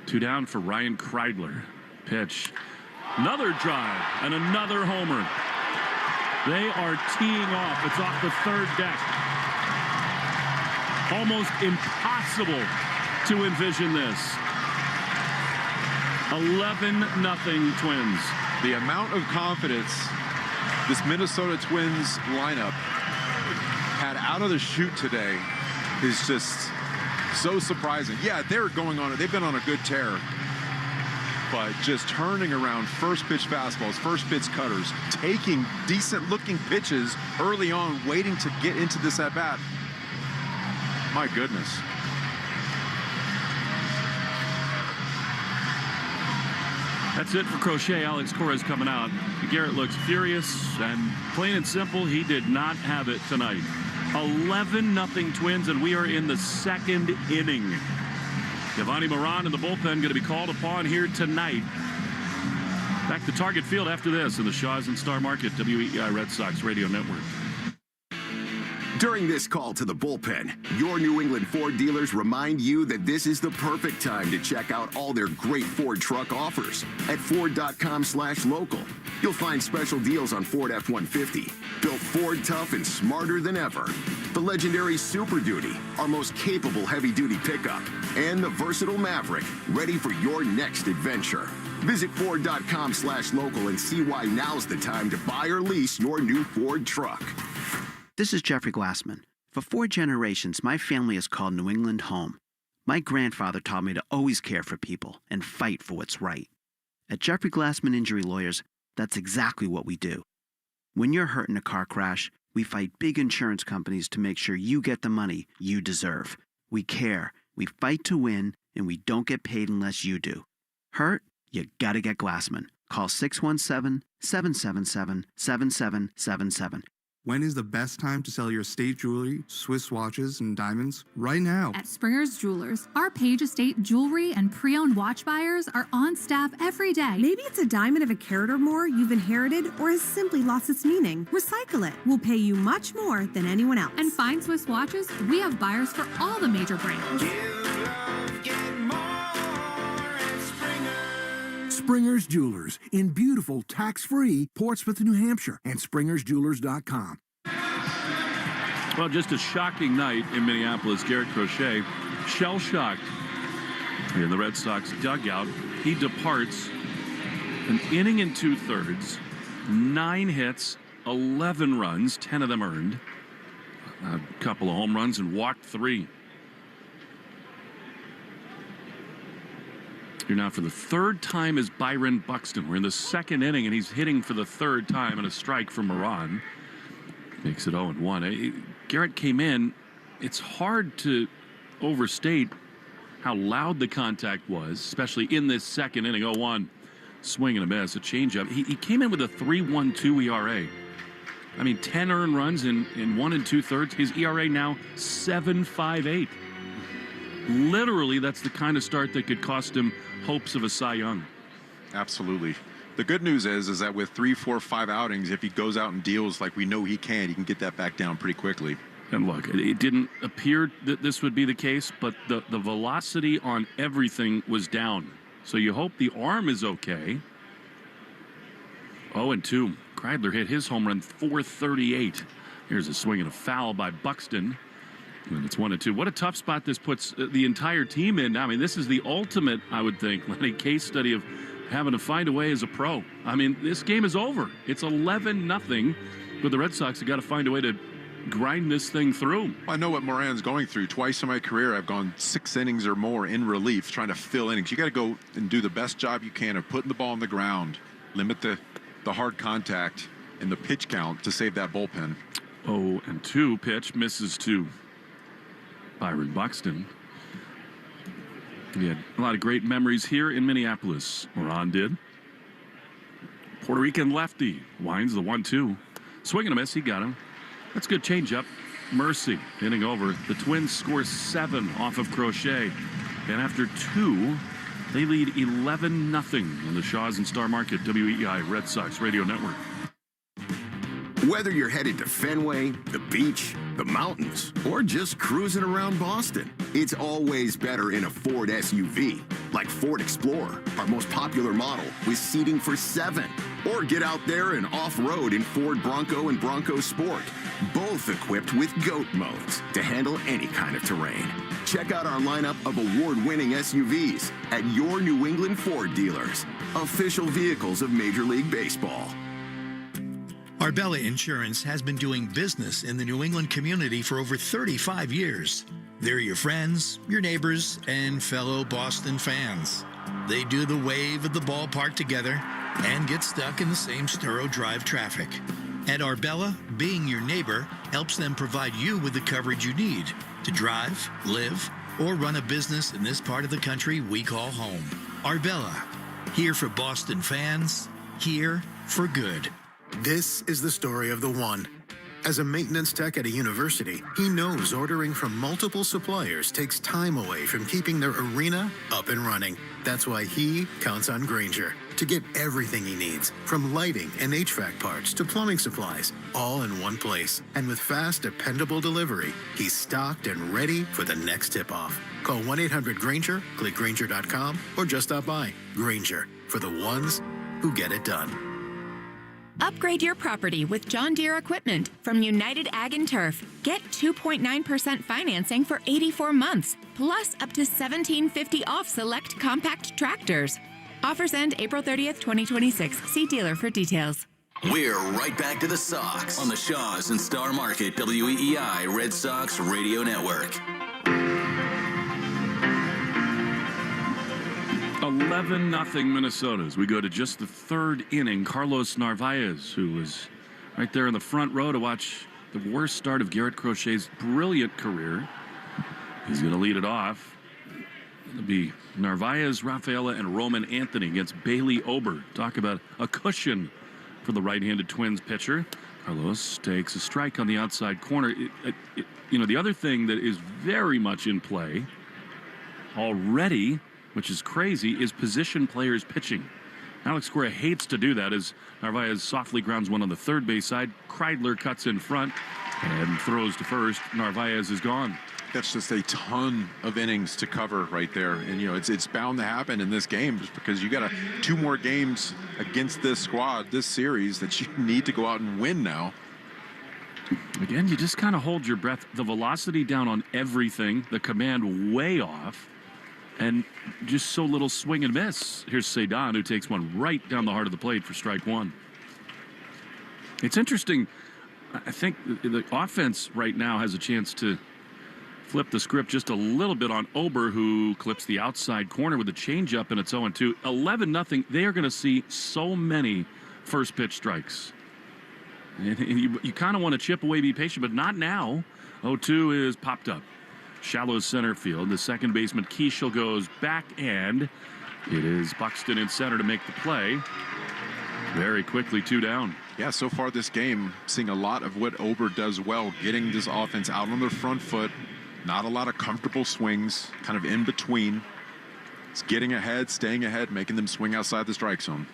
Two down for Ryan Kreidler. Pitch. Another drive and another homer. They are teeing off. It's off the third deck. Almost impossible to envision this. 11-0 Twins. The amount of confidence this Minnesota Twins lineup had out of the chute today is just so surprising. Yeah, they're going on it. They've been on a good tear. But just turning around first pitch fastballs, first pitch cutters, taking decent looking pitches early on, waiting to get into this at bat. My goodness. That's it for Crochet. Alex Cora is coming out. Garrett looks furious, and plain and simple, he did not have it tonight. 11-0 Twins, and we are in the second inning. Giovanni Moran in the bullpen going to be called upon here tonight. Back to Target Field after this in the Shaws and Star Market WEEI Red Sox Radio Network. During this call to the bullpen, your New England Ford dealers remind you that this is the perfect time to check out all their great Ford truck offers at Ford.com/local. You'll find special deals on Ford F-150, built Ford tough and smarter than ever. The legendary Super Duty, our most capable heavy-duty pickup, and the versatile Maverick, ready for your next adventure. Visit Ford.com/local and see why now's the time to buy or lease your new Ford truck. This is Jeffrey Glassman. For 4 generations, my family has called New England home. My grandfather taught me to always care for people and fight for what's right. At Jeffrey Glassman Injury Lawyers, that's exactly what we do. When you're hurt in a car crash, we fight big insurance companies to make sure you get the money you deserve. We care, we fight to win, and we don't get paid unless you do. Hurt? You gotta get Glassman. Call 617-777-7777. When is the best time to sell your estate jewelry, Swiss watches, and diamonds? Right now. At Springer's Jewelers, our Page Estate jewelry and pre-owned watch buyers are on staff every day. Maybe it's a diamond of a carat or more you've inherited or has simply lost its meaning. Recycle it. We'll pay you much more than anyone else. And fine Swiss watches, we have buyers for all the major brands. Springer's Jewelers in beautiful, tax-free Portsmouth, New Hampshire, and SpringersJewelers.com. Well, just a shocking night in Minneapolis. Garrett Crochet, shell-shocked in the Red Sox dugout. He departs an inning and 2/3, 9 hits, 11 runs, 10 of them earned, a couple of home runs, and walked 3. Here now for the 3rd time is Byron Buxton. We're in the 2nd inning, and he's hitting for the 3rd time, and a strike from Moran. Makes it 0-1. Garrett came in. It's hard to overstate how loud the contact was, especially in this 2nd inning. 0-1. Swing and a miss, a changeup. He came in with a 3.12 ERA. I mean, 10 earned runs in 1 2/3. His ERA now 7.58. Literally, that's the kind of start that could cost him hopes of a Cy Young. Absolutely. The good news is that with 3, 4, 5 outings, if he goes out and deals like we know he can get that back down pretty quickly. And look, it didn't appear that this would be the case, but the velocity on everything was down. So you hope the arm is okay. 0-2. Kreidler hit his home run 438. Here's a swing and a foul by Buxton. And it's 1-2. What a tough spot this puts the entire team in. I mean, this is the ultimate, I would think, Lenny, case study of having to find a way as a pro. I mean, this game is over. It's 11-0, but the Red Sox have got to find a way to grind this thing through. I know what Moran's going through. Twice in my career, I've gone 6 innings or more in relief, trying to fill innings. You got to go and do the best job you can of putting the ball on the ground, limit the hard contact and the pitch count to save that bullpen. 0-2 pitch misses to Byron Buxton. He had a lot of great memories here in Minneapolis. Moran did. Puerto Rican lefty winds the 1-2. Swing and a miss. He got him. That's a good changeup. Mercy hitting over. The Twins score 7 off of Crochet. And after 2, they lead 11-0 in the Shaws and Star Market WEEI Red Sox Radio Network. Whether you're headed to Fenway, the beach, the mountains, or just cruising around Boston, it's always better in a Ford SUV. like Ford Explorer, our most popular model, with seating for 7. Or get out there and off-road in Ford Bronco and Bronco Sport, both equipped with GOAT modes to handle any kind of terrain. Check out our lineup of award-winning SUVs at your New England Ford dealers, official vehicles of Major League Baseball. Arbella Insurance has been doing business in the New England community for over 35 years. They're your friends, your neighbors, and fellow Boston fans. They do the wave at the ballpark together and get stuck in the same Storrow Drive traffic. At Arbella, being your neighbor helps them provide you with the coverage you need to drive, live, or run a business in this part of the country we call home. Arbella, here for Boston fans, here for good. This is the story of the one. As a maintenance tech at a university, he knows ordering from multiple suppliers takes time away from keeping their arena up and running. That's why he counts on Grainger to get everything he needs, from lighting and HVAC parts to plumbing supplies, all in one place. And with fast, dependable delivery, he's stocked and ready for the next tip-off. Call 1-800-GRAINGER, click Grainger.com, or just stop by. Grainger, for the ones who get it done. Upgrade your property with John Deere equipment from United Ag and Turf. Get 2.9% financing for 84 months, plus up to $1,750 off select compact tractors. Offers end April 30th, 2026. See dealer for details. We're right back to the Sox on the Shaws and Star Market WEEI Red Sox Radio Network. 11-0 Minnesota as we go to just the third inning. Carlos Narvaez, who was right there in the front row to watch the worst start of Garrett Crochet's brilliant career. He's going to lead it off. It'll be Narvaez, Rafaela, and Roman Anthony against Bailey Ober. Talk about a cushion for the right-handed Twins pitcher. Carlos takes a strike on the outside corner. The other thing that is very much in play already, which is crazy, is position players pitching. Alex Cora hates to do that as Narvaez softly grounds one on the third base side. Kreidler cuts in front and throws to first. Narvaez is gone. That's just a ton of innings to cover right there. And, it's bound to happen in this game just because you got 2 more games against this squad, this series, that you need to go out and win now. Again, you just kind of hold your breath. The velocity down on everything, the command way off, and just so little swing and miss. Here's Cedon, who takes one right down the heart of the plate for strike 1. It's interesting. I think the offense right now has a chance to flip the script just a little bit on Ober, who clips the outside corner with a changeup, and it's 0-2. 11-0. They are going to see so many first pitch strikes. And you kind of want to chip away, be patient, but not now. 0-2 is popped up. Shallow center field. The second baseman, Keishel, goes back, and it is Buxton in center to make the play. Very quickly, 2 down. Yeah, so far this game, seeing a lot of what Ober does well, getting this offense out on their front foot. Not a lot of comfortable swings, kind of in between. It's getting ahead, staying ahead, making them swing outside the strike zone.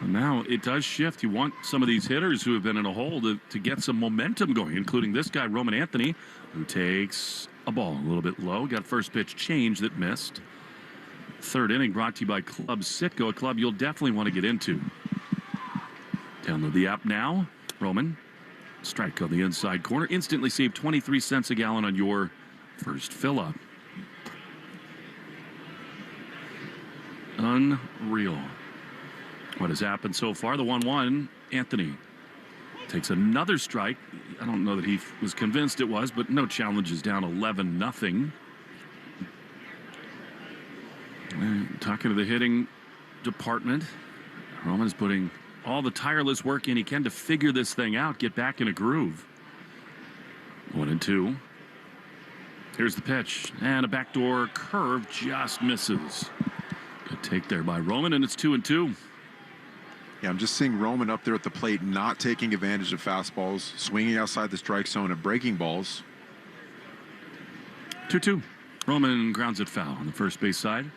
And now it does shift. You want some of these hitters who have been in a hole to get some momentum going, including this guy, Roman Anthony, who takes a ball a little bit low. Got first pitch change that missed. Third inning brought to you by Club Sitco, a club you'll definitely want to get into. Download the app now. Roman, strike on the inside corner. Instantly save 23 cents a gallon on your first fill-up. Unreal what has happened so far. The 1-1, Anthony takes another strike. I don't know that he was convinced it was, but no challenges, down 11-0. Talking to the hitting department, Roman is putting all the tireless work in he can to figure this thing out, get back in a groove. 1-2. Here's the pitch, and a backdoor curve just misses. Good take there by Roman, and it's 2-2. Yeah, I'm just seeing Roman up there at the plate, not taking advantage of fastballs, swinging outside the strike zone and breaking balls. 2-2. Roman grounds it foul on the first base side.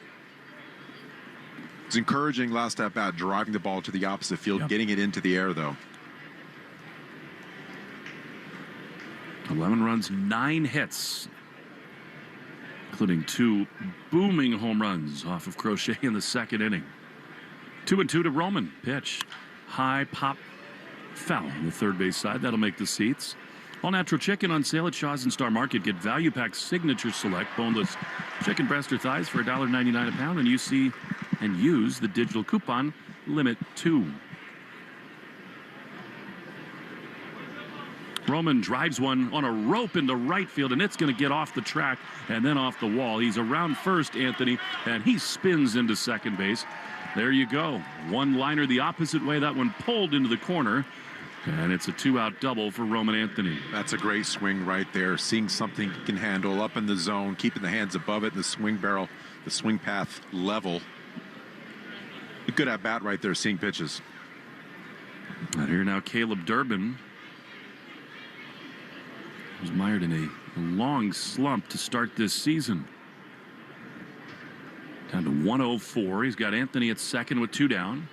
It's encouraging last at bat, driving the ball to the opposite field, getting it into the air, though. 11 runs, 9 hits. including 2 booming home runs off of Crochet in the second inning. 2-2 to Roman. Pitch. High pop foul on the third base side. That'll make the seats. All natural chicken on sale at Shaw's and Star Market. Get value pack signature select boneless chicken breast or thighs for $1.99 a pound, and use the digital coupon limit 2. Roman drives one on a rope into right field, and it's going to get off the track and then off the wall. He's around first, Anthony, and he spins into second base. There you go. One-liner the opposite way. That one pulled into the corner, and it's a 2-out double for Roman Anthony. That's a great swing right there. Seeing something he can handle up in the zone, keeping the hands above it, and the swing barrel, the swing path level. A good at-bat right there, seeing pitches. And here now, Caleb Durbin was mired in a long slump to start this season. Down to 104. He's got Anthony at second with 2 down.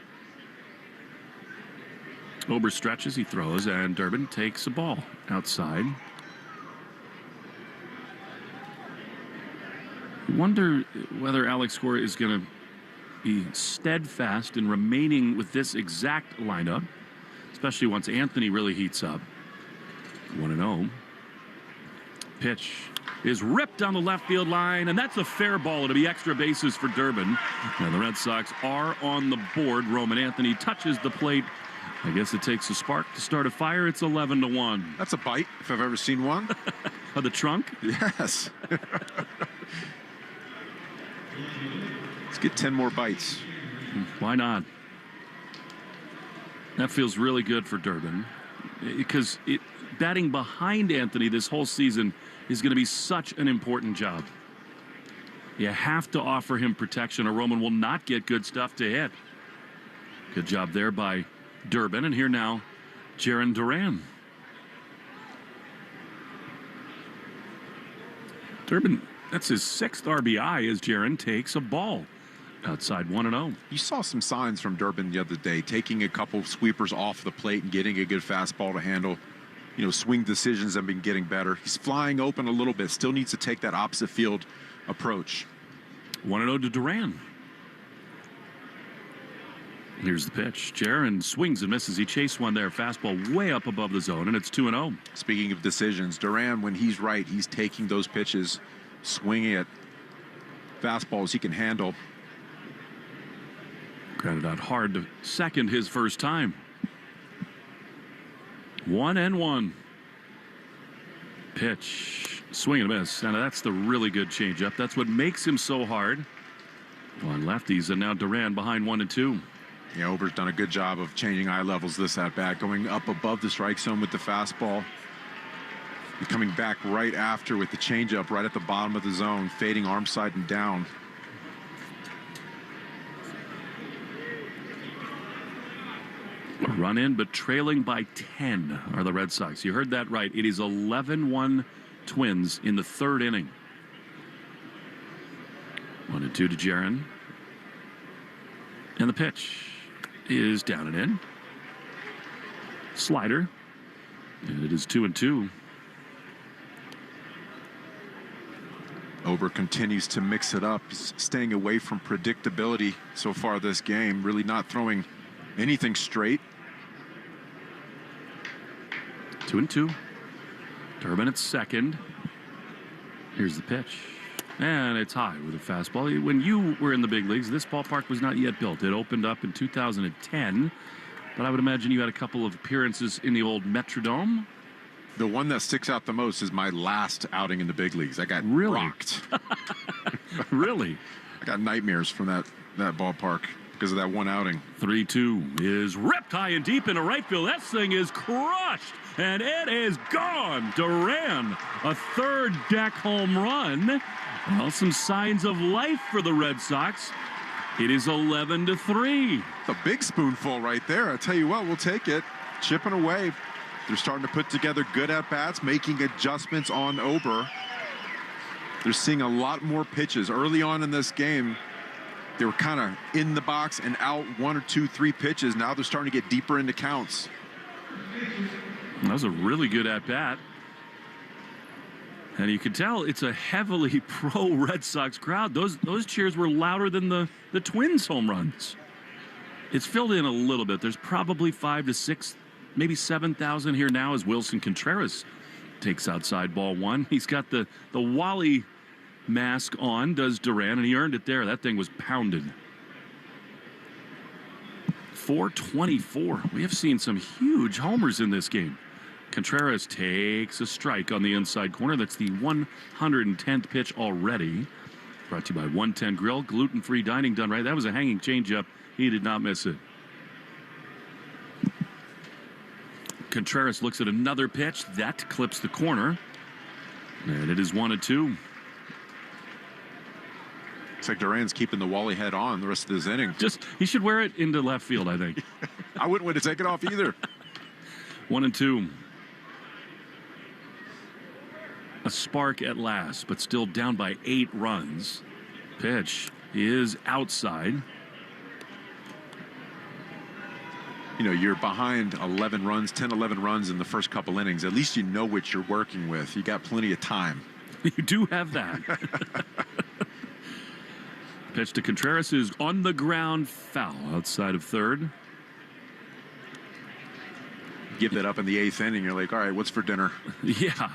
Ober stretches, he throws, and Durbin takes a ball outside. I wonder whether Alex Cora is going to be steadfast in remaining with this exact lineup, especially once Anthony really heats up. 1-0. Pitch is ripped down the left field line, and that's a fair ball. It'll be extra bases for Durbin. And the Red Sox are on the board. Roman Anthony touches the plate. I guess it takes a spark to start a fire. It's 11-1. That's a bite, if I've ever seen one. Of the trunk? Yes. Let's get 10 more bites. Why not? That feels really good for Durbin, because batting behind Anthony this whole season is going to be such an important job. You have to offer him protection, or Roman will not get good stuff to hit. Good job there by Durbin. And here now, Jarren Duran. Durbin, that's his 6th RBI as Jarren takes a ball outside 1-0. You saw some signs from Durbin the other day, taking a couple sweepers off the plate and getting a good fastball to handle. You know, swing decisions have been getting better. He's flying open a little bit. Still needs to take that opposite field approach. 1-0 to Duran. Here's the pitch. Jarren swings and misses. He chased one there. Fastball way up above the zone, and it's 2-0. Speaking of decisions, Duran, when he's right, he's taking those pitches, swinging at fastballs he can handle. Grounded out hard to second his first time. 1-1. Pitch. Swing and a miss. And that's the really good changeup. That's what makes him so hard. On lefties, and now Duran behind 1-2. Yeah, Ober's done a good job of changing eye levels this at-bat, going up above the strike zone with the fastball. And coming back right after with the changeup right at the bottom of the zone, fading arm side and down. A run in, but trailing by 10 are the Red Sox. You heard that right. It is 11-1 Twins in the 3rd inning. 1-2 to Jarren. And the pitch is down and in. Slider. And it is 2-2. Ober continues to mix it up. He's staying away from predictability so far this game. Really not throwing anything straight. 2-2. Durbin at second. Here's the pitch. And it's high with a fastball. When you were in the big leagues, this ballpark was not yet built. It opened up in 2010. But I would imagine you had a couple of appearances in the old Metrodome. The one that sticks out the most is my last outing in the big leagues. I got rocked. Really? I got nightmares from that ballpark because of that one outing. 3-2 is ripped high and deep into right field. That thing is crushed, and it is gone. Duran, a 3rd deck home run. Well, some signs of life for the Red Sox. It is 11-3. It's a big spoonful right there. I tell you what, we'll take it. Chipping away. They're starting to put together good at-bats, making adjustments on Ober. They're seeing a lot more pitches. Early on in this game, they were kind of in the box and out 1 or 2, 3 pitches. Now they're starting to get deeper into counts. That was a really good at-bat. And you can tell it's a heavily pro Red Sox crowd. Those cheers were louder than the Twins home runs. It's filled in a little bit. There's probably 5,000 to 6,000, maybe 7,000 here now as Wilson Contreras takes outside ball one. He's got the Wally mask on, does Duran, and he earned it there. That thing was pounded. 424. We have seen some huge homers in this game. Contreras takes a strike on the inside corner. That's the 110th pitch already. Brought to you by 110 Grill. Gluten-free dining done right. That was a hanging changeup. He did not miss it. Contreras looks at another pitch. That clips the corner. And it is 1-2. Looks like Duran's keeping the Wally head on the rest of this inning. He should wear it into left field, I think. I wouldn't want to take it off either. 1-2. A spark at last, but still down by 8 runs. Pitch is outside. You know, you're behind 11 runs, 10, 11 runs in the first couple innings. At least you know what you're working with. You got plenty of time. You do have that. Pitch to Contreras is on the ground, foul outside of third. Give that up in the 8th inning. You're like, all right, what's for dinner? Yeah.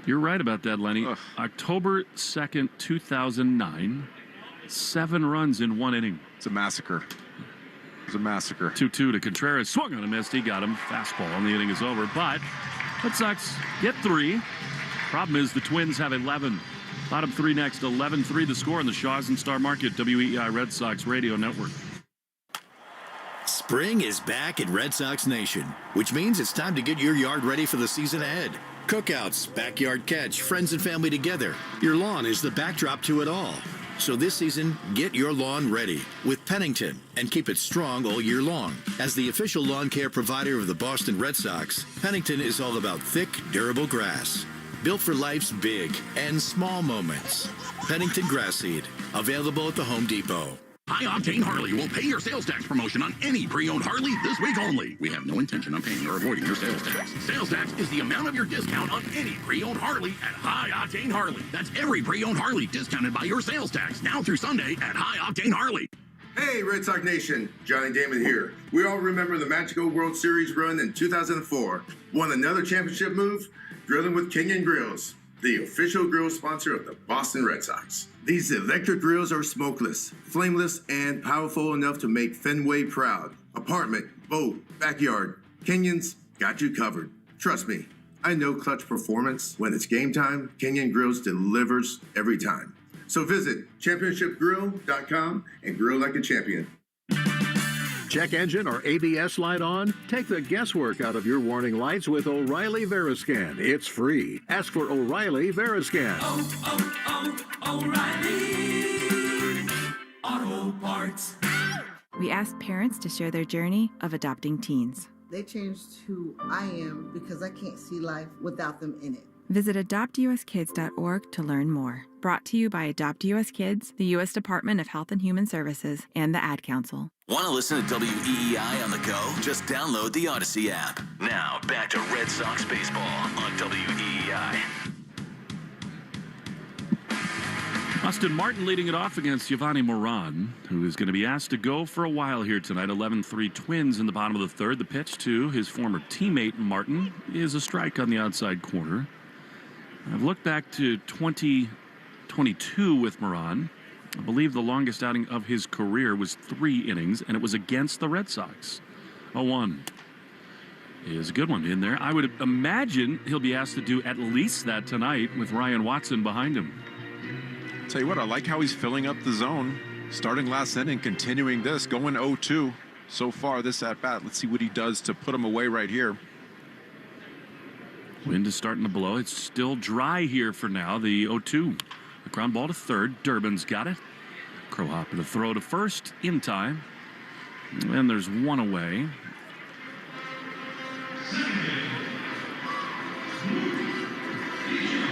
You're right about that, Lenny. Ugh. October 2nd, 2009. 7 runs in 1 inning. It's a massacre. It's a massacre. 2-2 to Contreras. Swung on a miss. He got him. Fastball, and the inning is over. But Red Sox get 3. Problem is the Twins have 11. Bottom 3 next. 11-3 the score in the Shaws and Star Market WEI Red Sox Radio Network. Spring is back at Red Sox Nation, which means it's time to get your yard ready for the season ahead. Cookouts, backyard catch, friends and family together. Your lawn is the backdrop to it all. So this season, get your lawn ready with Pennington and keep it strong all year long. As the official lawn care provider of the Boston Red Sox, Pennington is all about thick, durable grass. Built for life's big and small moments. Pennington Grass Seed, available at the Home Depot. High Octane Harley will pay your sales tax promotion on any pre-owned Harley this week only. We have no intention of paying or avoiding your sales tax. Sales tax is the amount of your discount on any pre-owned Harley at High Octane Harley. That's every pre-owned Harley discounted by your sales tax now through Sunday at High Octane Harley. Hey, Red Sox Nation, Johnny Damon here. We all remember the magical World Series run in 2004. Won another championship move? Grilling with Kenyon Grills, the official grill sponsor of the Boston Red Sox. These electric grills are smokeless, flameless, and powerful enough to make Fenway proud. Apartment, boat, backyard, Kenyon's got you covered. Trust me, I know clutch performance. When it's game time, Kenyon Grills delivers every time. So visit championshipgrill.com and grill like a champion. Check engine or ABS light on? Take the guesswork out of your warning lights with O'Reilly Veriscan. It's free. Ask for O'Reilly Veriscan. O'Reilly Auto Parts. We asked parents to share their journey of adopting teens. They changed who I am because I can't see life without them in it. Visit adoptuskids.org to learn more. Brought to you by Adopt US Kids, the U.S. Department of Health and Human Services, and the Ad Council. Want to listen to WEEI on the go? Just download the Odyssey app. Now, back to Red Sox baseball on WEEI. Austin Martin leading it off against Giovanni Moran, who is going to be asked to go for a while here tonight. 11-3 Twins in the bottom of the third. The pitch to his former teammate Martin is a strike on the outside corner. I've looked back to 2022 with Moran. I believe the longest outing of his career was 3 innings, and it was against the Red Sox. 0-1 is a good one in there. I would imagine he'll be asked to do at least that tonight with Ryan Watson behind him. Tell you what, I like how he's filling up the zone. Starting last inning, continuing this, going 0-2 so far this at-bat. Let's see what he does to put him away right here. Wind is starting to blow. It's still dry here for now. The 0-2. The ground ball to third. Durbin's got it. Crowhopper to throw to first in time. And there's one away.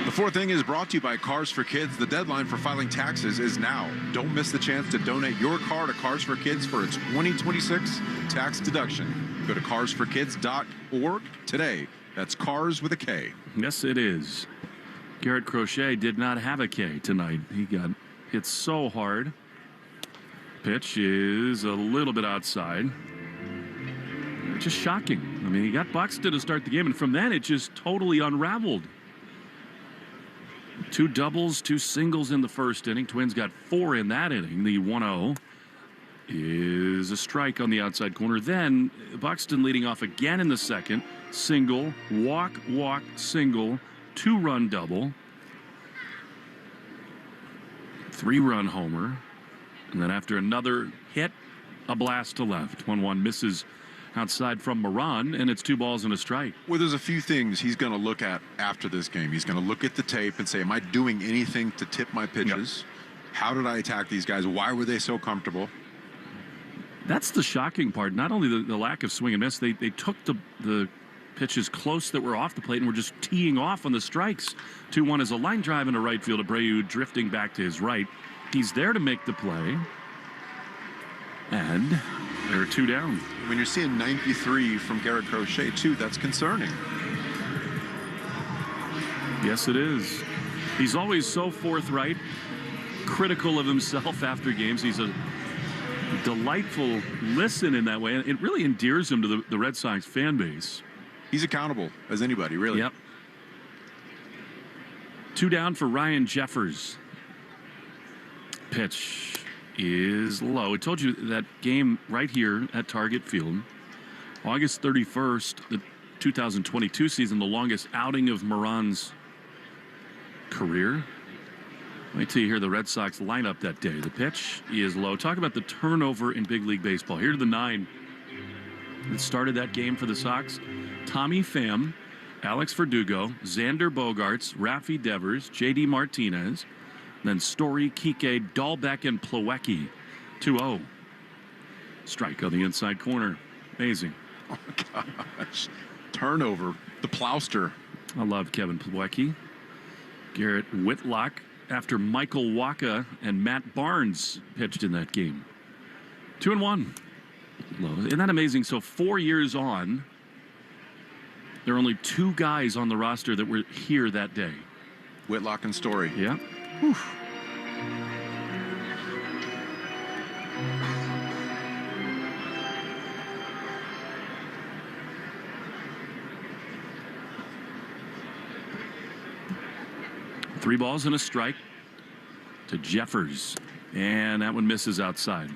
The fourth inning is brought to you by Cars for Kids. The deadline for filing taxes is now. Don't miss the chance to donate your car to Cars for Kids for its 2026 tax deduction. Go to carsforkids.org today. That's Cars with a K. Yes, it is. Garrett Crochet did not have a K tonight. He got hit so hard. Pitch is a little bit outside. Just shocking. I mean, he got Buxton to start the game, and from then it just totally unraveled. 2 doubles, 2 singles in the first inning. Twins got 4 in that inning. The 1-0 is a strike on the outside corner. Then Buxton leading off again in the second. Single, walk, single, 2-run double, 3-run homer. And then after another hit, a blast to left. 1-1 misses outside from Moran, and it's 2 balls and a strike. Well, there's a few things he's going to look at after this game. He's going to look at the tape and say, am I doing anything to tip my pitches? Yep. How did I attack these guys? Why were they so comfortable? That's the shocking part. Not only the lack of swing and miss, they took the pitches close that were off the plate and were just teeing off on the strikes. 2-1 is a line drive into right field. Abreu drifting back to his right. He's there to make the play. And there are 2 down. When you're seeing 93 from Garrett Crochet, too, that's concerning. Yes, it is. He's always so forthright, critical of himself after games. He's a delightful listen in that way. It really endears him to the Red Sox fan base. He's accountable as anybody, really. Yep. 2 down for Ryan Jeffers. Pitch is low. I told you that game right here at Target Field, August 31st, the 2022 season, the longest outing of Moran's career. Wait till you hear the Red Sox lineup that day. The pitch is low. Talk about the turnover in big league baseball. Here to the 9 that started that game for the Sox. Tommy Pham, Alex Verdugo, Xander Bogaerts, Rafi Devers, J.D. Martinez, then Story, Kike, Dahlbeck, and Plawecki. 2-0. Strike on the inside corner. Amazing. Oh, my gosh. Turnover. The Plowster. I love Kevin Plawecki. Garrett Whitlock after Michael Wacha and Matt Barnes pitched in that game. 2-1. Isn't that amazing? So 4 years on, there are only 2 guys on the roster that were here that day. Whitlock and Story. Yeah. Whew. Three balls and a strike to Jeffers. And that one misses outside.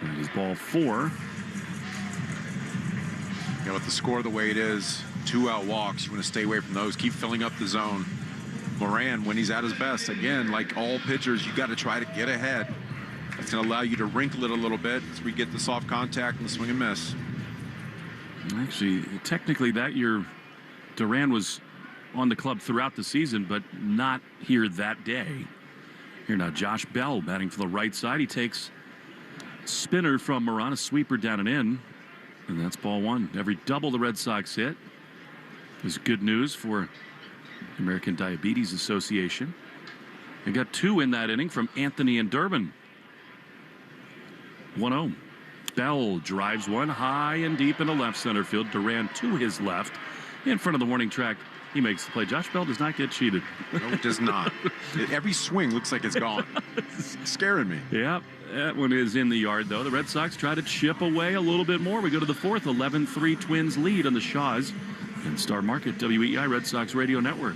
That is ball 4. With the score the way it is, 2 out walks, you want to stay away from those. Keep filling up the zone. Moran, when he's at his best, again, like all pitchers, you got to try to get ahead. That's going to allow you to wrinkle it a little bit as we get the soft contact and the swing and miss. Actually, technically that year, Duran was on the club throughout the season, but not here that day. Here now, Josh Bell batting for the right side. He takes spinner from Moran, a sweeper down and in, and that's ball 1. Every double the Red Sox hit is good news for the American Diabetes Association. They got 2 in that inning from Anthony and Durbin. 1-0. Bell drives one high and deep into left center field. Duran to his left in front of the warning track. He makes the play. Josh Bell does not get cheated. No, it does not. Every swing looks like it's gone. It's scaring me. Yep, that one is in the yard, though. The Red Sox try to chip away a little bit more. We go to the 4th, 11-3 Twins lead on the Shaws and Star Market, WEI Red Sox Radio Network.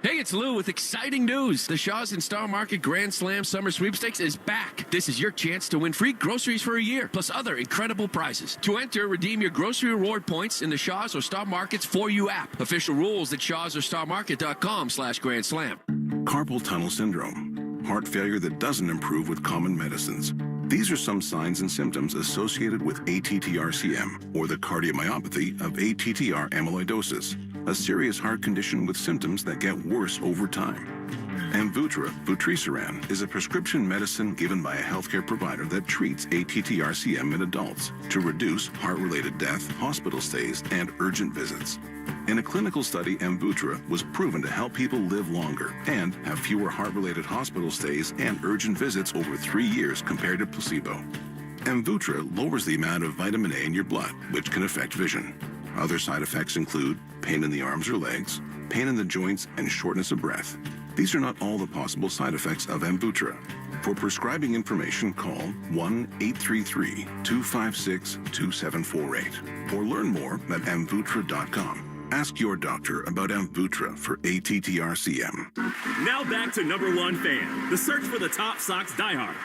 Hey, it's Lou with exciting news. The Shaw's and Star Market Grand Slam Summer Sweepstakes is back. This is your chance to win free groceries for a year, plus other incredible prizes. To enter, redeem your grocery reward points in the Shaw's or Star Market's For You app. Official rules at shawsorstarmarket.com/Grand Slam. Carpal tunnel syndrome, heart failure that doesn't improve with common medicines. These are some signs and symptoms associated with ATTR-CM, or the cardiomyopathy of ATTR amyloidosis, a serious heart condition with symptoms that get worse over time. Amvuttra, vutrisiran, is a prescription medicine given by a healthcare provider that treats ATTR-CM in adults to reduce heart-related death, hospital stays, and urgent visits. In a clinical study, Amvuttra was proven to help people live longer and have fewer heart-related hospital stays and urgent visits over 3 years compared to placebo. Amvuttra lowers the amount of vitamin A in your blood, which can affect vision. Other side effects include pain in the arms or legs, pain in the joints, and shortness of breath. These are not all the possible side effects of Amvuttra. For prescribing information, call 1-833-256-2748 or learn more at amvuttra.com. Ask your doctor about Amvuttra for ATTR-CM. Now back to #1 fan, the search for the top Sox diehard.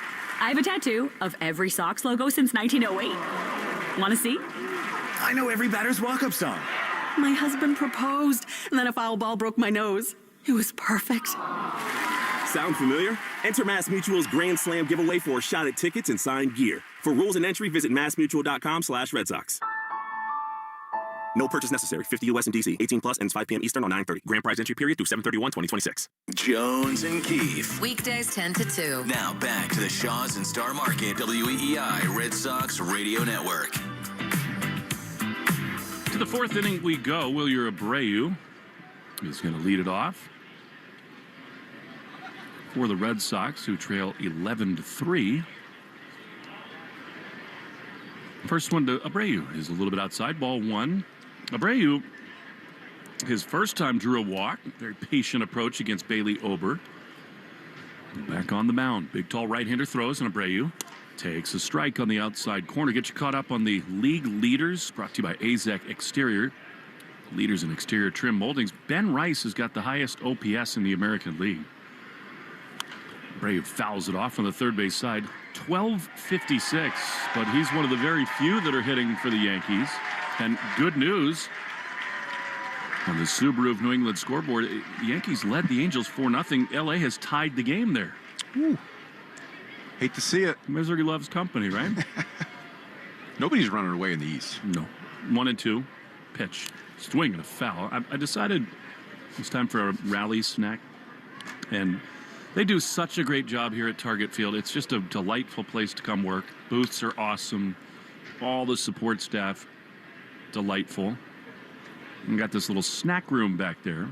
I have a tattoo of every Sox logo since 1908. Want to see? I know every batter's walk-up song. My husband proposed, and then a foul ball broke my nose. It was perfect. Sound familiar? Enter MassMutual's Grand Slam giveaway for a shot at tickets and signed gear. For rules and entry, visit massmutual.com/Red Sox. No purchase necessary. 50 U.S. and D.C. 18 plus ends 5 p.m. Eastern on 9/30. Grand prize entry period through 7/31/2026. Jones and Keefe. Weekdays 10 to 2. Now back to the Shaws and Star Market WEEI Red Sox Radio Network. To the fourth inning we go. Wilyer Abreu is going to lead it off for the Red Sox, who trail 11-3. First one to Abreu is a little bit outside. Ball one. Abreu, his first time, drew a walk. Very patient approach against Bailey Ober. Back on the mound. Big, tall right-hander throws, and Abreu takes a strike on the outside corner. Get you caught up on the league leaders. Brought to you by AZEC Exterior. Leaders in exterior trim moldings. Ben Rice has got the highest OPS in the American League. Abreu fouls it off on the third base side. 12:56, but he's one of the very few that are hitting for the Yankees. And good news, on the Subaru of New England scoreboard, the Yankees led the Angels 4-0. LA has tied the game there. Ooh. Hate to see it. Misery loves company, right? Nobody's running away in the East. No. 1-2. Pitch. Swing and a foul. I decided it's time for a rally snack. And they do such a great job here at Target Field. It's just a delightful place to come work. Booths are awesome. All the support staff, delightful. And got this little snack room back there.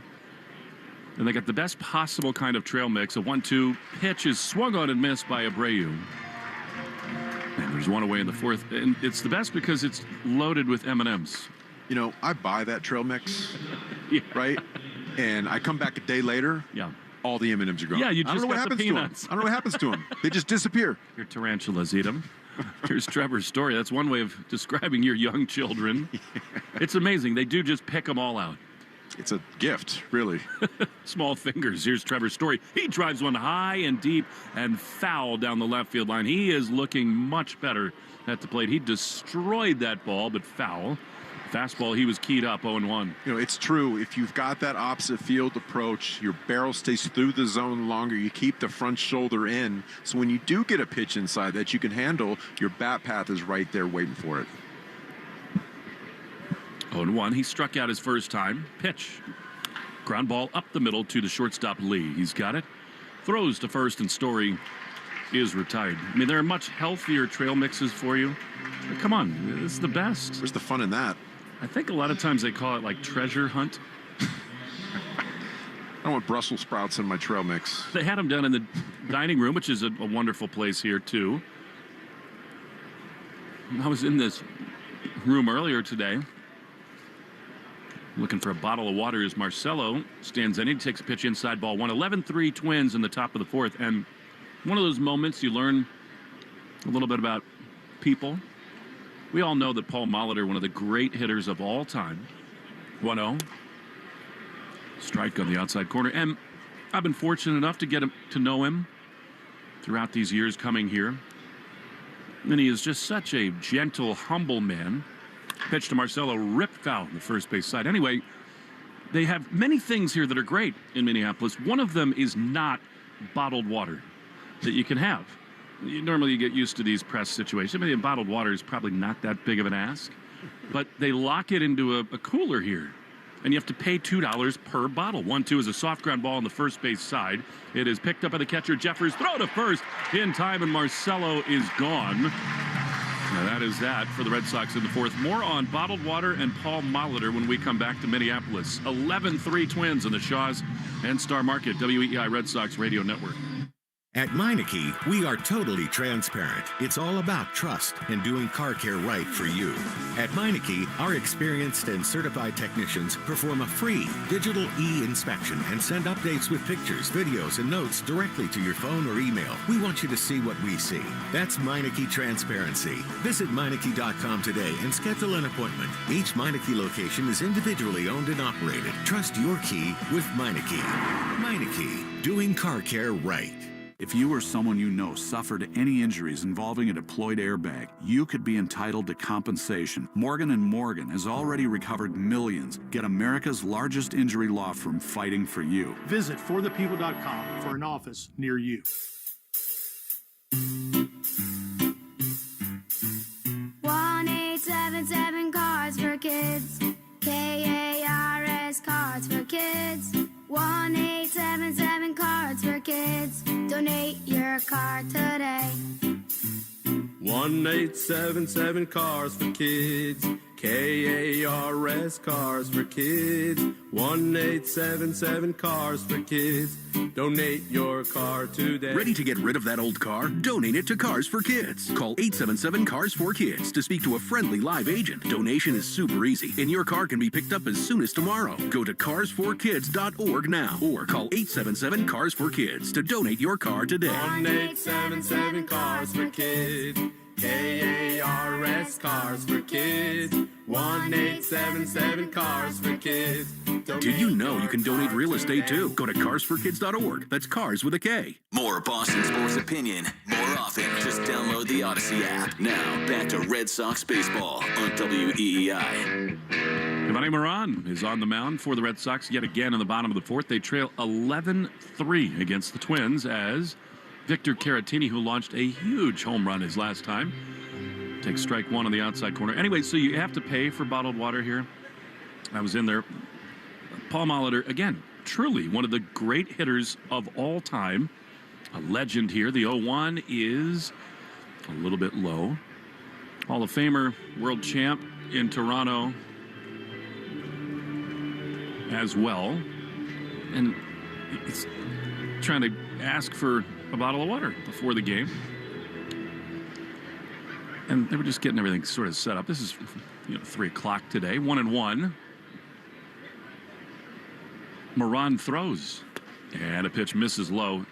And they got the best possible kind of trail mix. A 1-2 pitch is swung on and missed by Abreu. And there's one away in the fourth. And it's the best because it's loaded with M&Ms. You know, I buy that trail mix, right? And I come back a day later. Yeah. All the M&Ms are gone. Yeah, you just I don't know what got happens the to them. peanuts. I don't know what happens to them. They just disappear. Your tarantulas eat them. Here's Trevor's story. That's one way of describing your young children. It's amazing. They do just pick them all out. It's a gift, really. Small fingers. Here's Trevor's story. He drives one high and deep and foul down the left field line. He is looking much better at the plate. He destroyed that ball, but foul. Fastball, he was keyed up, 0-1. You know, it's true. If you've got that opposite field approach, your barrel stays through the zone longer. You keep the front shoulder in. So when you do get a pitch inside that you can handle, your bat path is right there waiting for it. 0-1. He struck out his first time. Pitch. Ground ball up the middle to the shortstop Lee. He's got it. Throws to first, and Story is retired. I mean, there are much healthier trail mixes for you. But come on, this is the best. Where's the fun in that? I think a lot of times they call it like treasure hunt. I don't want Brussels sprouts in my trail mix. They had them down in the dining room, which is a wonderful place here, too. I was in this room earlier today looking for a bottle of water as Marcelo stands in. He takes a pitch inside, ball one. 11-3 Twins in the top of the fourth. And one of those moments you learn a little bit about people. We all know that Paul Molitor, one of the great hitters of all time. 1-0. Strike on the outside corner. And I've been fortunate enough to get to know him throughout these years coming here. And he is just such a gentle, humble man. Pitch to Marcelo, ripped foul on the first base side. Anyway, they have many things here that are great in Minneapolis. One of them is not bottled water that you can have. Normally you get used to these press situations. I mean, bottled water is probably not that big of an ask. But they lock it into a cooler here. And you have to pay $2 per bottle. 1-2 is a soft ground ball on the first base side. It is picked up by the catcher, Jeffers. Throw to first in time, and Marcelo is gone. Now that is that for the Red Sox in the fourth. More on bottled water and Paul Molitor when we come back to Minneapolis. 11-3 Twins in the Shaws and Star Market, WEEI Red Sox Radio Network. At Meineke, we are totally transparent. It's all about trust and doing car care right for you. At Meineke, our experienced and certified technicians perform a free digital e-inspection and send updates with pictures, videos, and notes directly to your phone or email. We want you to see what we see. That's Meineke Transparency. Visit Meineke.com today and schedule an appointment. Each Meineke location is individually owned and operated. Trust your key with Meineke. Meineke, doing car care right. If you or someone you know suffered any injuries involving a deployed airbag, you could be entitled to compensation. Morgan & Morgan has already recovered millions. Get America's largest injury law firm fighting for you. Visit forthepeople.com for an office near you. 1-877 Cards for Kids. KARS Cards for Kids. 1-877 Cards for Kids. Donate your card today. 1-877 Cars for Kids. KARS Cars for Kids. 1-877 Cars for Kids. Donate your car today. Ready to get rid of that old car? Donate it to Cars for Kids. Call 877 Cars for Kids to speak to a friendly live agent. Donation is super easy, and your car can be picked up as soon as tomorrow. Go to carsforkids.org now or call 877 Cars for Kids to donate your car today. 1-877 Cars for Kids. KARS Cars for Kids. 1-877 Cars for Kids. Did you know you can donate real estate too? Go to carsforkids.org. That's cars with a K. More Boston sports opinion, more often. Just download the Odyssey app. Now, back to Red Sox baseball on WEEI. Giovanni Moran is on the mound for the Red Sox yet again in the bottom of the fourth. They trail 11-3 against the Twins as Victor Caratini, who launched a huge home run his last time, takes strike one on the outside corner. Anyway, so you have to pay for bottled water here. I was in there. Paul Molitor, again, truly one of the great hitters of all time. A legend here. The 0-1 is a little bit low. Hall of Famer, world champ in Toronto as well. And he's trying to ask for a bottle of water before the game. And they were just getting everything sort of set up. This is, 3 o'clock today. 1-1. Moran throws. And a pitch misses low.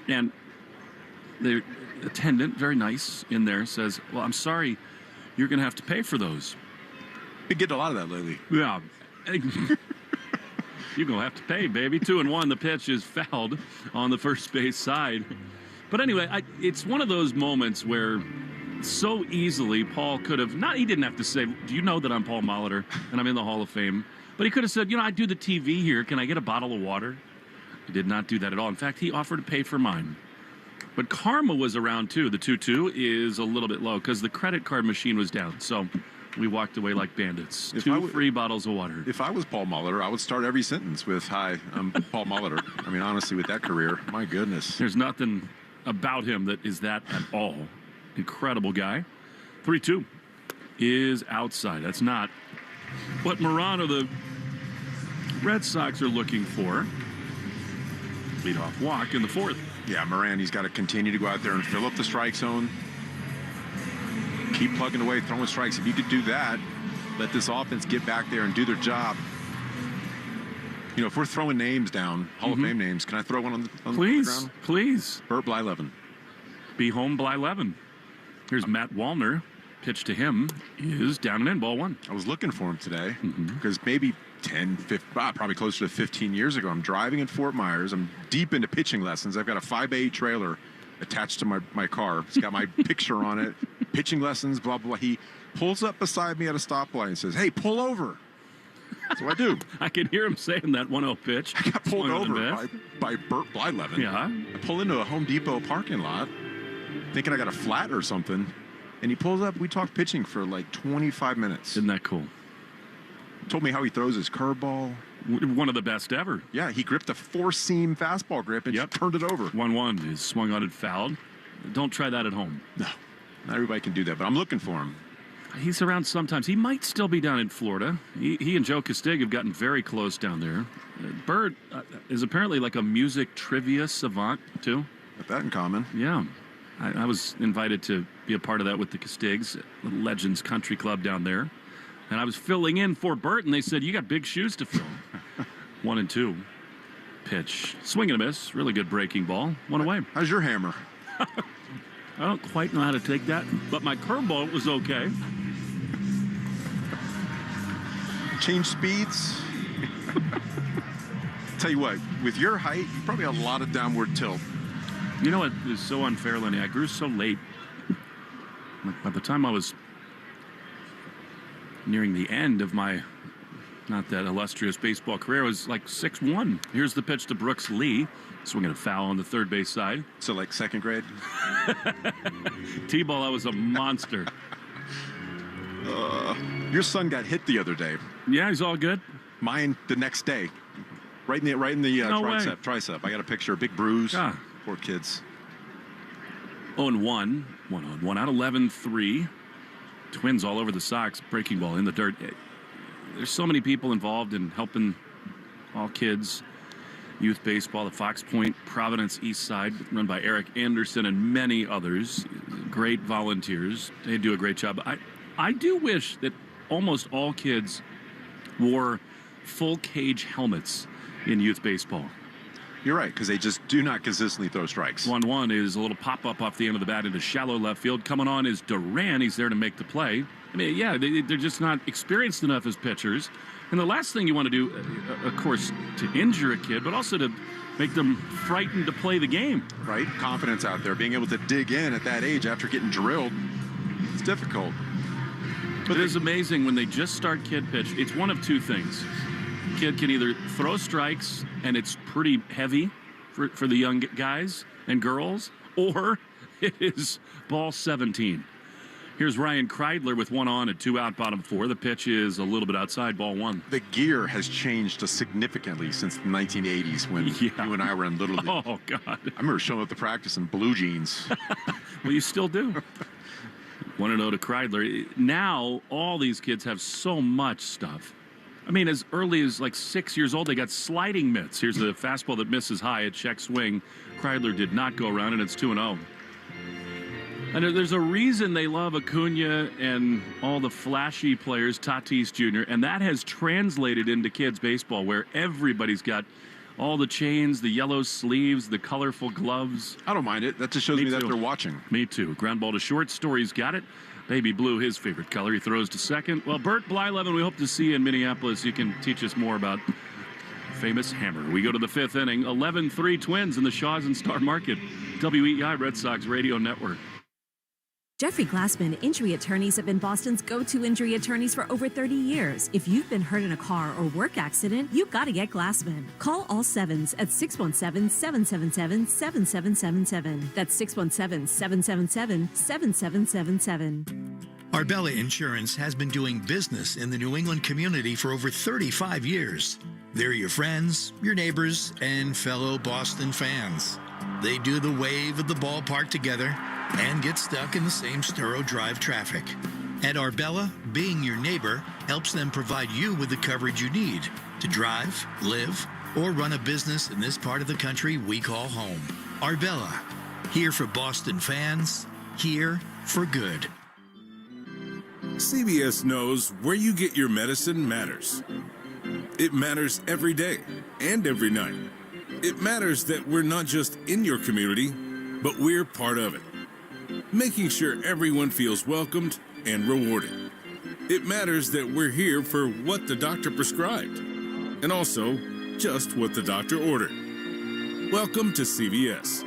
And the attendant, very nice in there, says, well, I'm sorry, you're going to have to pay for those. We get a lot of that lately. Yeah. You're going to have to pay, baby. 2-1. The pitch is fouled on the first base side. But anyway, it's one of those moments where so easily Paul could have, he didn't have to say, do you know that I'm Paul Molitor and I'm in the Hall of Fame? But he could have said, I do the TV here. Can I get a bottle of water? He did not do that at all. In fact, he offered to pay for mine. But karma was around too. The 2-2 is a little bit low because the credit card machine was down. So we walked away like bandits. Two free bottles of water. If I was Paul Molitor, I would start every sentence with, hi, I'm Paul Molitor. I mean, honestly, with that career, my goodness. There's nothing about him that is that at all. Incredible guy. 3-2 is outside. That's not what Moran or the Red Sox are looking for. Leadoff walk in the fourth. Yeah, Moran, he's got to continue to go out there and fill up the strike zone. Keep plugging away, throwing strikes. If you could do that, let this offense get back there and do their job. If we're throwing names down, Hall of Fame names, can I throw one on the ground? Please. Bert Blyleven. Be home Blyleven. Here's Matt Wallner. Pitch to him is down and in, ball one. I was looking for him today because maybe 10, 15, probably closer to 15 years ago, I'm driving in Fort Myers. I'm deep into pitching lessons. I've got a 5A trailer attached to my car. It's got my picture on it. Pitching lessons, blah, blah. He pulls up beside me at a stoplight and says, hey, pull over. So I do. I can hear him saying that 1-0 pitch. I got pulled over by Bert Blyleven. Yeah. I pull into a Home Depot parking lot thinking I got a flat or something. And he pulls up. We talked pitching for like 25 minutes. Isn't that cool? Told me how he throws his curveball. One of the best ever. Yeah, he gripped a 4-seam fastball grip and just turned it over. 1-1 is swung on and fouled. Don't try that at home. No, not everybody can do that, but I'm looking for him. He's around sometimes. He might still be down in Florida. He and Joe Castig have gotten very close down there. Bird is apparently like a music trivia savant, too. Got that in common. Yeah. I was invited to be a part of that with the Castigs, the Legends Country Club down there. And I was filling in for Bert, and they said, you got big shoes to fill. 1-2. Pitch. Swing and a miss. Really good breaking ball. One away. How's your hammer? I don't quite know how to take that, but my curveball was okay. Change speeds. Tell you what, with your height, you probably have a lot of downward tilt. You know what is so unfair, Lenny? I grew so late. By the time I was nearing the end of my not that illustrious baseball career, I was like 6'1". Here's the pitch to Brooks Lee. Swinging a foul on the third base side. So like second grade? T-ball, I was a monster. Your son got hit the other day. Yeah, he's all good. Mine the next day. Right in the No way. tricep. I got a picture, a big bruise. Ah. Poor kids. 0-1. 1 out, 11-3. Twins all over the Sox. Breaking ball in the dirt. There's so many people involved in helping all kids. Youth baseball, the Fox Point, Providence East Side, run by Eric Anderson and many others. Great volunteers. They do a great job. I do wish that almost all kids wore full cage helmets in youth baseball. You're right, because they just do not consistently throw strikes. 1-1 is a little pop-up off the end of the bat into shallow left field. Coming on is Duran. He's there to make the play. I mean, yeah, they're just not experienced enough as pitchers. And the last thing you want to do, of course, to injure a kid, but also to make them frightened to play the game. Right? Confidence out there, being able to dig in at that age after getting drilled. It's difficult. But it is amazing when they just start kid pitch. It's one of two things. Kid can either throw strikes, and it's pretty heavy for the young guys and girls, or it is ball 17. Here's Ryan Kreidler with 1 on and 2 out, bottom 4. The pitch is a little bit outside, ball 1. The gear has changed significantly since the 1980s when you and I were in Little League. Oh, God. I remember showing up to practice in blue jeans. Well, you still do. 1-0 to Kreidler. Now, all these kids have so much stuff. I mean, as early as like 6 years old, they got sliding mitts. Here's the fastball that misses high at check swing. Kreidler did not go around, and it's 2-0. And there's a reason they love Acuna and all the flashy players, Tatis Jr., and that has translated into kids' baseball where everybody's got all the chains, the yellow sleeves, the colorful gloves. I don't mind it. That just shows me that they're watching. Me too. Ground ball to short. Story's got it. Baby blue, his favorite color. He throws to second. Well, Bert Blyleven, we hope to see you in Minneapolis. You can teach us more about famous hammer. We go to the 5th inning. 11-3 Twins in the Shaws and Star Market. WEEI Red Sox Radio Network. Jeffrey Glassman Injury Attorneys have been Boston's go-to injury attorneys for over 30 years. If you've been hurt in a car or work accident, you've got to get Glassman. Call all sevens at 617-777-7777. That's 617-777-7777. Arbella Insurance has been doing business in the New England community for over 35 years. They're your friends, your neighbors, and fellow Boston fans. They do the wave at the ballpark together and get stuck in the same Sturo Drive traffic. At Arbella, being your neighbor helps them provide you with the coverage you need to drive, live, or run a business in this part of the country we call home. Arbella, here for Boston fans, here for good. CBS knows where you get your medicine matters. It matters every day and every night. It matters that we're not just in your community, but we're part of it, making sure everyone feels welcomed and rewarded. It matters that we're here for what the doctor prescribed, and also just what the doctor ordered. Welcome to CVS,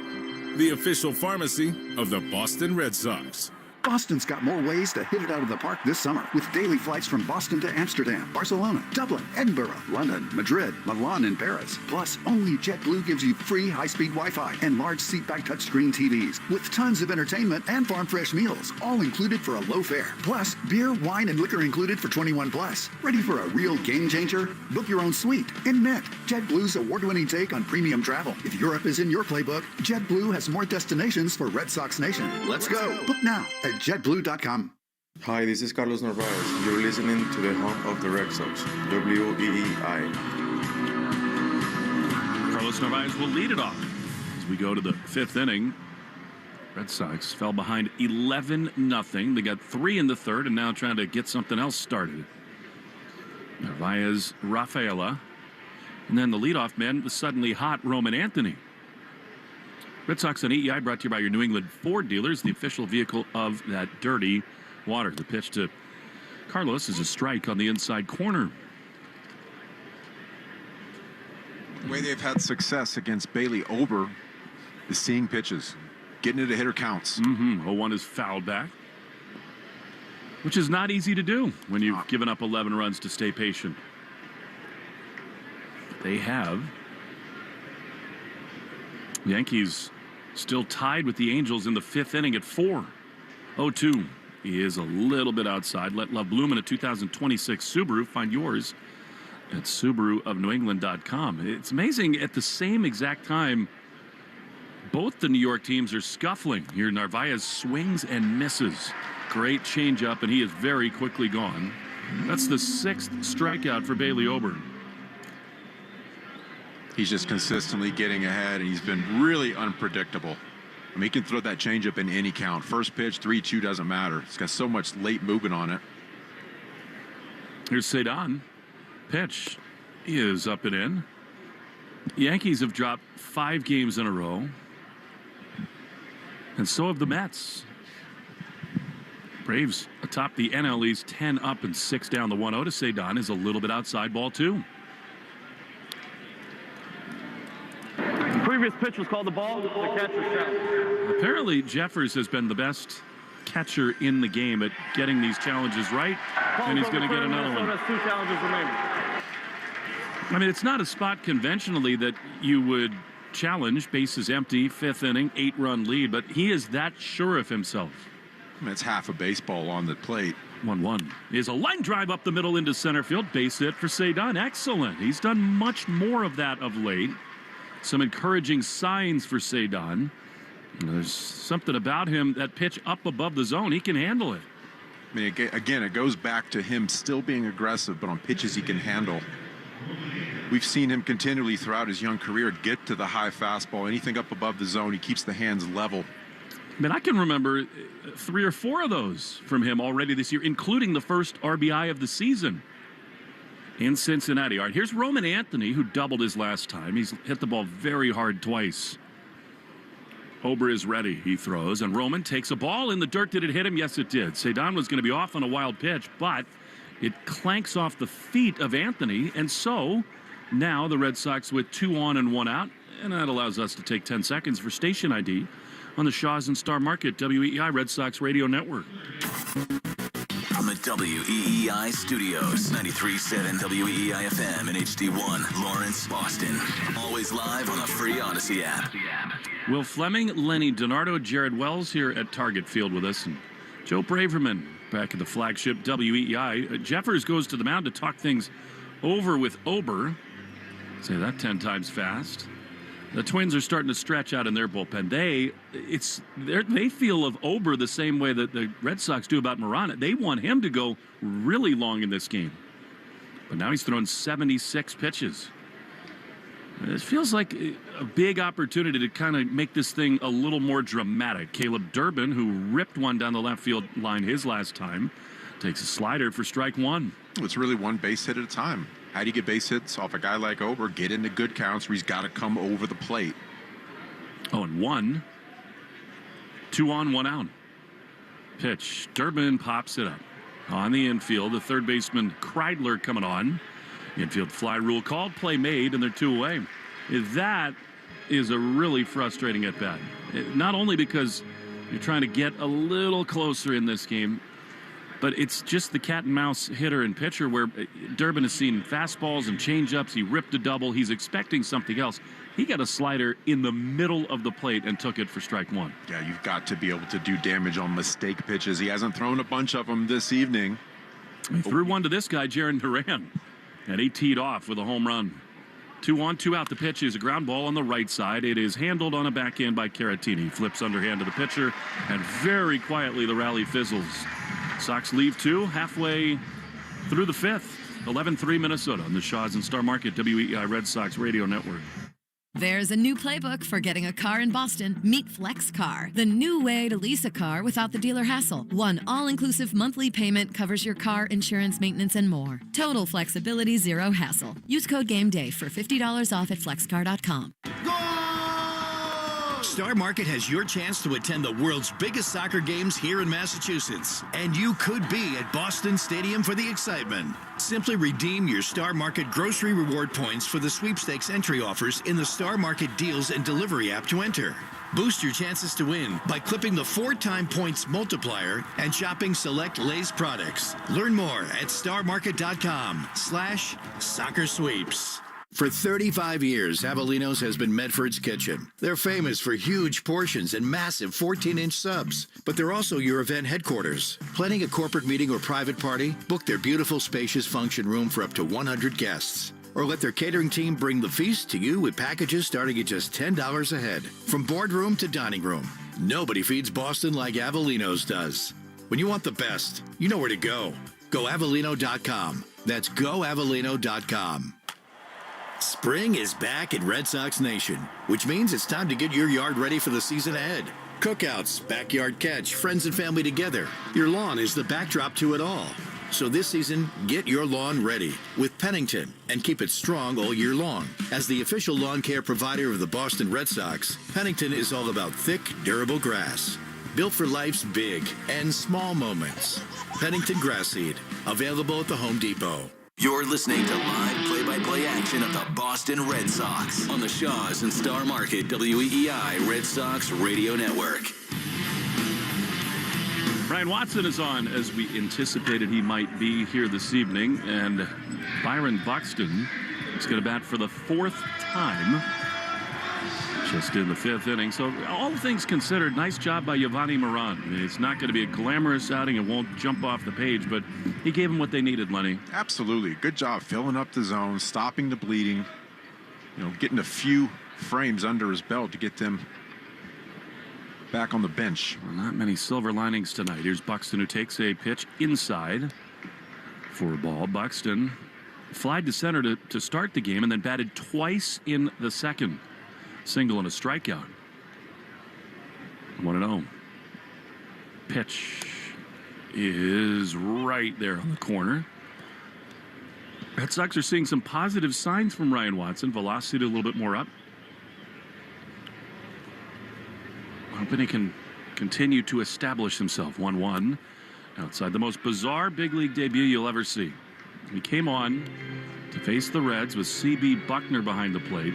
the official pharmacy of the Boston Red Sox. Boston's got more ways to hit it out of the park this summer with daily flights from Boston to Amsterdam, Barcelona, Dublin, Edinburgh, London, Madrid, Milan, and Paris. Plus, only JetBlue gives you free high-speed Wi-Fi and large seatback touchscreen TVs with tons of entertainment and farm-fresh meals, all included for a low fare. Plus, beer, wine, and liquor included for 21 plus. Ready for a real game changer? Book your own suite in Mint, JetBlue's award-winning take on premium travel. If Europe is in your playbook, JetBlue has more destinations for Red Sox Nation. Let's go. Book now at JetBlue.com. Hi, this is Carlos Narvaez. You're listening to the home of the Red Sox, WEEI. Carlos Narvaez will lead it off. as we go to the fifth inning. Red Sox fell behind 11-0. They got 3 in the third and now trying to get something else started. Narvaez, Rafaela, and then the leadoff man, the suddenly hot Roman Anthony. Red Sox on EEI brought to you by your New England Ford dealers, the official vehicle of that dirty water. The pitch to Carlos is a strike on the inside corner. The way they've had success against Bailey Ober is seeing pitches, getting it to hitter counts. 0-1 is fouled back, which is not easy to do when you've given up 11 runs to stay patient. They have Yankees still tied with the Angels in the fifth inning at 4. 0-2. He is a little bit outside. Let love bloom in a 2026 Subaru. Find yours at SubaruofNewEngland.com. It's amazing, at the same exact time, both the New York teams are scuffling. Here, Narvaez swings and misses. Great changeup, and he is very quickly gone. That's the 6th strikeout for Bailey Ober. He's just consistently getting ahead, and he's been really unpredictable. I mean, he can throw that changeup in any count. First pitch, 3-2, doesn't matter. He's got so much late movement on it. Here's Cedon. Pitch is up and in. Yankees have dropped 5 games in a row, and so have the Mets. Braves atop the NL East, 10 up and 6 down. The 1-0 to Cedon is a little bit outside, ball 2. Previous pitch was called the ball. The catcher's challenge. Apparently, Jeffers has been the best catcher in the game at getting these challenges right, and he's going to get another one. 2 challenges remaining. I mean, it's not a spot conventionally that you would challenge. Bases empty, 5th inning, 8-run lead, but he is that sure of himself. I mean, it's half a baseball on the plate. 1-1 is a line drive up the middle into center field. Base hit for Cedon. Excellent. He's done much more of that of late. Some encouraging signs for Cedon. There's something about him, that pitch up above the zone, he can handle it. I mean, again, it goes back to him still being aggressive, but on pitches he can handle. We've seen him continually throughout his young career get to the high fastball. Anything up above the zone, he keeps the hands level. I mean, I can remember 3 or 4 of those from him already this year, including the first RBI of the season in Cincinnati. All right, here's Roman Anthony, who doubled his last time. He's hit the ball very hard twice. Ober is ready. He throws, and Roman takes a ball in the dirt. Did it hit him? Yes, it did. Cedon was going to be off on a wild pitch, but it clanks off the feet of Anthony, and so now the Red Sox with 2 on and 1 out, and that allows us to take 10 seconds for station ID on the Shaws and Star Market WEEI Red Sox Radio Network. From the WEEI studios, 93.7 WEEI FM and HD1, Lawrence, Boston. Always live on the free Odyssey app. Will Fleming, Lenny Dinardo, Jared Wells here at Target Field with us, and Joe Braverman back at the flagship WEEI. Jeffers goes to the mound to talk things over with Ober. Say that 10 times fast. The Twins are starting to stretch out in their bullpen. They feel of Ober the same way that the Red Sox do about Morana. They want him to go really long in this game. But now he's thrown 76 pitches. It feels like a big opportunity to kind of make this thing a little more dramatic. Caleb Durbin, who ripped one down the left field line his last time, takes a slider for strike 1. It's really one base hit at a time. How do you get base hits off a guy like Ober? Get into good counts where he's got to come over the plate. 0-1. 2 on, 1 out. Pitch. Durbin pops it up. On the infield, the third baseman Kreidler coming on. Infield fly rule called, play made, and they're 2 away. That is a really frustrating at-bat. Not only because you're trying to get a little closer in this game, but it's just the cat and mouse hitter and pitcher where Durbin has seen fastballs and changeups. He ripped a double. He's expecting something else. He got a slider in the middle of the plate and took it for strike 1. Yeah, you've got to be able to do damage on mistake pitches. He hasn't thrown a bunch of them this evening. He threw one to this guy, Jaron Duran, and he teed off with a home run. 2 on, 2 out. The pitch is a ground ball on the right side. It is handled on a backhand by Caratini. Flips underhand to the pitcher, and very quietly the rally fizzles. Sox leave 2 halfway through the 5th. 11-3 Minnesota on the Shaws and Star Market WEEI Red Sox Radio Network. There's a new playbook for getting a car in Boston. Meet FlexCar, the new way to lease a car without the dealer hassle. One all-inclusive monthly payment covers your car, insurance, maintenance, and more. Total flexibility, zero hassle. Use code GameDay for $50 off at flexcar.com. Star Market has your chance to attend the world's biggest soccer games here in Massachusetts. And you could be at Boston Stadium for the excitement. Simply redeem your Star Market grocery reward points for the sweepstakes entry offers in the Star Market Deals and Delivery app to enter. Boost your chances to win by clipping the 4-time points multiplier and shopping select Lay's products. Learn more at starmarket.com/soccer sweeps. For 35 years, Avellino's has been Medford's kitchen. They're famous for huge portions and massive 14-inch subs, but they're also your event headquarters. Planning a corporate meeting or private party? Book their beautiful, spacious function room for up to 100 guests. Or let their catering team bring the feast to you with packages starting at just $10 a head. From boardroom to dining room, nobody feeds Boston like Avellino's does. When you want the best, you know where to go. Go Avellino.com. That's GoAvellino.com. Spring is back in Red Sox Nation, which means it's time to get your yard ready for the season ahead. Cookouts, backyard catch, friends and family together. Your lawn is the backdrop to it all. So this season, get your lawn ready with Pennington and keep it strong all year long. As the official lawn care provider of the Boston Red Sox, Pennington is all about thick, durable grass. Built for life's big and small moments. Pennington Grass Seed, available at the Home Depot. You're listening to live play-by-play action of the Boston Red Sox on the Shaws and Star Market WEEI Red Sox Radio Network. Brian Watson is on, as we anticipated he might be here this evening, and Byron Buxton is going to bat for the 4th time just in the 5th inning. So all things considered, nice job by Giovanni Moran. I mean, it's not going to be a glamorous outing. It won't jump off the page, but he gave them what they needed, Lenny. Absolutely. Good job filling up the zone, stopping the bleeding, getting a few frames under his belt to get them back on the bench. Well, not many silver linings tonight. Here's Buxton, who takes a pitch inside for a ball. Buxton flied to center to start the game and then batted twice in the second. Single and a strikeout. 1-0. Pitch is right there on the corner. Red Sox are seeing some positive signs from Ryan Watson. Velocity a little bit more up. Hoping he can continue to establish himself. 1-1 outside. The most bizarre big league debut you'll ever see. He came on to face the Reds with C.B. Buckner behind the plate,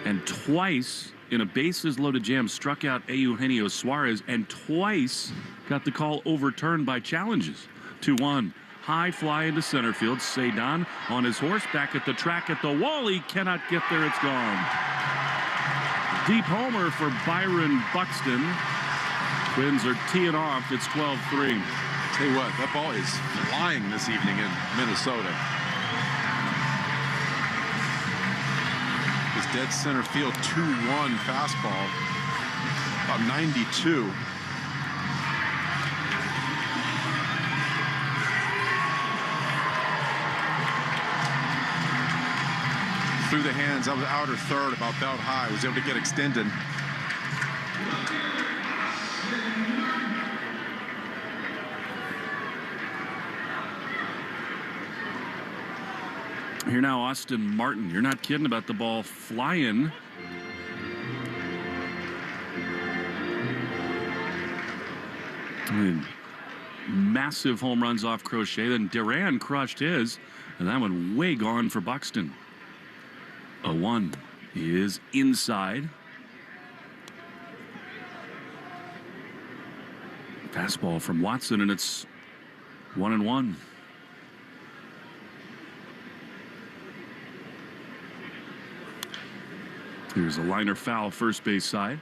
and twice in a bases-loaded jam struck out Eugenio Suarez, and twice got the call overturned by challenges. 2-1. High fly into center field. Cedon on his horse back at the track at the wall. He cannot get there. It's gone. Deep homer for Byron Buxton. Twins are teeing off. It's 12-3. Tell you what, that ball is flying this evening in Minnesota. This dead center field 2-1 fastball, about 92. Through the hands of the outer third, about belt high, was able to get extended. Here now, Austin Martin. You're not kidding about the ball flying. And massive home runs off Crochet. Then Duran crushed his, and that one way gone for Buxton. 0-1 is inside. Fastball from Watson, and it's 1-1. Here's a liner foul first base side.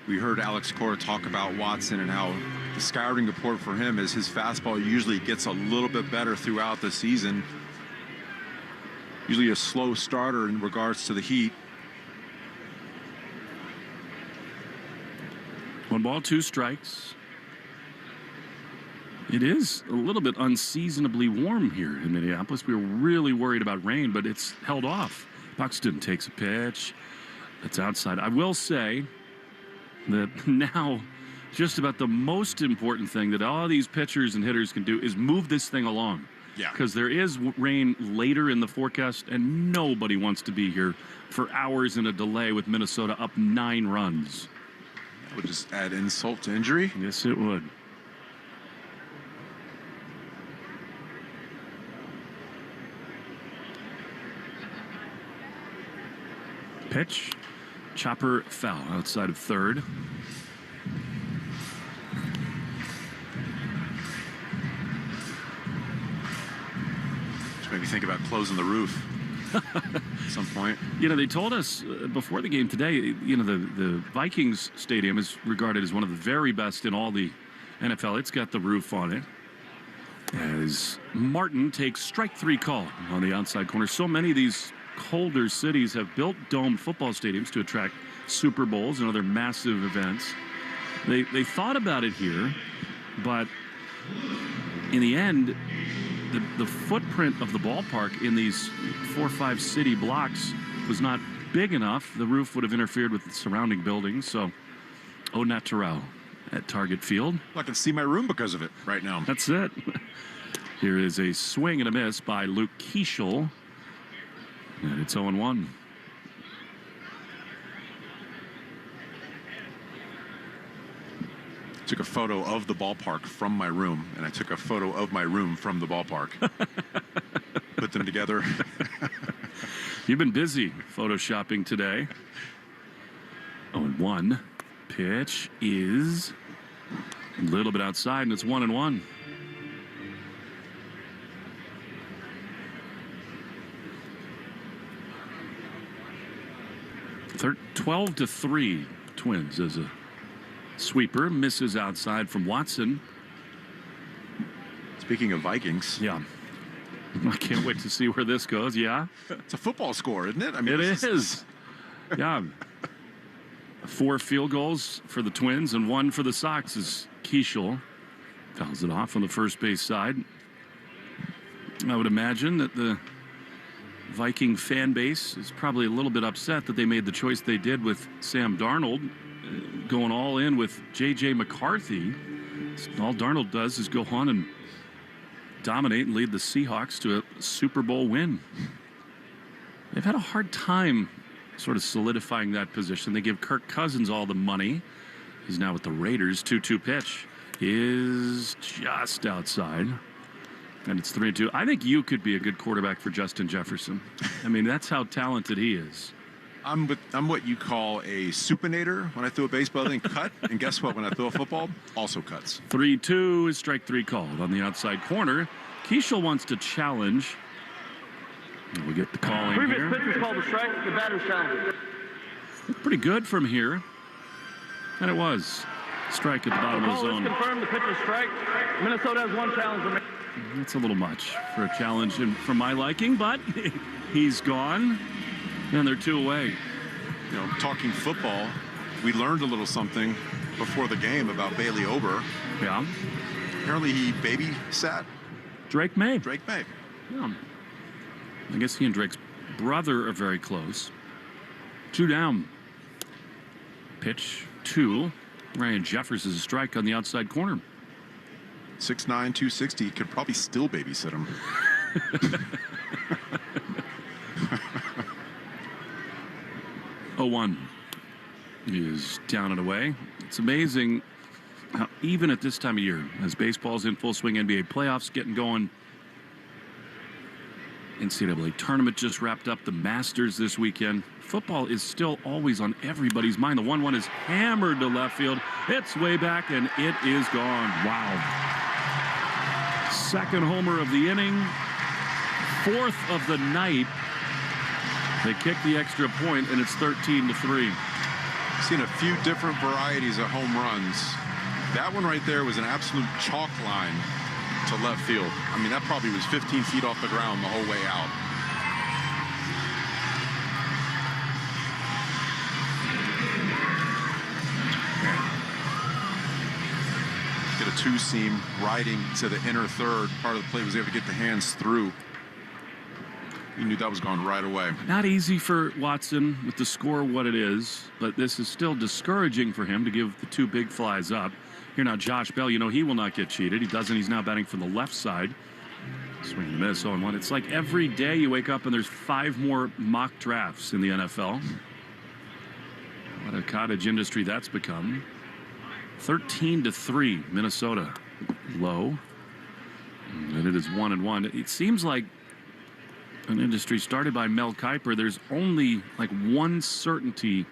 We heard Alex Cora talk about Watson and how the scouting report for him is his fastball usually gets a little bit better throughout the season. Usually a slow starter in regards to the heat. 1 ball, 2 strikes. It is a little bit unseasonably warm here in Minneapolis. We were really worried about rain, but it's held off. Buxton takes a pitch. It's outside. I will say that now just about the most important thing that all these pitchers and hitters can do is move this thing along. Yeah. Because there is rain later in the forecast, and nobody wants to be here for hours in a delay with Minnesota up 9 runs. That would just add insult to injury. Yes, it would. Pitch. Chopper foul outside of third. Just made me think about closing the roof at some point. You know, they told us before the game today, you know, the Vikings stadium is regarded as one of the very best in all the NFL. It's got the roof on it. As Martin takes strike 3 call on the outside corner. So many of these colder cities have built domed football stadiums to attract Super Bowls and other massive events. They thought about it here, but in the end, the footprint of the ballpark in these 4 or 5 city blocks was not big enough. The roof would have interfered with the surrounding buildings, so au naturel at Target Field. I can see my room because of it right now. That's it. Here is a swing and a miss by Luke Keeschel. And it's 0-1. Took a photo of the ballpark from my room, and I took a photo of my room from the ballpark. Put them together. You've been busy photoshopping today. 0-1. Pitch is a little bit outside, and it's 1-1. 12-3 Twins as a sweeper. Misses outside from Watson. Speaking of Vikings. Yeah. I can't wait to see where this goes. Yeah. It's a football score, isn't it? I mean, it is. Yeah. 4 field goals for the Twins and 1 for the Sox as Keeschel fouls it off on the first base side. I would imagine that the Viking fan base is probably a little bit upset that they made the choice they did with Sam Darnold, going all in with J.J. McCarthy. All Darnold does is go on and dominate and lead the Seahawks to a Super Bowl win. They've had a hard time sort of solidifying that position. They give Kirk Cousins all the money. He's now with the Raiders. 2-2 pitch is just outside. And it's 3-2. I think you could be a good quarterback for Justin Jefferson. I mean, that's how talented he is. I'm what you call a supinator when I throw a baseball, then cut. And guess what? When I throw a football, also cuts. 3-2 is strike 3 called on the outside corner. Keeschel wants to challenge. We get the calling here. Previous pitch was called a strike. The batter's challenging. Looked pretty good from here. And it was. Strike at the bottom of the zone. The call is confirmed. The pitch is strike. Minnesota has 1 challenge remaining. That's a little much for a challenge for my liking, but he's gone, and they're 2 away. You know, talking football, we learned a little something before the game about Bailey Ober. Yeah. Apparently he babysat Drake May. Drake May. Yeah. I guess he and Drake's brother are very close. 2 down. Pitch 2. Ryan Jeffers is a strike on the outside corner. 6'9", 260, could probably still babysit him. 0-1 is down and away. It's amazing how even at this time of year, as baseball's in full swing, NBA playoffs getting going, NCAA tournament just wrapped up, the Masters this weekend. Football is still always on everybody's mind. The 1-1 is hammered to left field. It's way back, and it is gone. Wow. Second homer of the inning. 4th of the night. They kick the extra point, and it's 13-3. Seen a few different varieties of home runs. That one right there was an absolute chalk line to left field. I mean, that probably was 15 feet off the ground the whole way out. Get a 2-seam riding to the inner third. Part of the play was able to get the hands through. You knew that was going right away. Not easy for Watson with the score what it is, but this is still discouraging for him to give the two big flies up. Here now, Josh Bell, you know he will not get cheated. He doesn't. He's now batting for the left side. Swing and miss, 0-1. It's like every day you wake up and there's 5 more mock drafts in the NFL. What a cottage industry that's become. 13-3, Minnesota. Low. And it is 1-1. It seems like an industry started by Mel Kiper. There's only like one certainty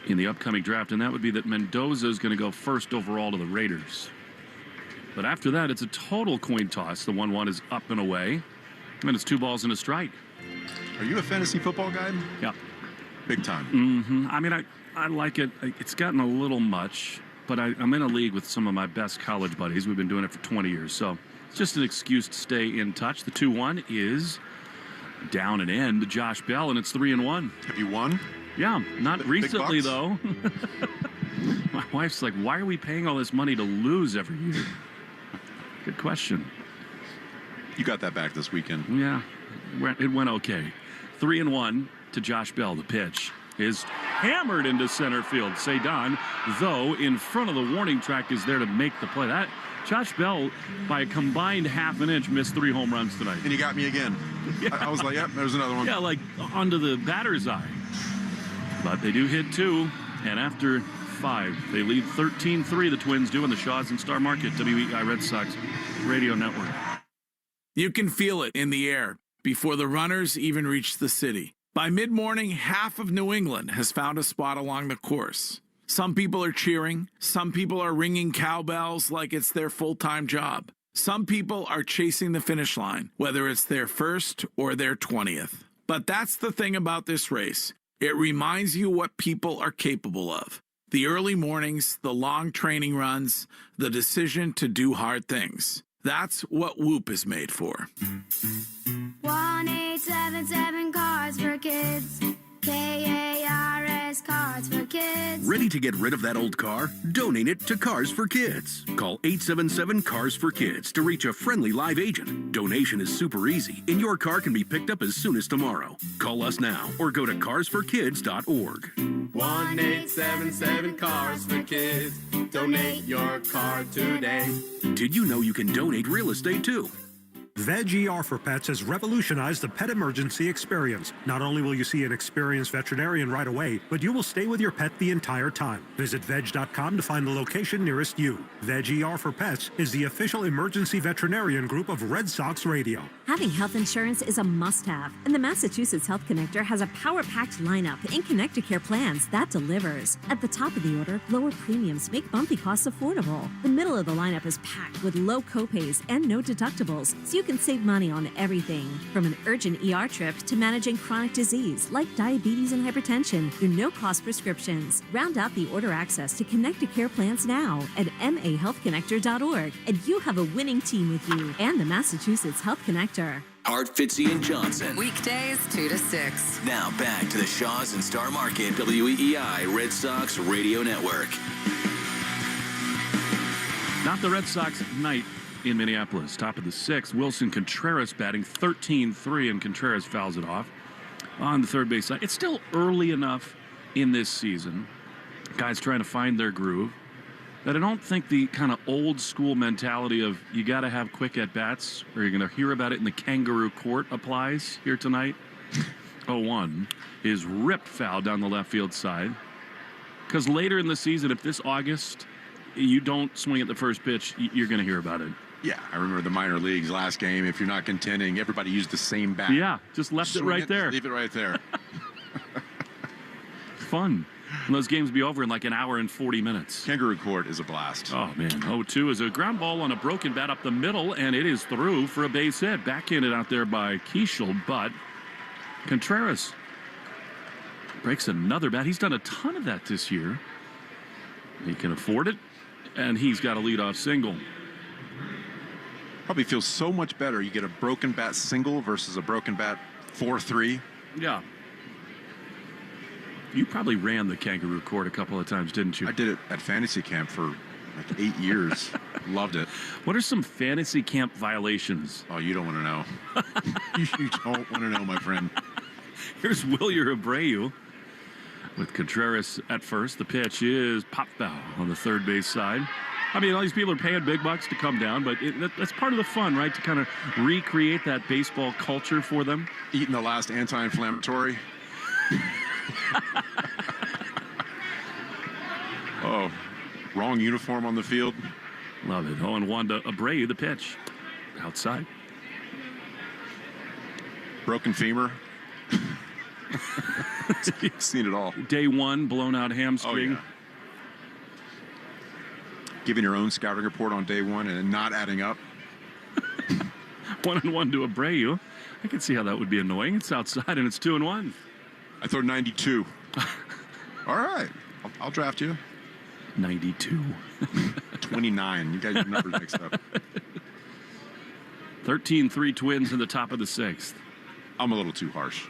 in the upcoming draft, and that would be that Mendoza is going to go first overall to the Raiders. But after that, it's a total coin toss. The 1-1 is up and away, and it's 2 balls and a strike. Are you a fantasy football guy? Yeah. Big time. Mm-hmm. I mean, I like it. It's gotten a little much, but I'm in a league with some of my best college buddies. We've been doing it for 20 years, so it's just an excuse to stay in touch. The 2-1 is down and in to Josh Bell, and it's 3-1. Have you won? Yeah, not recently, bucks? though. My wife's like, why are we paying all this money to lose every year? Good question. You got that back this weekend. Yeah, it went okay. 3-1 to Josh Bell. The pitch is hammered into center field. Cedon, though, in front of the warning track, is there to make the play. That Josh Bell, by a combined half an inch, missed 3 home runs tonight. And he got me again. Yeah. I was like, yep, there's another one. Yeah, like onto the batter's eye. But they do hit 2, and after 5, they lead 13-3, the Twins do, in the Shaws and Star Market, WEI Red Sox Radio Network. You can feel it in the air before the runners even reach the city. By mid-morning, half of New England has found a spot along the course. Some people are cheering. Some people are ringing cowbells like it's their full-time job. Some people are chasing the finish line, whether it's their first or their 20th. But that's the thing about this race. It reminds you what people are capable of. The early mornings, the long training runs, the decision to do hard things. That's what Whoop is made for. 1-877 Cards for Kids. KARS Cards for Kids. Ready to get rid of that old car? Donate it to Cars for Kids. Call 877 Cars for Kids to reach a friendly live agent. Donation is super easy, and your car can be picked up as soon as tomorrow. Call us now or go to carsforkids.org. 1-877 Cars for Kids. Donate your car today. Did you know you can donate real estate too? Veg ER for Pets has revolutionized the pet emergency experience. Not only will you see an experienced veterinarian right away, but you will stay with your pet the entire time. Visit veg.com to find the location nearest you. Veg ER for Pets is the official emergency veterinarian group of Red Sox Radio. Having health insurance is a must-have, and the Massachusetts Health Connector has a power-packed lineup in Connecticare plans that delivers. At the top of the order, lower premiums make bumpy costs affordable. The middle of the lineup is packed with low copays and no deductibles, so you can save money on everything, from an urgent ER trip to managing chronic disease like diabetes and hypertension through no-cost prescriptions. Round out the order access to Connecticare plans now at mahealthconnector.org, and you have a winning team with you and the Massachusetts Health Connector. Hart, Fitzy, and Johnson. Weekdays 2 to 6. Now back to the Shaws and Star Market, WEEI Red Sox Radio Network. Not the Red Sox night in Minneapolis. Top of the 6th, Wilson Contreras batting 13-3, and Contreras fouls it off on the third base side. It's still early enough in this season, guys trying to find their groove, that I don't think the kind of old school mentality of you got to have quick at-bats or you're going to hear about it in the kangaroo court applies here tonight. 0-1 is ripped foul down the left field side. Because later in the season, if this August you don't swing at the first pitch, you're going to hear about it. Yeah, I remember the minor leagues last game. If you're not contending, everybody used the same bat. Yeah, just left it right there. Leave it right there. Fun. And those games be over in like an hour and 40 minutes. Kangaroo court is a blast. Oh, man. 0-2 is a ground ball on a broken bat up the middle, and it is through for a base hit. Backhanded out there by Keishel, but Contreras breaks another bat. He's done a ton of that this year. He can afford it, and he's got a leadoff single. Probably feels so much better. You get a broken bat single versus a broken bat 4-3. Yeah. You probably ran the kangaroo court a couple of times, didn't you? I did it at fantasy camp for like 8 years. Loved it. What are some fantasy camp violations? Oh, you don't want to know. You don't want to know, my friend. Here's Wilyer Abreu with Contreras at first. The pitch is pop foul on the third base side. I mean, all these people are paying big bucks to come down, but that's part of the fun, right? To kind of recreate that baseball culture for them. Eating the last anti-inflammatory. Oh, wrong uniform on the field. Love it. 0-1 to Abreu, the pitch. Outside. Broken femur. You've seen it all. Day one, blown out hamstring. Oh, yeah. Giving your own scouting report on day one and not adding up. 1-1 to Abreu. I can see how that would be annoying. It's outside and it's 2-1. I throw 92. All right. I'll draft you. 92. 29. You got your numbers mixed up. 13-3 Twins in the top of the sixth. I'm a little too harsh.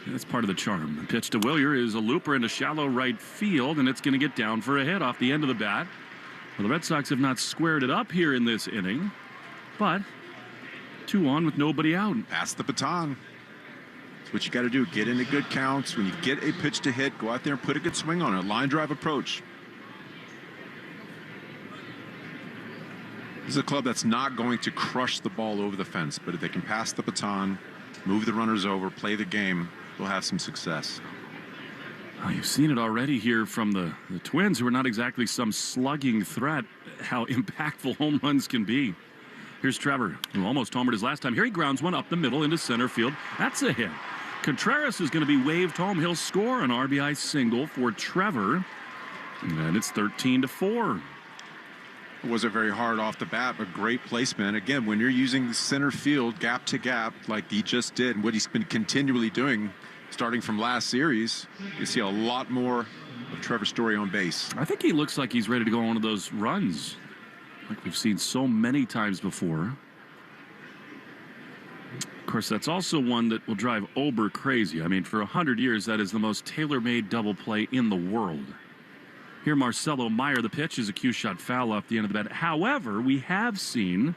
That's part of the charm. The pitch to Wilyer is a looper into shallow right field, and it's going to get down for a hit off the end of the bat. Well, the Red Sox have not squared it up here in this inning, but 2 on with nobody out. Pass the baton. That's what you got to do. Get into good counts. When you get a pitch to hit, go out there and put a good swing on it. Line drive approach. This is a club that's not going to crush the ball over the fence, but if they can pass the baton, move the runners over, play the game, they'll have some success. Oh, you've seen it already here from the Twins, who are not exactly some slugging threat, how impactful home runs can be. Here's Trevor, who almost homered his last time. Here he grounds one up the middle into center field. That's a hit. Contreras is going to be waved home. He'll score an RBI single for Trevor. And it's 13-4. It wasn't very hard off the bat, but great placement. Again, when you're using the center field gap to gap like he just did, and what he's been continually doing starting from last series, you see a lot more of Trevor Story on base. I think he looks like he's ready to go on one of those runs like we've seen so many times before. Of course, that's also one that will drive Ober crazy. I mean, for 100 years, that is the most tailor-made double play in the world. Here, Marcelo Meyer, the pitch is a cue shot foul off the end of the bat. However, we have seen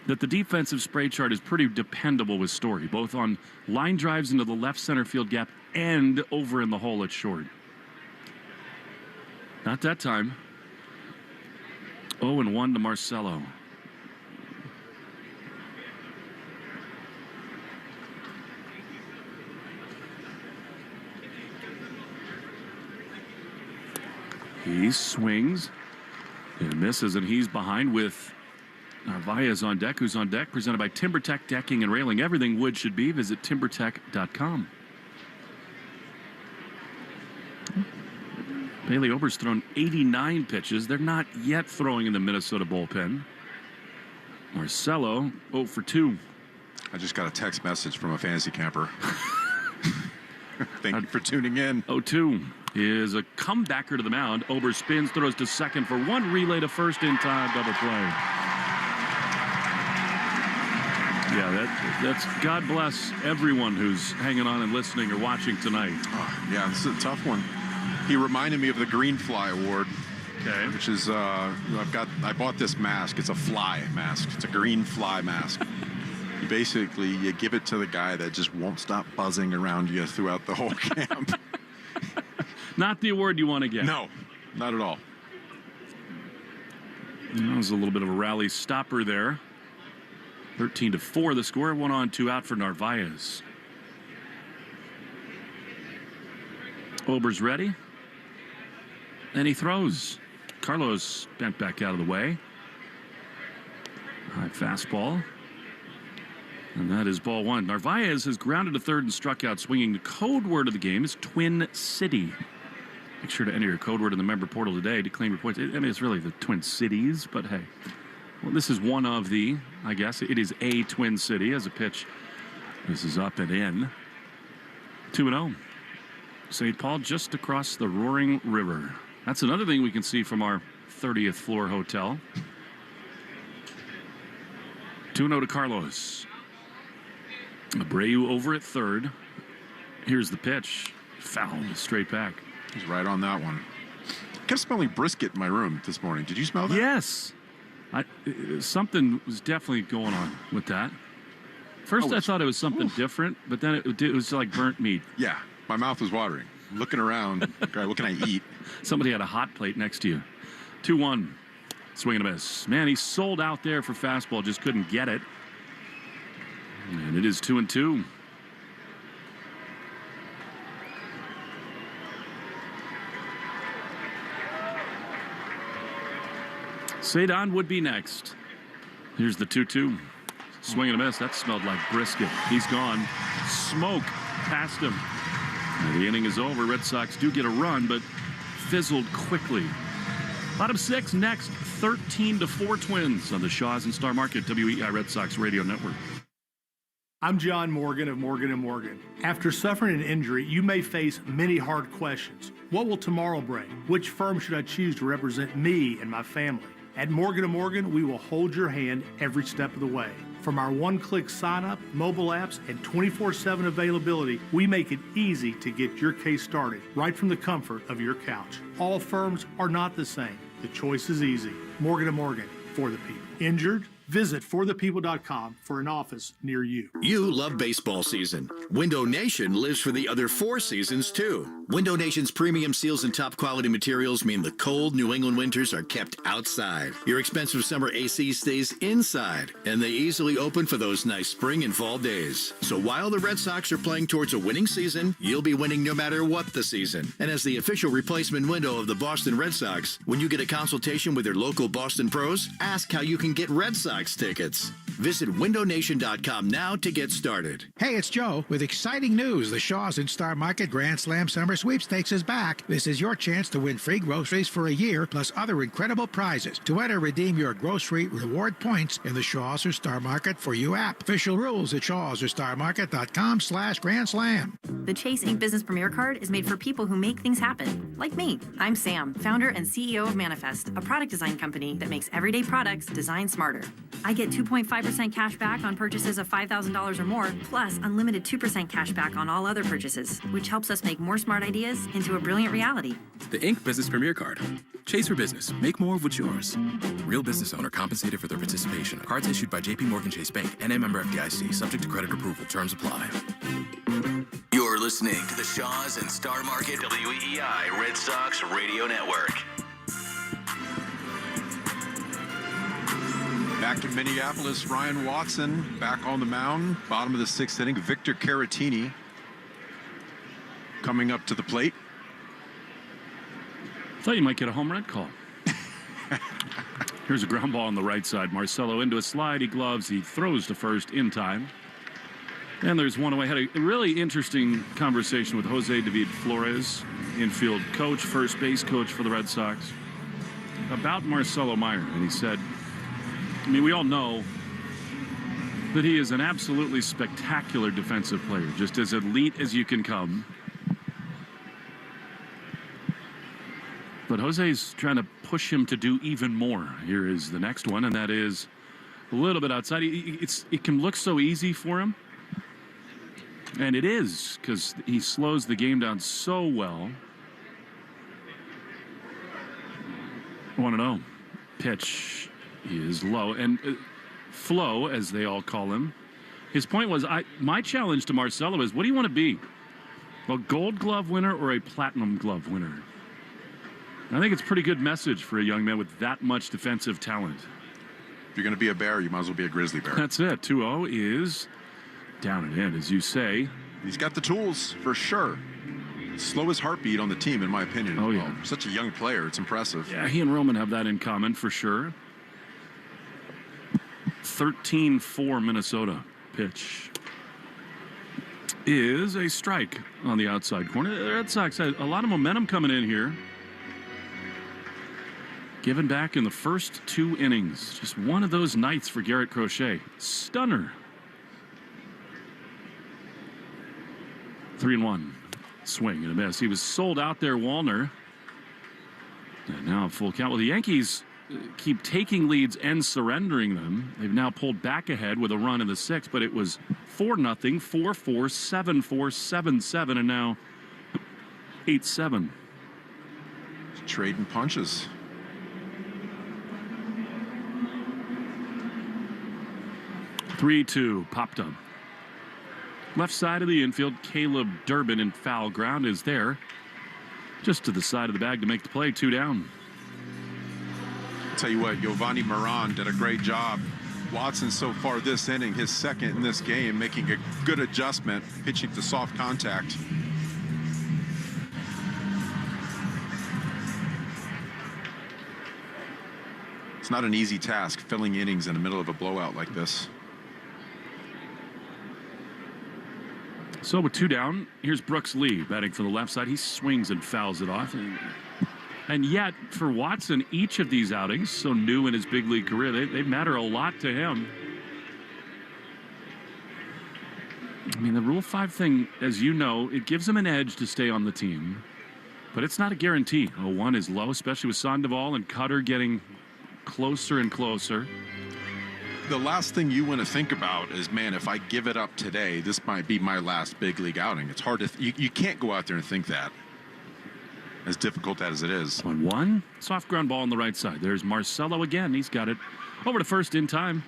that the defensive spray chart is pretty dependable with Story, both on line drives into the left center field gap and over in the hole at short. Not that time. 0-1 to Marcelo. He swings and misses, and he's behind with Narvaez on deck, who's on deck, presented by TimberTech Decking and Railing. Everything wood should be. Visit timbertech.com. Bailey Ober's thrown 89 pitches. They're not yet throwing in the Minnesota bullpen. Marcelo, 0 for 2. I just got a text message from a fantasy camper. Thank you for tuning in. 0-2 is a comebacker to the mound. Ober spins, throws to second for one, relay to first in time, double play. Yeah, that's God bless everyone who's hanging on and listening or watching tonight. Oh, yeah, this is a tough one. He reminded me of the Green Fly Award. Okay. Which is I bought this mask. It's a fly mask. It's a green fly mask. Basically, you give it to the guy that just won't stop buzzing around you throughout the whole camp. Not the award you want to get. No, not at all. That was a little bit of a rally stopper there. 13-4 the score. 1 on, 2 out for Narvaez. Ober's ready. And he throws. Carlos bent back out of the way. High fastball. And that is ball one. Narvaez has grounded to third and struck out swinging. The code word of the game is Twin City. Make sure to enter your code word in the member portal today to claim your points. I mean, it's really the Twin Cities, but hey. Well, this is one of the, I guess, it is a Twin City as a pitch. This is up and in. 2-0. St. Paul just across the Roaring River. That's another thing we can see from our 30th floor hotel. 2-0 to Carlos. Abreu over at third. Here's the pitch. Foul straight back. He's right on that one. kept smelling brisket in my room this morning. Did you smell that? Yes. Something was definitely going on with that. First, I thought it was something different, but then it was like burnt meat. Yeah, my mouth was watering. Looking around, okay, what can I eat? Somebody had a hot plate next to you. 2-1. Swing and a miss. Man, he sold out there for fastball, just couldn't get it. And it is 2-2. Sadon would be next. Here's the 2-2. Swing and a miss. That smelled like brisket. He's gone. Smoke past him. Now the inning is over. Red Sox do get a run, but fizzled quickly. Bottom six next. 13-4 Twins on the Shaws and Star Market WEI Red Sox Radio Network. I'm John Morgan of Morgan & Morgan. After suffering an injury, you may face many hard questions. What will tomorrow bring? Which firm should I choose to represent me and my family? At Morgan & Morgan, we will hold your hand every step of the way. From our one-click sign-up, mobile apps, and 24/7 availability, we make it easy to get your case started right from the comfort of your couch. All firms are not the same. The choice is easy. Morgan & Morgan, for the people. Injured? Visit forthepeople.com for an office near you. You love baseball season. Window Nation lives for the other 4 seasons, too. Window Nation's premium seals and top quality materials mean the cold New England winters are kept outside. Your expensive summer AC stays inside, and they easily open for those nice spring and fall days. So while the Red Sox are playing towards a winning season, you'll be winning no matter what the season. And as the official replacement window of the Boston Red Sox, when you get a consultation with your local Boston pros, ask how you can get Red Sox tickets. Visit windownation.com now to get started. Hey, it's Joe with exciting news. The Shaws and Star Market Grand Slam Summer Sweepstakes is back. This is your chance to win free groceries for a year, plus other incredible prizes. To enter, redeem your grocery reward points in the Shaws or Star Market for You app. Official rules at shawsorstarmarket.com/Grand Slam. The Chase Ink Business Premier Card is made for people who make things happen, like me. I'm Sam, founder and CEO of Manifest, a product design company that makes everyday products designed smarter. I get 2.5% cash back on purchases of $5,000 or more, plus unlimited 2% cash back on all other purchases, which helps us make more smart ideas into a brilliant reality. The Ink Business Premier Card. Chase for business. Make more of what's yours. Real business owner compensated for their participation. Cards issued by J.P. Morgan Chase Bank. NA member FDIC. Subject to credit approval. Terms apply. You're listening to the Shaws and Star Market WEI Red Sox Radio Network. Back in Minneapolis, Ryan Watson back on the mound. Bottom of the 6th inning. Victor Caratini coming up to the plate. Thought you might get a home run call. Here's a ground ball on the right side. Marcelo into a slide. He gloves. He throws to first in time. And there's one away. Had a really interesting conversation with Jose David Flores, infield coach, first base coach for the Red Sox, about Marcelo Meyer. And he said, I mean, we all know that he is an absolutely spectacular defensive player, just as elite as you can come. But Jose's trying to push him to do even more. Here is the next one, and that is a little bit outside. It can look so easy for him. And it is, because he slows the game down so well. 1-0. Pitch is low. And Flo, as they all call him, his point was, my challenge to Marcelo is, what do you want to be? A Gold Glove winner or a Platinum Glove winner? And I think it's a pretty good message for a young man with that much defensive talent. If you're going to be a Bear, you might as well be a Grizzly Bear. That's it. 2-0 is down and in, as you say. He's got the tools, for sure. Slowest heartbeat on the team, in my opinion. Oh, yeah. Such a young player. It's impressive. Yeah, he and Roman have that in common, for sure. 13-4 Minnesota. Pitch is a strike on the outside corner. The Red Sox had a lot of momentum coming in here. Given back in the first 2 innings. Just one of those nights for Garrett Crochet. Stunner. 3-1. Swing and a miss. He was sold out there, Wallner. And now full count. Well, the Yankees keep taking leads and surrendering them. They've now pulled back ahead with a run in the 6th, but it was 4-0, 4-4, 7-4, 7-7, and now 8-7. trading punches. Three-two, popped up. Left side of the infield, Caleb Durbin in foul ground is there. Just to the side of the bag to make the play, 2 down. I'll tell you what, Giovanni Moran did a great job. Watson so far this inning, his second in this game, making a good adjustment, pitching to soft contact. It's not an easy task, filling innings in the middle of a blowout like this. So with 2 down, here's Brooks Lee batting for the left side. He swings and fouls it off. And yet, for Watson, each of these outings, so new in his big league career, they matter a lot to him. I mean, the Rule 5 thing, as you know, it gives him an edge to stay on the team. But it's not a guarantee. 0-1 is low, especially with Sandoval and Cutter getting closer and closer. The last thing you want to think about is, man, if I give it up today, this might be my last big league outing. It's hard to, you can't go out there and think that, as difficult as it is. 1-1, soft ground ball on the right side. There's Marcelo again. He's got it over to first in time.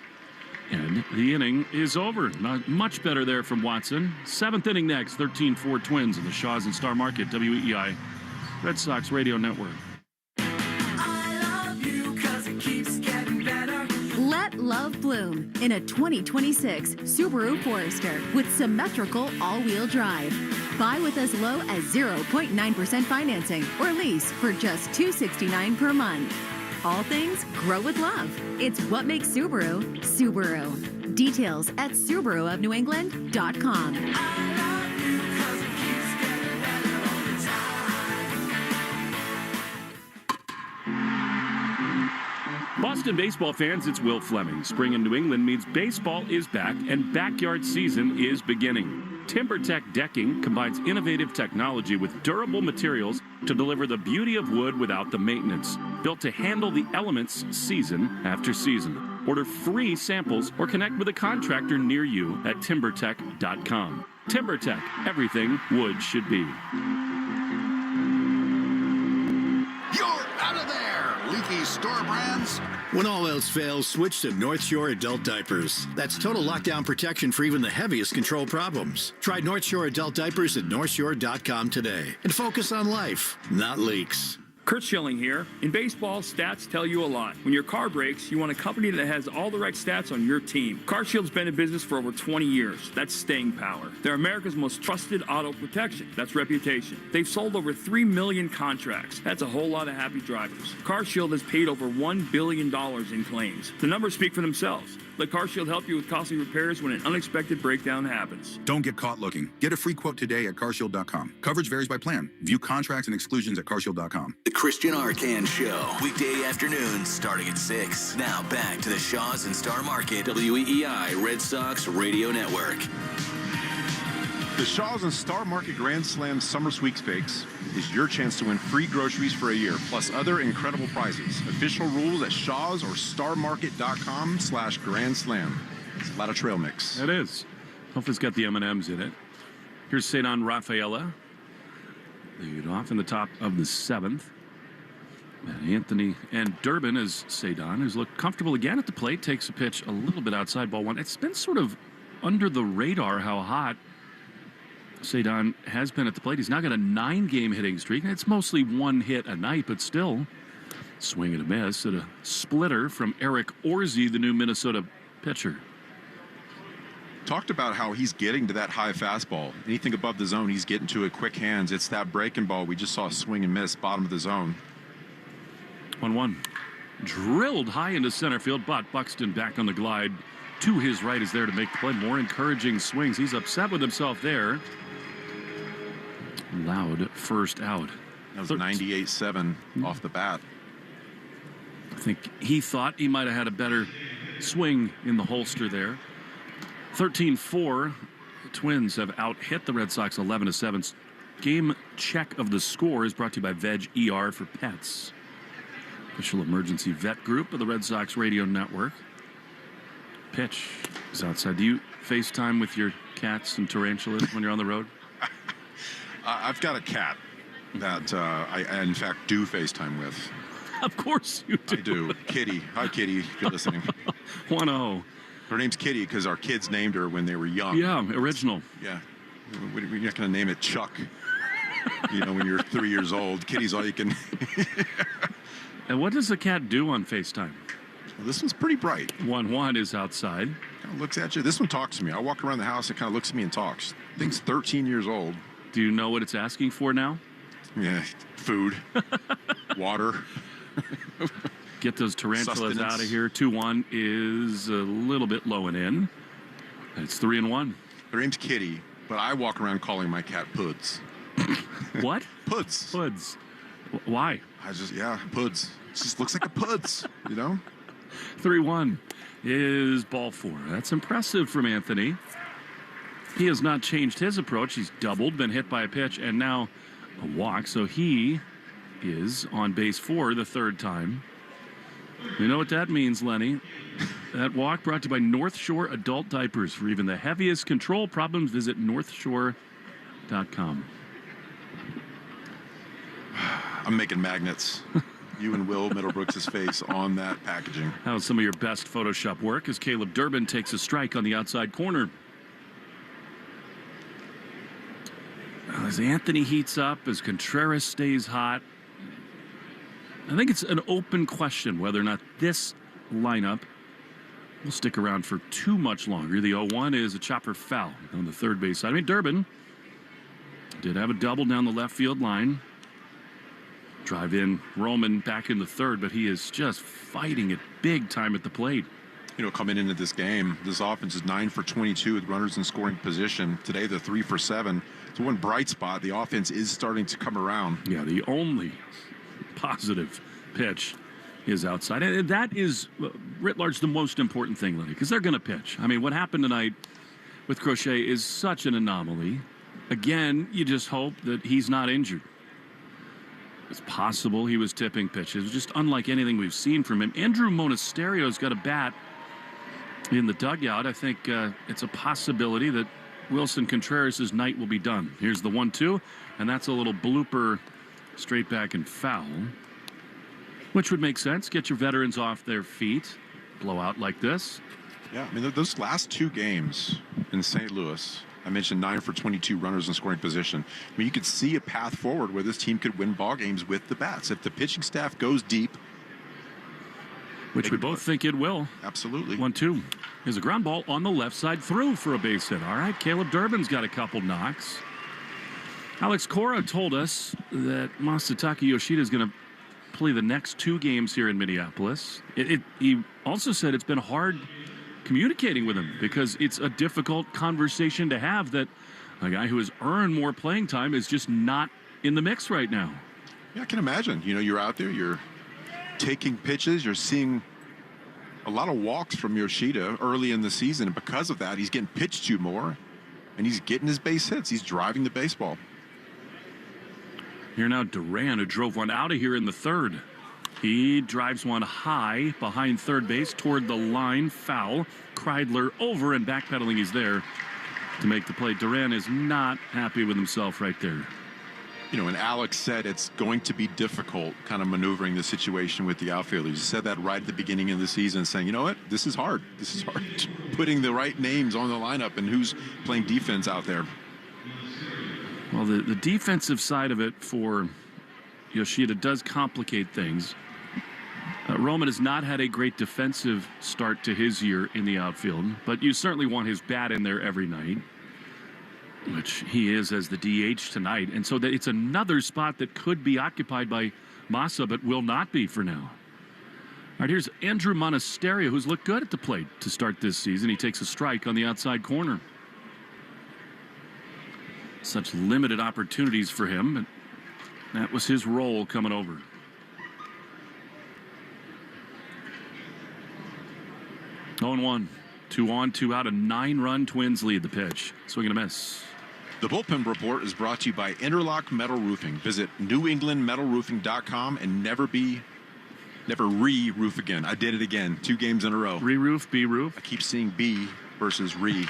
And the inning is over. Not much better there from Watson. 7th inning next, 13-4 Twins in the Shaws and Star Market, WEEI, Red Sox Radio Network. Let love bloom in a 2026 Subaru Forester with symmetrical all-wheel drive. Buy with as low as 0.9% financing or lease for just $269 per month. All things grow with love. It's what makes Subaru, Subaru. Details at SubaruofNewEngland.com. Boston baseball fans, it's Will Fleming. Spring in New England means baseball is back and backyard season is beginning. TimberTech Decking combines innovative technology with durable materials to deliver the beauty of wood without the maintenance. Built to handle the elements season after season. Order free samples or connect with a contractor near you at timbertech.com. TimberTech, everything wood should be. You're out of there, leaky store brands. When all else fails, switch to North Shore Adult Diapers. That's total lockdown protection for even the heaviest control problems. Try North Shore Adult Diapers at northshore.com today and focus on life, not leaks. Kurt Schilling here. In baseball, stats tell you a lot. When your car breaks, you want a company that has all the right stats on your team. CarShield's been in business for over 20 years. That's staying power. They're America's most trusted auto protection. That's reputation. They've sold over 3 million contracts. That's a whole lot of happy drivers. CarShield has paid over $1 billion in claims. The numbers speak for themselves. Let CarShield help you with costly repairs when an unexpected breakdown happens. Don't get caught looking. Get a free quote today at carshield.com. Coverage varies by plan. View contracts and exclusions at carshield.com. The Christian Arcan Show, weekday afternoons starting at 6. Now back to the Shaws and Star Market, WEEI Red Sox Radio Network. The Shaws and Star Market Grand Slam Summer Sweepstakes is your chance to win free groceries for a year, plus other incredible prizes. Official rules at Shaws or starmarket.com/Grand Slam. It's a lot of trail mix. It is. Hopefully it's got the M&Ms in it. Here's Cedon Rafaela. Lead off in the top of the 7th. And Anthony and Durbin as Cedon, who's looked comfortable again at the plate, takes a pitch a little bit outside ball 1. It's been sort of under the radar how hot Cedon has been at the plate. He's now got a 9-game hitting streak. It's mostly 1 hit a night, but still swing and a miss at a splitter from Eric Orsi, the new Minnesota pitcher. Talked about how he's getting to that high fastball. Anything above the zone, he's getting to it quick hands. It's that breaking ball. We just saw a swing and miss, bottom of the zone. 1-1. Drilled high into center field, but Buxton back on the glide to his right is there to make the play. More encouraging swings. He's upset with himself there. Loud first out. That was 98-7 off the bat. I think he thought he might have had a better swing in the holster there. 13-4. The Twins have out-hit the Red Sox 11-7. Game check of the score is brought to you by Veg ER for Pets. Official emergency vet group of the Red Sox Radio Network. Pitch is outside. Do you FaceTime with your cats and tarantulas when you're on the road? I've got a cat. that I in fact do FaceTime with. Of course you do. I do. Kitty. Hi, Kitty, if you're listening. 1-0. Her name's Kitty because our kids named her when they were young. Yeah, original. Yeah. We're not going to name it Chuck. When you're 3 years old. Kitty's all you can. And what does the cat do on FaceTime? Well, this one's pretty bright. 1-1 is outside. Kind of looks at you. This one talks to me. I walk around the house, it kind of looks at me and talks. I think it's 13 years old. Do you know what it's asking for now? Yeah, food, water. Get those tarantulas out of here. 2-1 is a little bit low and in. It's 3-1. Her name's Kitty, but I walk around calling my cat Puds. What? Puds. Puds. Why? Puds. It just looks like a Puds, 3-1 is ball 4. That's impressive from Anthony. He has not changed his approach. He's doubled, been hit by a pitch, and now a walk. So he is on base for the third time. You know what that means, Lenny? That walk brought to you by North Shore Adult Diapers. For even the heaviest control problems, visit northshore.com. I'm making magnets. You and Will Middlebrooks' face on that packaging. How was some of your best Photoshop work as Caleb Durbin takes a strike on the outside corner? As Anthony heats up, as Contreras stays hot, I think it's an open question whether or not this lineup will stick around for too much longer. The 0-1 is a chopper foul on the third base side. Durbin did have a double down the left field line. Drive in Roman back in the third, but he is just fighting it big time at the plate. Coming into this game, this offense is 9 for 22 with runners in scoring position. Today, they're 3 for 7. So one bright spot, the offense is starting to come around. Yeah, the only positive pitch is outside. And that is, writ large, the most important thing, Lenny, because they're going to pitch. What happened tonight with Crochet is such an anomaly. Again, you just hope that he's not injured. It's possible he was tipping pitches, just unlike anything we've seen from him. Andrew Monasterio's got a bat in the dugout. I think it's a possibility that Wilson Contreras' night will be done. Here's the 1-2, and that's a little blooper straight back and foul, which would make sense. Get your veterans off their feet. Blow out like this. Yeah, those last two games in St. Louis, I mentioned 9 for 22 runners in scoring position. You could see a path forward where this team could win ball games with the bats. If the pitching staff goes deep. Which we both think it will. Absolutely. 1-2. Here's a ground ball on the left side through for a base hit. All right, Caleb Durbin's got a couple knocks. Alex Cora told us that Masataka Yoshida is going to play the next 2 games here in Minneapolis. He also said it's been hard communicating with him because it's a difficult conversation to have, that a guy who has earned more playing time is just not in the mix right now. Yeah, I can imagine. You're out there, you're taking pitches, you're seeing a lot of walks from Yoshida early in the season, and because of that, he's getting pitched to more, and he's getting his base hits. He's driving the baseball. Here now Duran, who drove one out of here in the third. He drives one high behind third base toward the line. Foul. Kreidler over and backpedaling. He's there to make the play. Duran is not happy with himself right there. And Alex said it's going to be difficult kind of maneuvering the situation with the outfielders. He said that right at the beginning of the season, saying, you know what, this is hard. This is hard. Putting the right names on the lineup and who's playing defense out there. Well, the defensive side of it for Yoshida does complicate things. Roman has not had a great defensive start to his year in the outfield, but you certainly want his bat in there every night, which he is as the DH tonight. And so that it's another spot that could be occupied by Massa, but will not be for now. All right, here's Andrew Monasterio, who's looked good at the plate to start this season. He takes a strike on the outside corner. Such limited opportunities for him, but that was his role coming over. Oh, 1. 2 on, 2 out. A 9-run Twins lead the pitch. Swing and a miss. The Bullpen Report is brought to you by Interlock Metal Roofing. Visit NewEnglandMetalRoofing.com and never re-roof again. I did it again. 2 games in a row. Re-roof, B-roof. I keep seeing B versus re.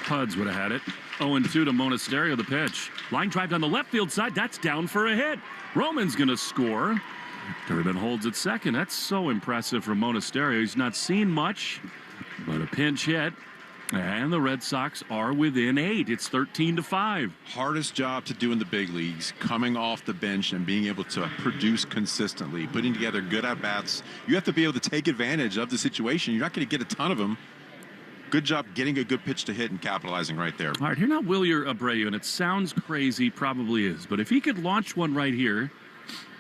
Puds would have had it. 0-2 to Monasterio, the pitch. Line drive down the left field side. That's down for a hit. Roman's going to score. Durbin holds at second. That's so impressive from Monasterio. He's not seen much, but a pinch hit. And the Red Sox are within 8. It's 13-5. Hardest job to do in the big leagues, coming off the bench and being able to produce consistently, putting together good at-bats. You have to be able to take advantage of the situation. You're not going to get a ton of them. Good job getting a good pitch to hit and capitalizing right there. All right, here now Wilyer Abreu, and it sounds crazy, probably is, but if he could launch one right here,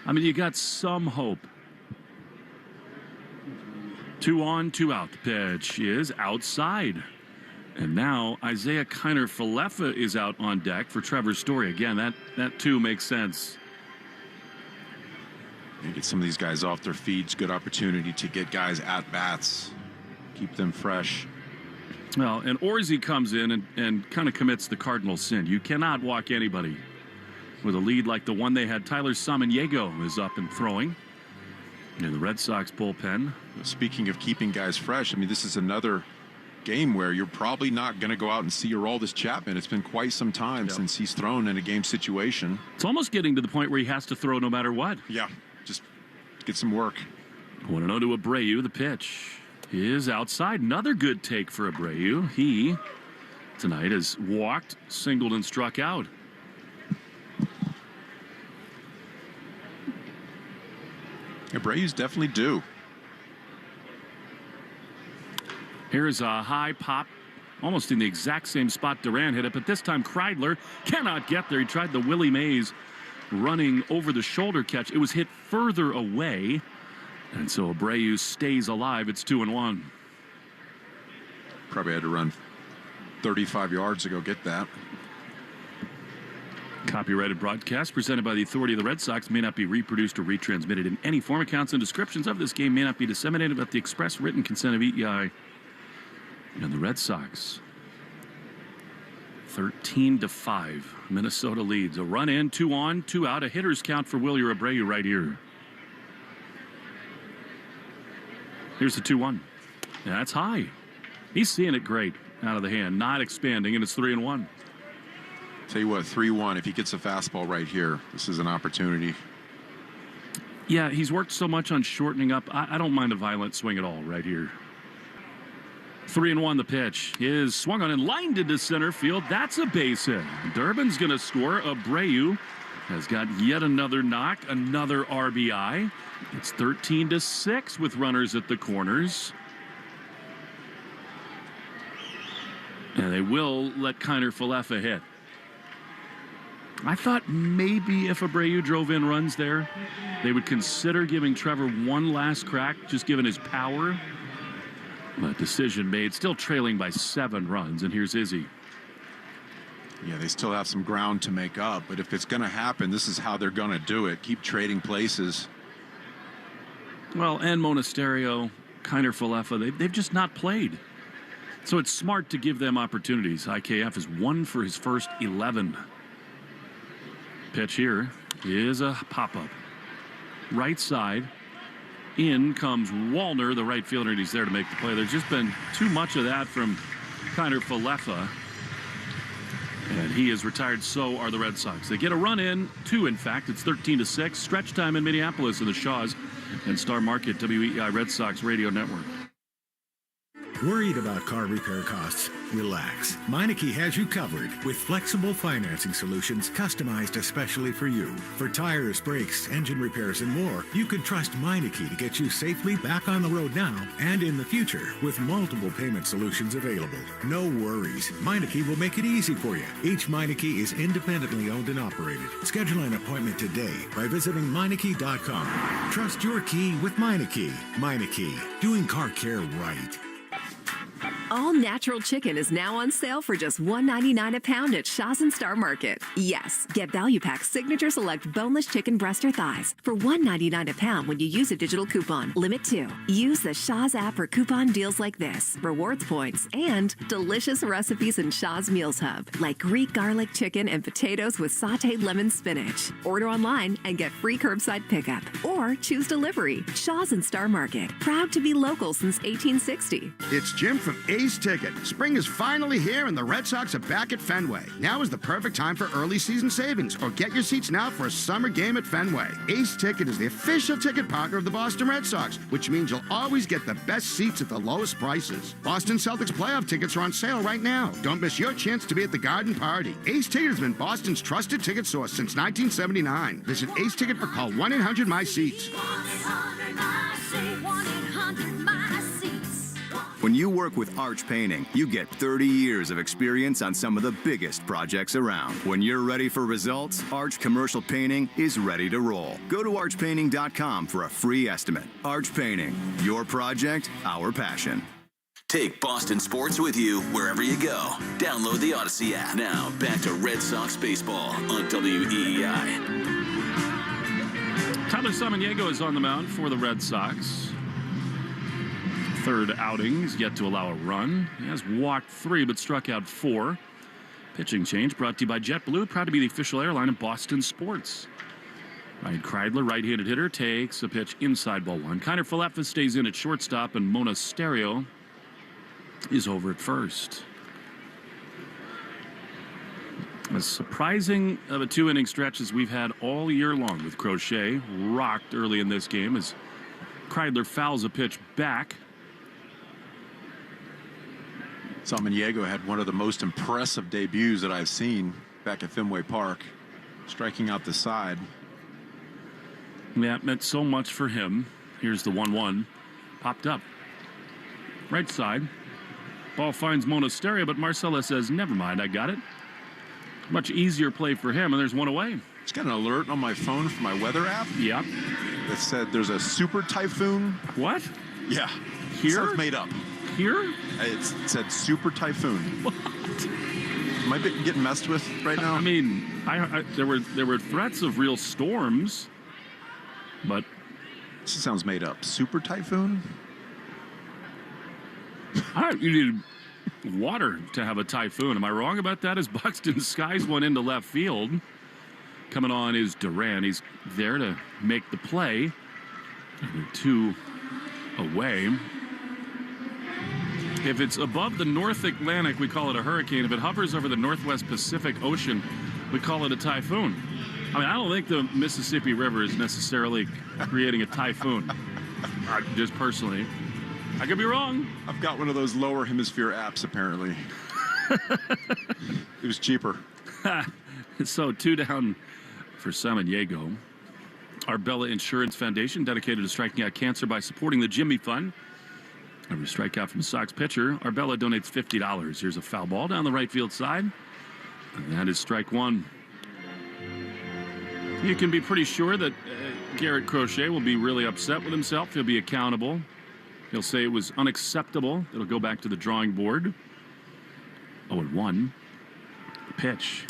I mean, you got some hope. 2 on, 2 out. The pitch is outside. And now Isaiah Kiner-Falefa is out on deck for Trevor Story. Again, that too makes sense. You get some of these guys off their feet. It's a good opportunity to get guys at bats, keep them fresh. Well, and Orsi comes in and kind of commits the cardinal sin. You cannot walk anybody with a lead like the one they had. Tyler Samaniego is up and throwing in the Red Sox bullpen. Speaking of keeping guys fresh, I mean, this is another game where you're probably not going to go out and see Aroldis Chapman. It's been quite some time since he's thrown in a game situation. It's almost getting to the point where he has to throw no matter what. Yeah, just get some work. 1-0 to Abreu. The pitch is outside. Another good take for Abreu. He tonight has walked, singled, and struck out. Abreu's definitely due. Here's a high pop, almost in the exact same spot Duran hit it, but this time Kreidler cannot get there. He tried the Willie Mays running over the shoulder catch. It was hit further away, and so Abreu stays alive. It's 2-1. Probably had to run 35 yards to go get that. Copyrighted broadcast presented by the authority of the Red Sox may not be reproduced or retransmitted in any form. Accounts and descriptions of this game may not be disseminated without the express written consent of EEI and the Red Sox. 13-5. Minnesota leads. A run in, 2 on, 2 out. A hitter's count for Wilyer Abreu right here. Here's the 2-1. Yeah, that's high. He's seeing it great out of the hand, not expanding, and it's 3-1. Tell you what, 3-1. If he gets a fastball right here, this is an opportunity. Yeah, he's worked so much on shortening up. I don't mind a violent swing at all right here. 3-1 the pitch is swung on and lined into center field. That's a base hit. Durbin's going to score. Abreu has got yet another knock, another RBI. It's 13-6 with runners at the corners. And they will let Kiner-Falefa hit. I thought maybe if Abreu drove in runs there, they would consider giving Trevor one last crack, just given his power. But decision made, still trailing by 7 runs, and here's Izzy. Yeah, they still have some ground to make up, but if it's going to happen, this is how they're going to do it. Keep trading places. Well, and Monasterio, Kiner-Falefa, they've just not played. So it's smart to give them opportunities. IKF is 1 for his first 11. Pitch here is a pop-up. Right side. In comes Wallner, the right fielder, and he's there to make the play. There's just been too much of that from Kiner-Falefa. And he is retired, so are the Red Sox. They get a run in, 2 in fact. It's 13-6. Stretch time in Minneapolis in the Shaws and Star Market WEI Red Sox Radio Network. Worried about car repair costs? Relax. Meineke has you covered with flexible financing solutions customized especially for you. For tires, brakes, engine repairs, and more, you can trust Meineke to get you safely back on the road now and in the future with multiple payment solutions available. No worries. Meineke will make it easy for you. Each Meineke is independently owned and operated. Schedule an appointment today by visiting Meineke.com. Trust your key with Meineke. Meineke, doing car care right. All natural chicken is now on sale for just $1.99 a pound at Shaw's and Star Market. Yes, get Value Pack's Signature Select boneless chicken breast or thighs for $1.99 a pound when you use a digital coupon. Limit 2. Use the Shaw's app for coupon deals like this, rewards points, and delicious recipes in Shaw's Meals Hub, like Greek garlic chicken and potatoes with sauteed lemon spinach. Order online and get free curbside pickup, or choose delivery. Shaw's and Star Market, proud to be local since 1860. It's Jim from A Ace Ticket. Spring is finally here and the Red Sox are back at Fenway. Now is the perfect time for early season savings, or get your seats now for a summer game at Fenway. Ace Ticket is the official ticket partner of the Boston Red Sox, which means you'll always get the best seats at the lowest prices. Boston Celtics playoff tickets are on sale right now. Don't miss your chance to be at the Garden Party. Ace Ticket has been Boston's trusted ticket source since 1979. Visit Ace Ticket or call 1-800-MY-SEATS. When you work with Arch Painting, you get 30 years of experience on some of the biggest projects around. When you're ready for results, Arch Commercial Painting is ready to roll. Go to archpainting.com for a free estimate. Arch Painting, your project, our passion. Take Boston sports with you wherever you go. Download the Odyssey app. Now, back to Red Sox baseball on WEEI. Tyler Samaniego is on the mound for the Red Sox. Third outing, he's yet to allow a run. He has walked 3 but struck out 4. Pitching change brought to you by JetBlue, proud to be the official airline of Boston sports. Ryan Kreidler, right-handed hitter, takes a pitch inside ball 1. Kiner Falefa stays in at shortstop, and Monasterio is over at first. As surprising of a 2-inning stretch as we've had all year long, with Crochet rocked early in this game as Kreidler fouls a pitch back. Samaniego had one of the most impressive debuts that I've seen back at Fenway Park, striking out the side. That meant so much for him. Here's the 1-1. Popped up. Right side. Ball finds Monasterio, but Marcella says, never mind, I got it. Much easier play for him, and there's one away. Just got an alert on my phone from my weather app. Yep. That said there's a super typhoon. What? Yeah. Here? Sounds made up. Here? It said super typhoon. What? Am I getting messed with right now? I mean, there were threats of real storms, but this sounds made up. Super typhoon? You need water to have a typhoon. Am I wrong about that? As Buxton skies one into left field. Coming on is Duran. He's there to make the play. 2 away. If it's above the North Atlantic, we call it a hurricane. If it hovers over the Northwest Pacific Ocean, we call it a typhoon. I mean, I don't think the Mississippi River is necessarily creating a typhoon. Just personally. I could be wrong. I've got one of those lower hemisphere apps, apparently. It was cheaper. So 2 down for Samaniego. Arbella Insurance Foundation, dedicated to striking out cancer by supporting the Jimmy Fund. Every strikeout from a Sox pitcher, Arbella donates $50. Here's a foul ball down the right field side. And that is strike 1. You can be pretty sure that Garrett Crochet will be really upset with himself. He'll be accountable. He'll say it was unacceptable. It'll go back to the drawing board. 0-1. Pitch.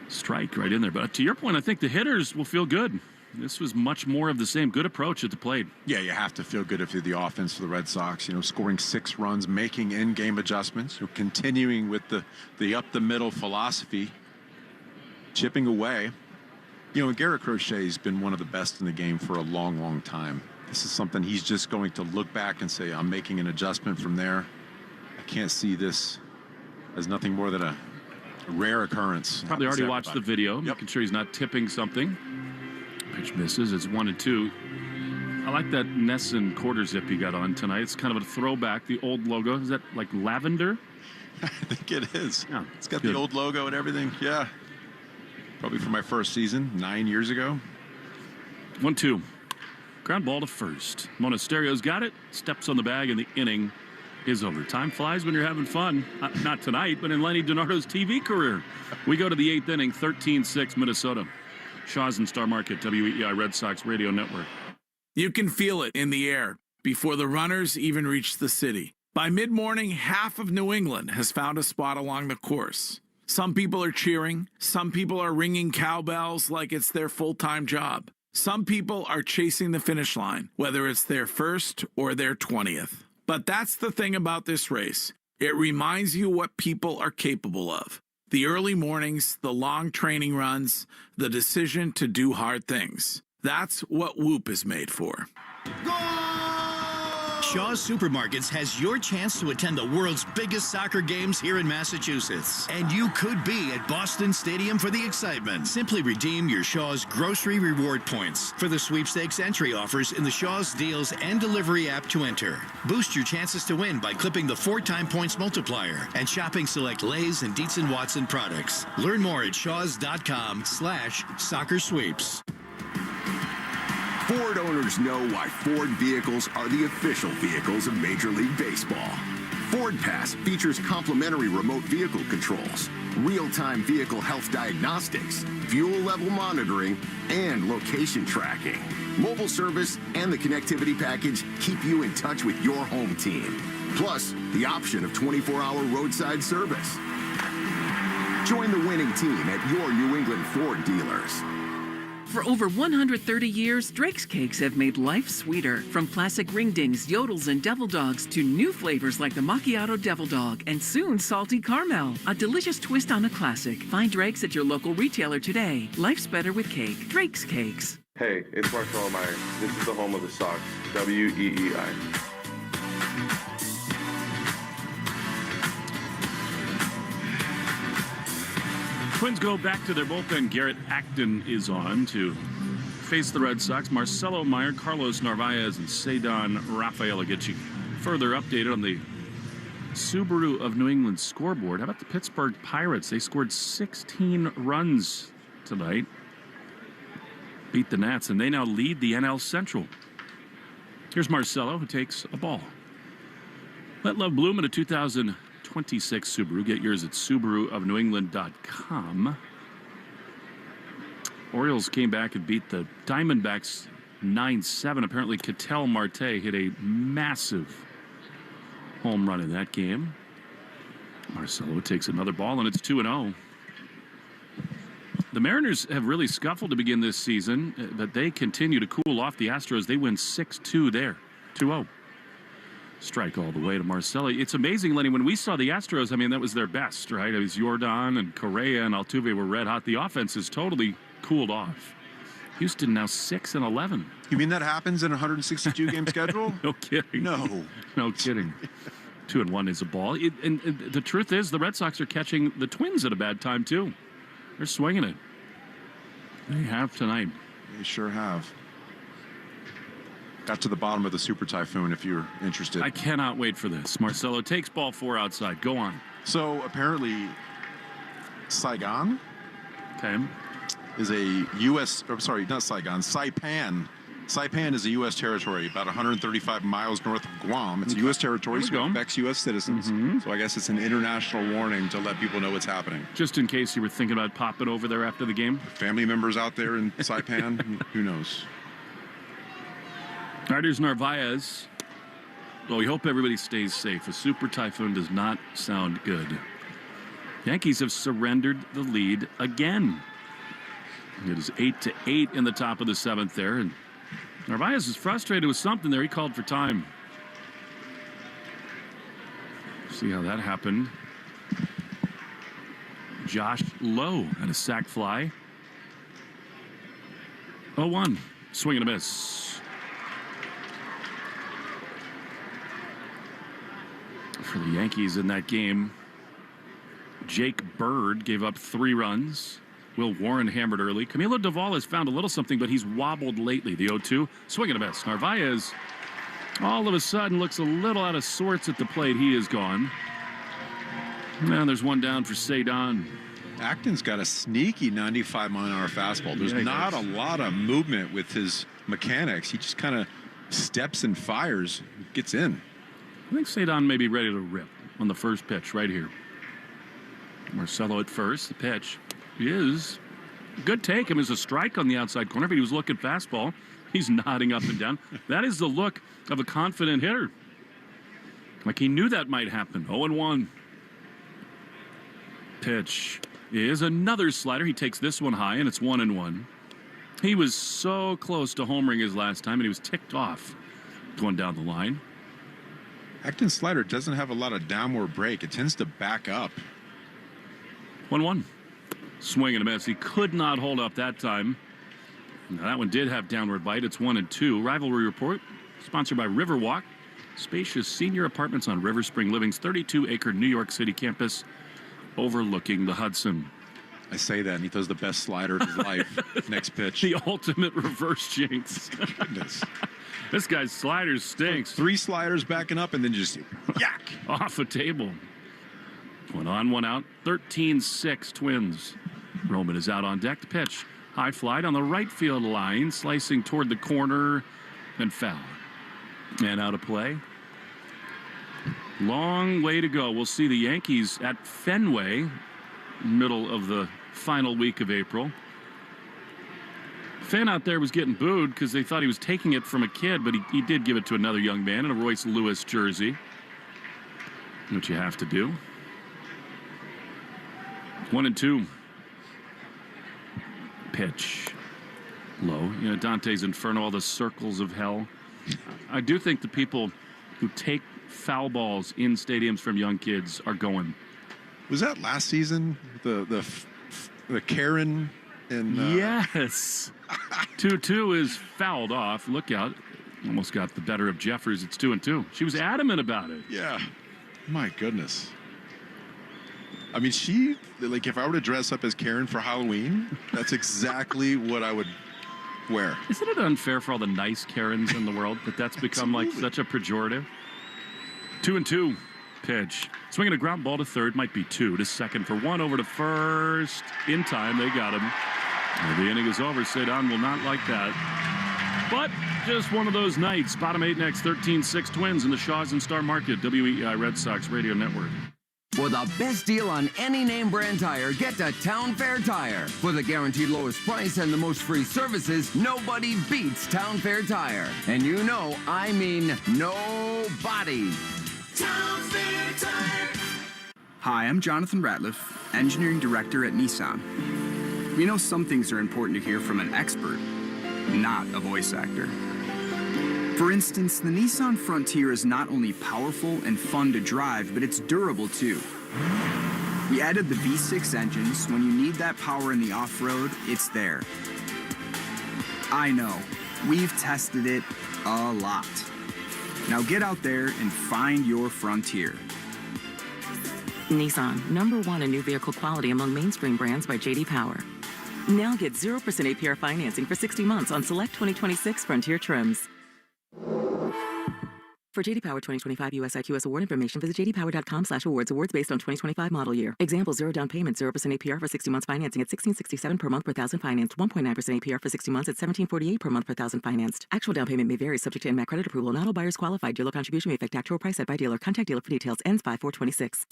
Strike right in there. But to your point, I think the hitters will feel good. This was much more of the same. Good approach at the plate. Yeah, you have to feel good if you're the offense for the Red Sox. You know, scoring 6 runs, making in-game adjustments, continuing with the up-the-middle philosophy, chipping away. You know, Garrett Crochet's been one of the best in the game for a long, long time. This is something he's just going to look back and say, I'm making an adjustment from there. I can't see this as nothing more than a rare occurrence. Probably already watched the video, making sure he's not tipping something. Pitch misses. It's 1-2. I like that Nesson quarter zip he got on tonight. It's kind of a throwback. The old logo. Is that like lavender? I think it is. Yeah, it's got the old logo and everything. Yeah. Probably from my first season 9 years ago. 1-2. Ground ball to first. Monasterio's got it. Steps on the bag, and the inning is over. Time flies when you're having fun. Not tonight, but in Lenny Dinardo's TV career. We go to the 8th inning, 13-6 Minnesota. Shaw's and Star Market, WEEI Red Sox Radio Network. You can feel it in the air before the runners even reach the city. By mid-morning, half of New England has found a spot along the course. Some people are cheering. Some people are ringing cowbells like it's their full-time job. Some people are chasing the finish line, whether it's their first or their 20th. But that's the thing about this race. It reminds you what people are capable of. The early mornings, the long training runs, the decision to do hard things. That's what Whoop is made for. Shaw's Supermarkets has your chance to attend the world's biggest soccer games here in Massachusetts. And you could be at Boston Stadium for the excitement. Simply redeem your Shaw's grocery reward points for the sweepstakes entry offers in the Shaw's Deals and Delivery app to enter. Boost your chances to win by clipping the 4-time points multiplier and shopping select Lay's and Dietz & Watson products. Learn more at shaws.com/soccer sweeps. Ford owners know why Ford vehicles are the official vehicles of Major League Baseball. Ford Pass features complimentary remote vehicle controls, real-time vehicle health diagnostics, fuel level monitoring, and location tracking. Mobile service and the connectivity package keep you in touch with your home team. Plus, the option of 24-hour roadside service. Join the winning team at your New England Ford dealers. For over 130 years, Drake's Cakes have made life sweeter. From classic ring dings, yodels, and devil dogs to new flavors like the macchiato devil dog and soon salty caramel. A delicious twist on a classic. Find Drake's at your local retailer today. Life's better with cake. Drake's Cakes. Hey, it's Marcelo Meyer. This is the home of the Sox, WEEI. Twins go back to their bullpen. Garrett Acton is on to face the Red Sox. Marcelo Meyer, Carlos Narvaez, and Cedon Rafael will get you further updated on the Subaru of New England scoreboard. How about the Pittsburgh Pirates? They scored 16 runs tonight. Beat the Nats, and they now lead the NL Central. Here's Marcelo, who takes a ball. Let love bloom in a 2026 Subaru. Get yours at SubaruofNewEngland.com. Orioles came back and beat the Diamondbacks 9-7. Apparently, Ketel Marte hit a massive home run in that game. Marcelo takes another ball, and it's 2-0. The Mariners have really scuffled to begin this season, but they continue to cool off the Astros. They win 6-2 there, 2-0. Strike all the way to Marcelo. It's amazing, Lenny, when we saw the Astros, I mean, that was their best, right? It was Jordan and Correa and Altuve were red hot. The offense has totally cooled off. Houston now 6-11. You mean that happens in a 162-game schedule? No kidding. No kidding. 2-1 is a ball. And the truth is, the Red Sox are catching the Twins at a bad time, too. They're swinging it. They have tonight. They sure have. Got to the bottom of the Super Typhoon if you're interested. I cannot wait for this. Marcelo takes ball 4 outside. Go on. So apparently Saigon is a U.S. I'm sorry, not Saigon. Saipan. Saipan is a U.S. territory about 135 miles north of Guam. It's a U.S. territory, so it affects U.S. citizens. So I guess it's an international warning to let people know what's happening. Just in case you were thinking about popping over there after the game. Family members out there in Saipan, who knows? All right, here's Narvaez. Well, we hope everybody stays safe. A Super Typhoon does not sound good. Yankees have surrendered the lead again. It is 8-8 in the top of the 7th there, and Narvaez is frustrated with something there. He called for time. See how that happened. Josh Lowe and a sac fly. 0-1. Swing and a miss. For the Yankees in that game, Jake Bird gave up 3 runs. Will Warren hammered early. Camilo Doval has found a little something, but he's wobbled lately. The 0-2. Swing and a miss. Narvaez all of a sudden looks a little out of sorts at the plate. He is gone. And there's one down for Cedon. Acton's got a sneaky 95-mile-an-hour fastball. There's not a lot of movement with his mechanics. He just kind of steps and fires, gets in. I think Cedon may be ready to rip on the first pitch right here. Marcelo at first. The pitch is good take. Him as a strike on the outside corner, but he was looking fastball. He's nodding up and down. That is the look of a confident hitter. Like he knew that might happen. 0-1. Pitch is another slider. He takes this one high, and it's 1-1. He was so close to homering his last time, and he was ticked off going down the line. Acton's slider doesn't have a lot of downward break. It tends to back up. 1-1. Swing and a miss. He could not hold up that time. Now that one did have downward bite. It's 1-2. Rivalry Report, sponsored by Riverwalk. spacious senior apartments on River Spring Living's 32-acre New York City campus overlooking the Hudson. I say that, and he throws the best slider of his life. Next pitch. The ultimate reverse jinx. Goodness. This guy's slider stinks. 3 sliders backing up, and then just yak. Off a table. 1 on, 1 out. 13-6 Twins. Roman is out on deck to pitch. High fly on the right field line, slicing toward the corner, and foul. And out of play. Long way to go. We'll see the Yankees at Fenway, middle of the final week of April. Fan out there was getting booed because they thought he was taking it from a kid, but he did give it to another young man in a Royce Lewis jersey. What you have to do. 1-2. Pitch. Low. You know, Dante's Inferno, all the circles of hell. I do think the people who take foul balls in stadiums from young kids are going. Was that last season? The Karen and yes. 2-2 is fouled off. Look out. Almost got the better of Jeffers. It's 2-2. She was adamant about it. Yeah. My goodness. I mean, she, like, if I were to dress up as Karen for Halloween, that's exactly what I would wear. Isn't it unfair for all the nice Karens in the world that that's become like such a pejorative? 2-2 pitch. Swinging a ground ball to third, might be 2 to second for 1 over to first. In time, they got him. And the inning is over. Cedon will not like that. But just one of those nights. Bottom 8 next, 13-6 Twins in the Shaws and Star Market, WEEI Red Sox Radio Network. For the best deal on any name brand tire, get to Town Fair Tire. For the guaranteed lowest price and the most free services, nobody beats Town Fair Tire. And you know, I mean nobody. Town Fair Tire. Hi, I'm Jonathan Ratliff, Engineering Director at Nissan. We know some things are important to hear from an expert, not a voice actor. For instance, the Nissan Frontier is not only powerful and fun to drive, but it's durable too. We added the V6 engine, so when you need that power in the off-road, it's there. I know, we've tested it a lot. Now get out there and find your Frontier. Nissan, #1 in new vehicle quality among mainstream brands by J.D. Power. Now get 0% APR financing for 60 months on select 2026 Frontier trims. For J.D. Power 2025 US IQS award information, visit jdpower.com/awards. Awards based on 2025 model year. Example: 0 down payment, 0% APR for 60 months financing at $1,667 per month per thousand financed. 1.9% APR for 60 months at $1,748 per month per thousand financed. Actual down payment may vary, subject to NMAC credit approval. Not all buyers qualified. Dealer contribution may affect actual price set by dealer. Contact dealer for details. Ends 5/4/26.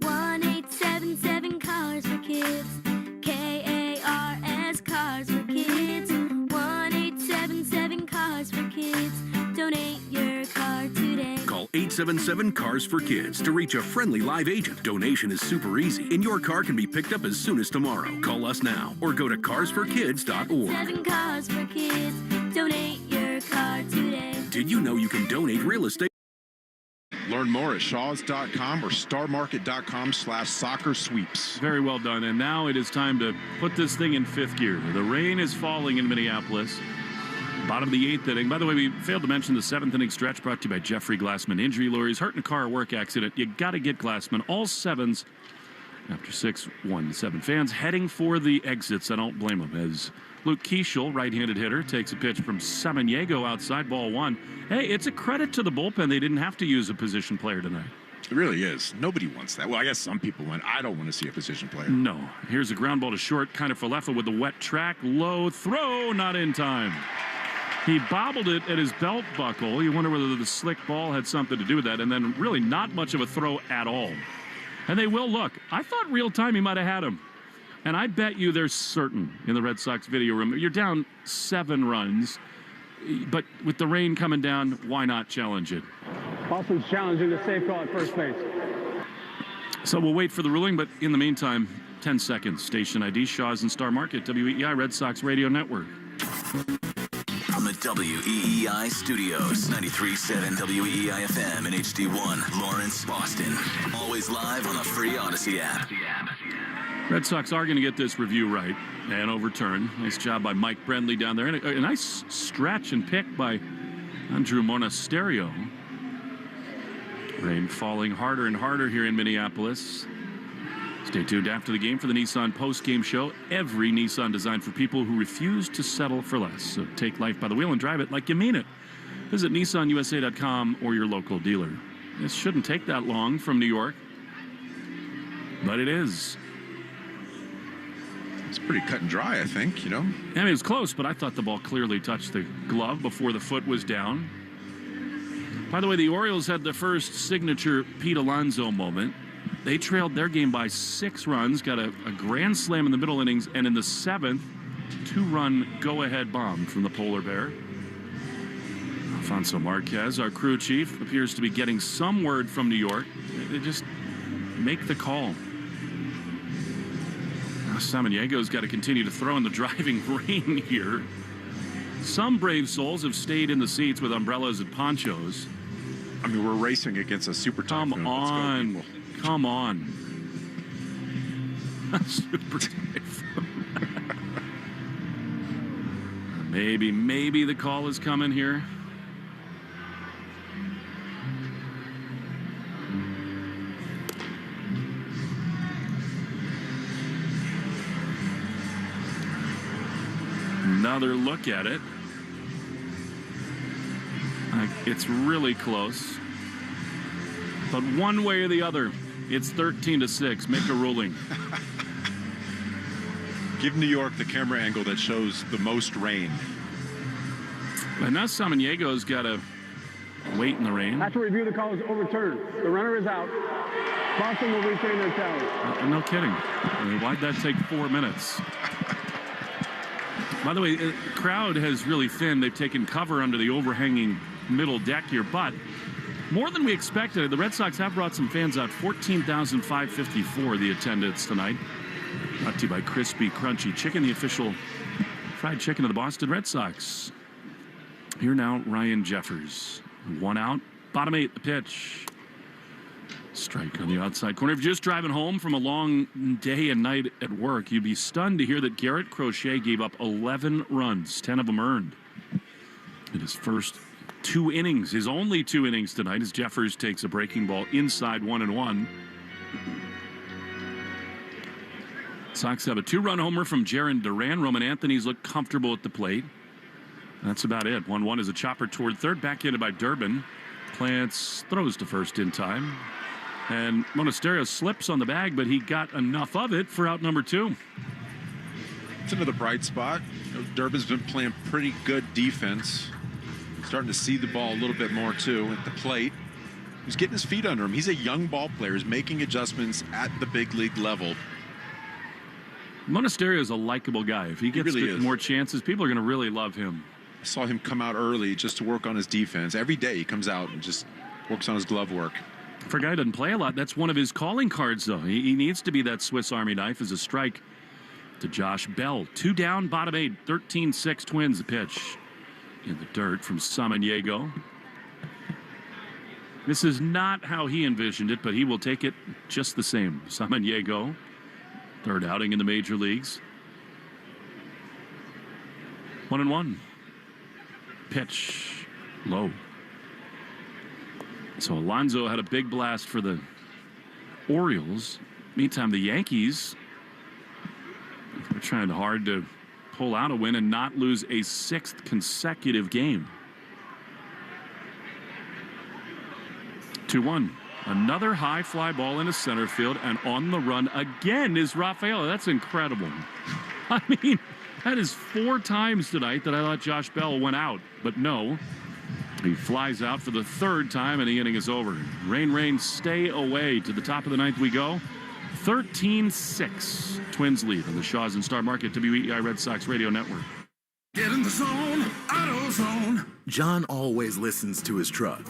1-877 Cars for Kids. KARS Cars for Kids. 1-877 Cars for Kids. Donate your car today. Call 877 Cars for Kids to reach a friendly live agent. Donation is super easy, and your car can be picked up as soon as tomorrow. Call us now or go to carsforkids.org. 7 Cars for Kids. Donate your car today. Did you know you can donate real estate? Learn more at shaws.com or starmarket.com/soccer sweeps. Very well done. And now it is time to put this thing in 5th gear. The rain is falling in Minneapolis. Bottom of the 8th inning. By the way, we failed to mention the 7th inning stretch brought to you by Jeffrey Glassman Injury Lawyers. Hurt in a car or work accident. You got to get Glassman. All 7s after 6-1-7 fans heading for the exits. I don't blame them, as Luke Keeschel, right-handed hitter, takes a pitch from Samaniego outside, ball 1. Hey, it's a credit to the bullpen. They didn't have to use a position player tonight. It really is. Nobody wants that. Well, I guess some people want. I don't want to see a position player. No. Here's a ground ball to short, kind of for Leffa with the wet track. Low throw, not in time. He bobbled it at his belt buckle. You wonder whether the slick ball had something to do with that. And then really not much of a throw at all. And they will look. I thought real time he might have had him. And I bet you they're certain in the Red Sox video room. You're down 7 runs. But with the rain coming down, why not challenge it? Boston's challenging the safe call at first base. So we'll wait for the ruling, but in the meantime, 10 seconds. Station ID, Shaws and Star Market, WEEI Red Sox Radio Network. From the WEEI studios, 93.7 WEEI FM and HD1, Lawrence, Boston. Always live on the free Odyssey app. Red Sox are going to get this review right and overturned. Nice job by Mike Brendley down there. And a nice stretch and pick by Andrew Monasterio. Rain falling harder and harder here in Minneapolis. Stay tuned after the game for the Nissan post-game show. Every Nissan designed for people who refuse to settle for less. So take life by the wheel and drive it like you mean it. Visit nissanusa.com or your local dealer. This shouldn't take that long from New York, but it is. It's pretty cut and dry, I think, you know. I mean, it was close, but I thought the ball clearly touched the glove before the foot was down. By the way, the Orioles had the first signature Pete Alonso moment. They trailed their game by 6 runs, got a grand slam in the middle innings, and in the 7th, 2-run go-ahead bomb from the Polar Bear. Alfonso Marquez, our crew chief, appears to be getting some word from New York. They just make the call. Now Samaniego's got to continue to throw in the driving rain here. Some brave souls have stayed in the seats with umbrellas and ponchos. I mean, we're racing against a super typhoon. Come on. Come on. Super typhoon. Maybe the call is coming here. Another look at it. It's really close. But one way or the other, it's 13-6. Make a ruling. Give New York the camera angle that shows the most rain. And now Samaniego's got to wait in the rain. After review, the call is overturned. The runner is out. Boston will retain their tally. No kidding. I mean, why'd that take 4 minutes? By the way, the crowd has really thinned. They've taken cover under the overhanging middle deck here, but more than we expected. The Red Sox have brought some fans out. 14,554 the attendance tonight. Brought to you by Crispy Crunchy Chicken, the official fried chicken of the Boston Red Sox. Here now, Ryan Jeffers. 1 out, bottom 8, the pitch. Strike on the outside corner. If you're just driving home from a long day and night at work, you'd be stunned to hear that Garrett Crochet gave up 11 runs, 10 of them earned. In his first 2 innings, his only 2 innings tonight, as Jeffers takes a breaking ball inside 1-1. Sox have a 2-run homer from Jarren Duran. Roman Anthony's looked comfortable at the plate. That's about it. 1-1 is a chopper toward third, backhanded by Durbin. Plants throws to first in time. And Monasterio slips on the bag, but he got enough of it for out number 2. It's another bright spot. Durbin's been playing pretty good defense. Starting to see the ball a little bit more, too, at the plate. He's getting his feet under him. He's a young ball player. He's making adjustments at the big league level. Monasterio is a likable guy. If he gets really more chances, people are going to really love him. I saw him come out early just to work on his defense. Every day he comes out and just works on his glove work. For a guy who doesn't play a lot, that's one of his calling cards, though. He needs to be that Swiss Army knife as a strike to Josh Bell. 2 down, bottom 8, 13-6 Twins. The pitch in the dirt from Samaniego. This is not how he envisioned it, but he will take it just the same. Samaniego, third outing in the major leagues. 1-1. Pitch low. So Alonso had a big blast for the Orioles. Meantime, the Yankees are trying hard to pull out a win and not lose a 6th consecutive game. 2-1. Another high fly ball into center field, and on the run again is Rafael. That's incredible. I mean, that is 4 times tonight that I thought Josh Bell went out, but no. He flies out for the 3rd time, and the inning is over. Rain, stay away. To the top of the 9th we go. 13-6. Twins lead on the Shaws and Star Market WEI Red Sox Radio Network. Get in the zone, AutoZone. John always listens to his truck.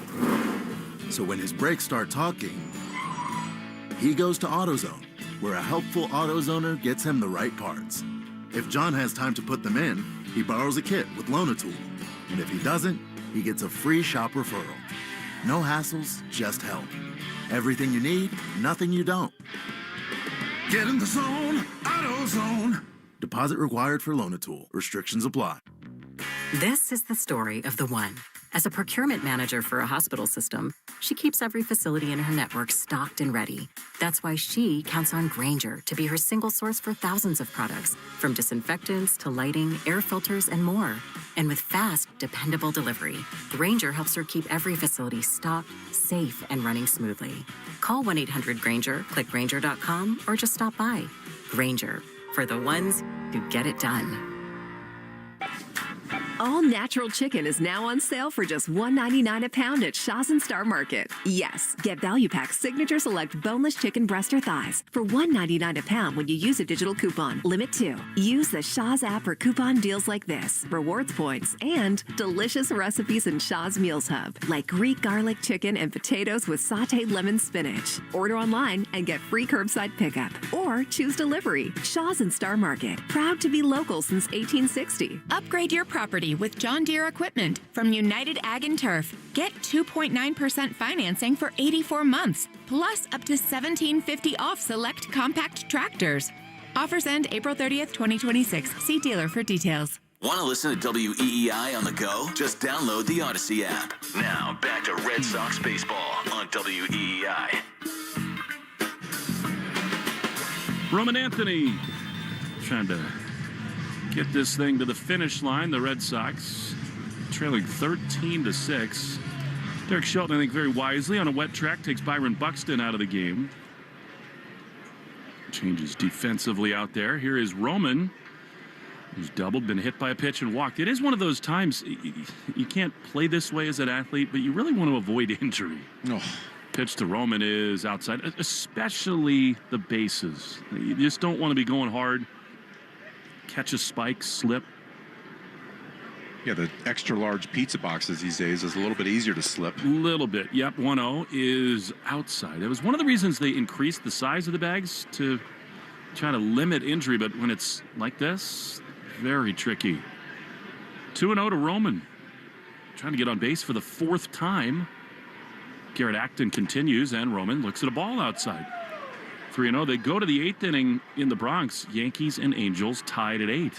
So when his brakes start talking, he goes to AutoZone, where a helpful AutoZoner gets him the right parts. If John has time to put them in, he borrows a kit with Loan-A-Tool. And if he doesn't, he gets a free shop referral. No hassles, just help. Everything you need, nothing you don't. Get in the zone, AutoZone. Deposit required for Loan a Tool. Restrictions apply. This is the story of the one. As a procurement manager for a hospital system, she keeps every facility in her network stocked and ready. That's why she counts on Grainger to be her single source for thousands of products, from disinfectants to lighting, air filters, and more. And with fast, dependable delivery, Grainger helps her keep every facility stocked, safe, and running smoothly. Call 1-800-GRAINGER, click Grainger.com, or just stop by. Grainger, for the ones who get it done. All natural chicken is now on sale for just $1.99 a pound at Shaw's and Star Market. Yes, get Value Pack's Signature Select Boneless Chicken Breast or Thighs for $1.99 a pound when you use a digital coupon. Limit 2. Use the Shaw's app for coupon deals like this, rewards points, and delicious recipes in Shaw's Meals Hub, like Greek garlic chicken and potatoes with sauteed lemon spinach. Order online and get free curbside pickup, or choose delivery. Shaw's and Star Market, proud to be local since 1860. Upgrade your property with John Deere equipment from United Ag and Turf. Get 2.9% financing for 84 months, plus up to $1,750 off select compact tractors. Offers end April 30th, 2026. See dealer for details. Want to listen to WEEI on the go? Just download the Odyssey app. Now, back to Red Sox baseball on WEEI. Roman Anthony trying to get this thing to the finish line. The Red Sox trailing 13-6. Derek Shelton, I think, very wisely on a wet track takes Byron Buxton out of the game. Changes defensively out there. Here is Roman, who's doubled, been hit by a pitch and walked. It is one of those times you can't play this way as an athlete, but you really want to avoid injury. Oh. Pitch to Roman is outside, especially the bases. You just don't want to be going hard. Catch a spike, slip. Yeah, the extra large pizza boxes these days is a little bit easier to slip. A little bit. Yep, 1-0 is outside. It was one of the reasons they increased the size of the bags to try to limit injury, but when it's like this, very tricky. 2-0 to Roman. Trying to get on base for the 4th time. Garrett Acton continues, and Roman looks at a ball outside. 3-0. They go to the 8th inning in the Bronx. Yankees and Angels tied at 8.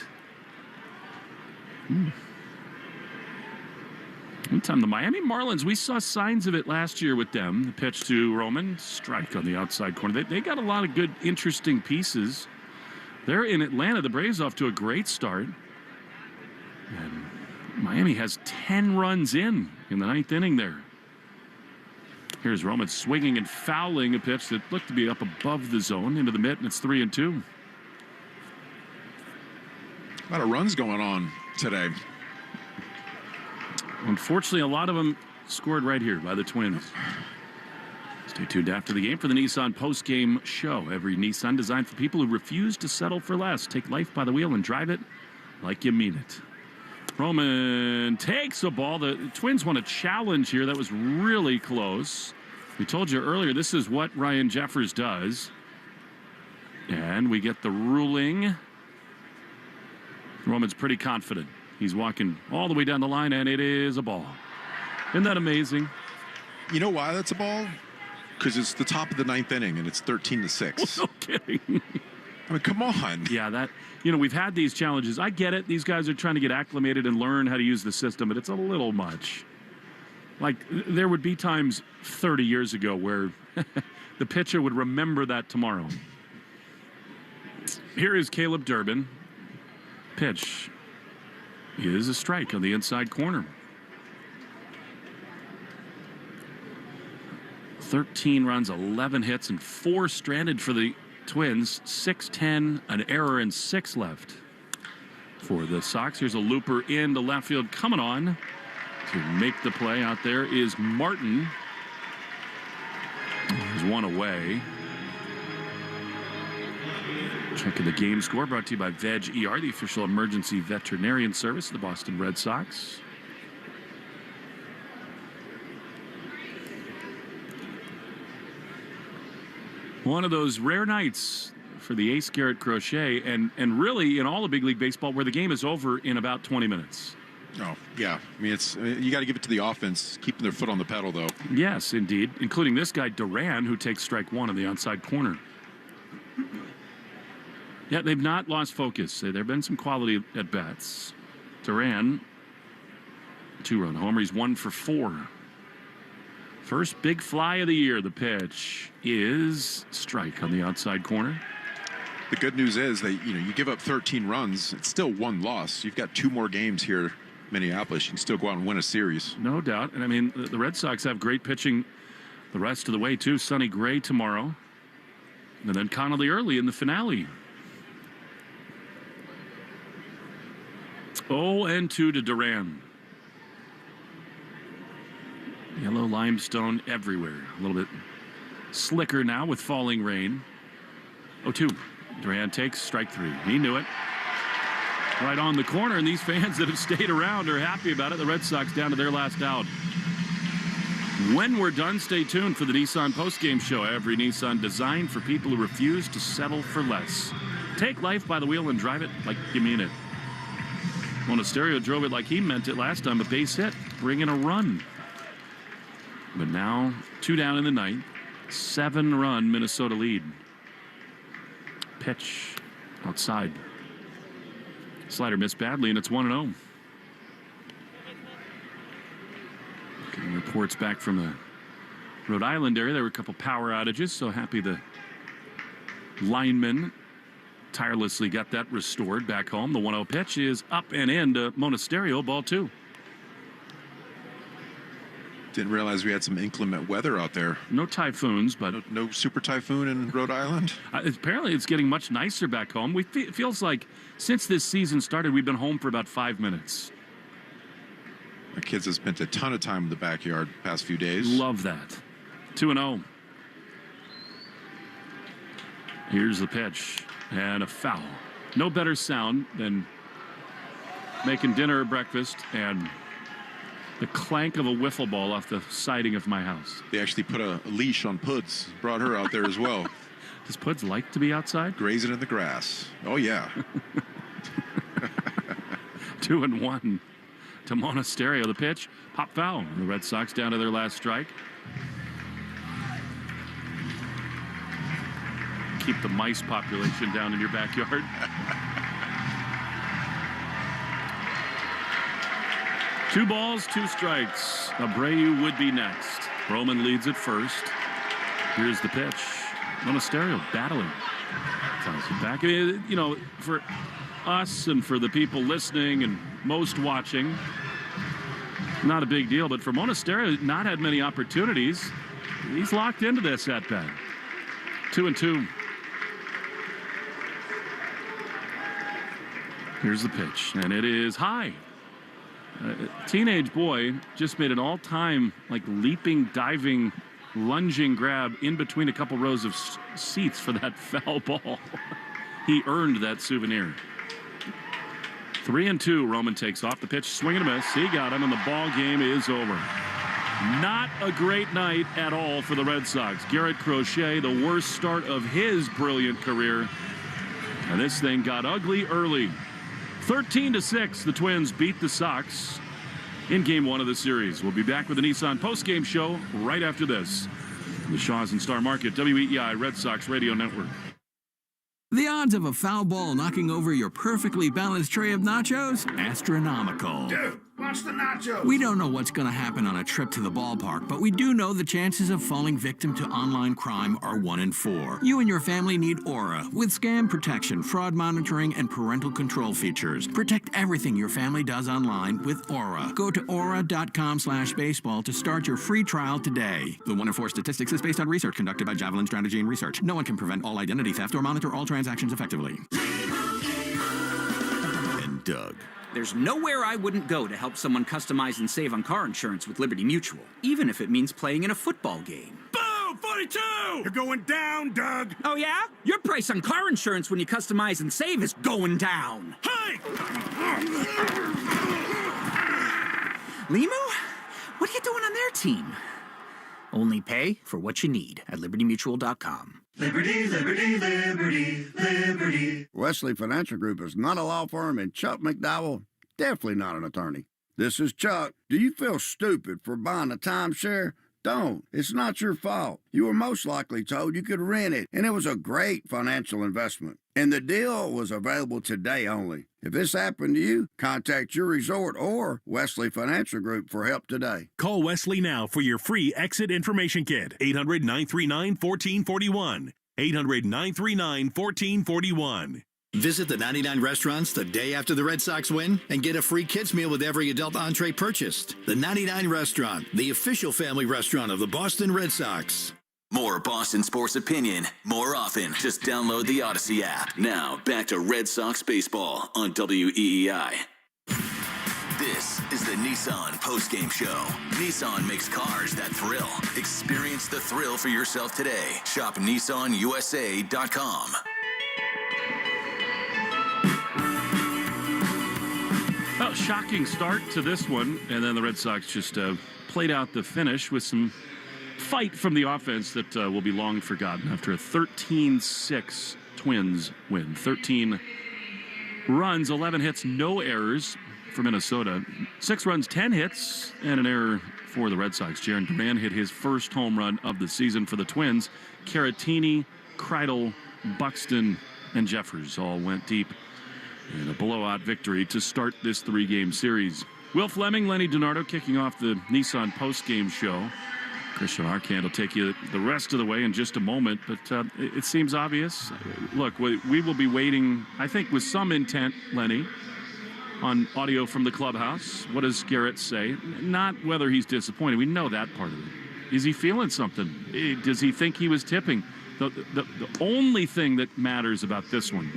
Meantime, the Miami Marlins, we saw signs of it last year with them. The pitch to Roman, strike on the outside corner. They got a lot of good, interesting pieces. They're in Atlanta. The Braves off to a great start. And Miami has 10 runs in the 9th inning there. Here's Roman swinging and fouling a pitch that looked to be up above the zone into the mitt, and it's 3-2. A lot of runs going on today. Unfortunately, a lot of them scored right here by the Twins. Stay tuned after the game for the Nissan post-game show. Every Nissan designed for people who refuse to settle for less. Take life by the wheel and drive it like you mean it. Roman takes a ball. The Twins want a challenge here. That was really close. We told you earlier, this is what Ryan Jeffers does. And we get the ruling. Roman's pretty confident. He's walking all the way down the line, and it is a ball. Isn't that amazing? You know why that's a ball? Because it's the top of the 9th inning, and it's 13-6. No kidding. I mean, come on. Yeah, we've had these challenges. I get it. These guys are trying to get acclimated and learn how to use the system, but it's a little much. Like, there would be times 30 years ago where the pitcher would remember that tomorrow. Here is Caleb Durbin. Pitch is a strike on the inside corner. 13 runs, 11 hits, and 4 stranded for the Twins. 6-10, an error, and 6 left for the Sox. Here's a looper into left field. Coming on to make the play out there is Martin. There's one away. Checking the game score, brought to you by Veg ER, the official emergency veterinarian service of the Boston Red Sox. One of those rare nights for the ace Garrett Crochet, and really in all of big league baseball where the game is over in about 20 minutes. Oh, yeah. I mean, you got to give it to the offense, keeping their foot on the pedal, though. Yes, indeed, including this guy, Duran, who takes strike 1 in the outside corner. Yeah, they've not lost focus. There have been some quality at-bats. Duran, 2-run homer. He's 1 for 4. First big fly of the year. The pitch is strike on the outside corner. The good news is that, you give up 13 runs. It's still 1 loss. You've got 2 more games here, Minneapolis. You can still go out and win a series. No doubt. And, I mean, the Red Sox have great pitching the rest of the way, too. Sonny Gray tomorrow. And then Connolly early in the finale. 0-2 to Duran. Yellow limestone everywhere. A little bit slicker now with falling rain. 0-2. Duran takes strike 3. He knew it. Right on the corner, and these fans that have stayed around are happy about it. The Red Sox down to their last out. When we're done, stay tuned for the Nissan postgame show. Every Nissan designed for people who refuse to settle for less. Take life by the wheel and drive it like you mean it. Monasterio drove it like he meant it last time. A base hit, bringing a run. But now, 2 down in the ninth. 7-run Minnesota lead. Pitch outside. Slider missed badly, and it's 1-0. Getting reports back from the Rhode Island area. There were a couple power outages, so happy the linemen tirelessly got that restored back home. The 1-0 pitch is up and in to Monasterio, ball 2. Didn't realize we had some inclement weather out there. No typhoons, but no super typhoon in Rhode Island. Apparently, it's getting much nicer back home. It feels like since this season started, we've been home for about 5 minutes. My kids have spent a ton of time in the backyard the past few days. Love that. 2-0. Here's the pitch and a foul. No better sound than making dinner or breakfast and the clank of a wiffle ball off the siding of my house. They actually put a leash on Puds. Brought her out there as well. Does Puds like to be outside? Grazing in the grass. Oh, yeah. 2-1 to Monasterio. The pitch, pop foul. The Red Sox down to their last strike. Keep the mice population down in your backyard. Two balls, 2 strikes. Abreu would be next. Roman leads at first. Here's the pitch. Monasterio battling. Sounds back. For us and for the people listening and most watching, not a big deal. But for Monasterio, not had many opportunities. He's locked into this at bat. 2-2. Here's the pitch, and it is high. Teenage boy just made an all-time leaping, diving, lunging grab in between a couple rows of seats for that foul ball. He earned that souvenir. 3-2. Roman takes off the pitch, swing and a miss. He got him, and the ball game is over. Not a great night at all for the Red Sox. Garrett Crochet, the worst start of his brilliant career, and this thing got ugly early. 13-6, the Twins beat the Sox in Game 1 of the series. We'll be back with the Nissan postgame show right after this. The Shaw's and Star Market, WEEI Red Sox Radio Network. The odds of a foul ball knocking over your perfectly balanced tray of nachos? Astronomical. Dude, watch the nachos. We don't know what's going to happen on a trip to the ballpark, but we do know the chances of falling victim to online crime are 1 in 4. You and your family need Aura with scam protection, fraud monitoring, and parental control features. Protect everything your family does online with Aura. Go to aura.com/baseball to start your free trial today. The 1 in 4 statistics is based on research conducted by Javelin Strategy and Research. No one can prevent all identity theft or monitor all transactions effectively. And Doug. There's nowhere I wouldn't go to help someone customize and save on car insurance with Liberty Mutual, even if it means playing in a football game. Boom! 42! You're going down, Doug! Oh, yeah? Your price on car insurance when you customize and save is going down. Hey! Limu? What are you doing on their team? Only pay for what you need at libertymutual.com. Liberty, liberty, liberty, liberty. Wesley Financial Group is not a law firm, and Chuck McDowell, definitely not an attorney. This is Chuck. Do you feel stupid for buying a timeshare? Don't. It's not your fault. You were most likely told you could rent it, and it was a great financial investment. And the deal was available today only. If this happened to you, contact your resort or Wesley Financial Group for help today. Call Wesley now for your free exit information kit. 800-939-1441. 800-939-1441. Visit the 99 restaurants the day after the Red Sox win and get a free kids meal with every adult entree purchased. The 99 Restaurant, the official family restaurant of the Boston Red Sox. More Boston sports opinion, more often. Just download the Odyssey app. Now, back to Red Sox baseball on WEEI. This is the Nissan postgame show. Nissan makes cars that thrill. Experience the thrill for yourself today. Shop NissanUSA.com. Well, shocking start to this one, and then the Red Sox just played out the finish with some fight from the offense that will be long forgotten after a 13-6 Twins win. 13 runs, 11 hits, no errors for Minnesota. 6 runs, 10 hits, and an error for the Red Sox. Jarren Duran hit his first home run of the season for the Twins. Caratini, Kreidel, Buxton, and Jeffers all went deep in a blowout victory to start this 3-game series. Will Fleming, Lenny Dinardo kicking off the Nissan postgame show. Christian Arcand will take you the rest of the way in just a moment, but it seems obvious. Look, we will be waiting, I think, with some intent, Lenny, on audio from the clubhouse. What does Garrett say? Not whether he's disappointed. We know that part of it. Is he feeling something? Does he think he was tipping? The only thing that matters about this one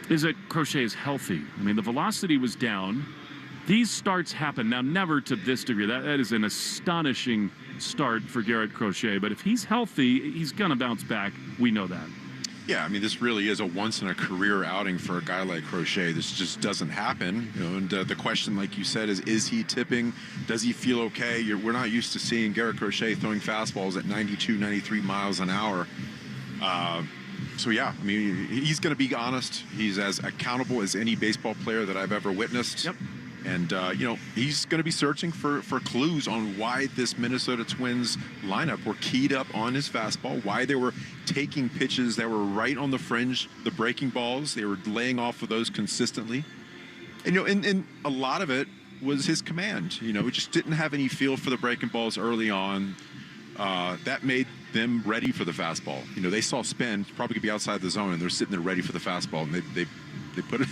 is that Crochet is healthy. I mean, the velocity was down. These starts happen. Now, never to this degree. That is an astonishing start for Garrett Crochet. But if he's healthy, he's going to bounce back. We know that. Yeah, I mean, this really is a once-in-a-career outing for a guy like Crochet. This just doesn't happen. You know, and the question, like you said, is he tipping? Does he feel okay? We're not used to seeing Garrett Crochet throwing fastballs at 92, 93 miles an hour. So, yeah, I mean, he's going to be honest. He's as accountable as any baseball player that I've ever witnessed. Yep. And, you know, he's going to be searching for clues on why this Minnesota Twins lineup were keyed up on his fastball, why they were taking pitches that were right on the fringe, the breaking balls. They were laying off of those consistently. And, you know, and a lot of it was his command. You know, he just didn't have any feel for the breaking balls early on. That made them ready for the fastball. You know, they saw spin, probably could be outside the zone, and they're sitting there ready for the fastball, and they put it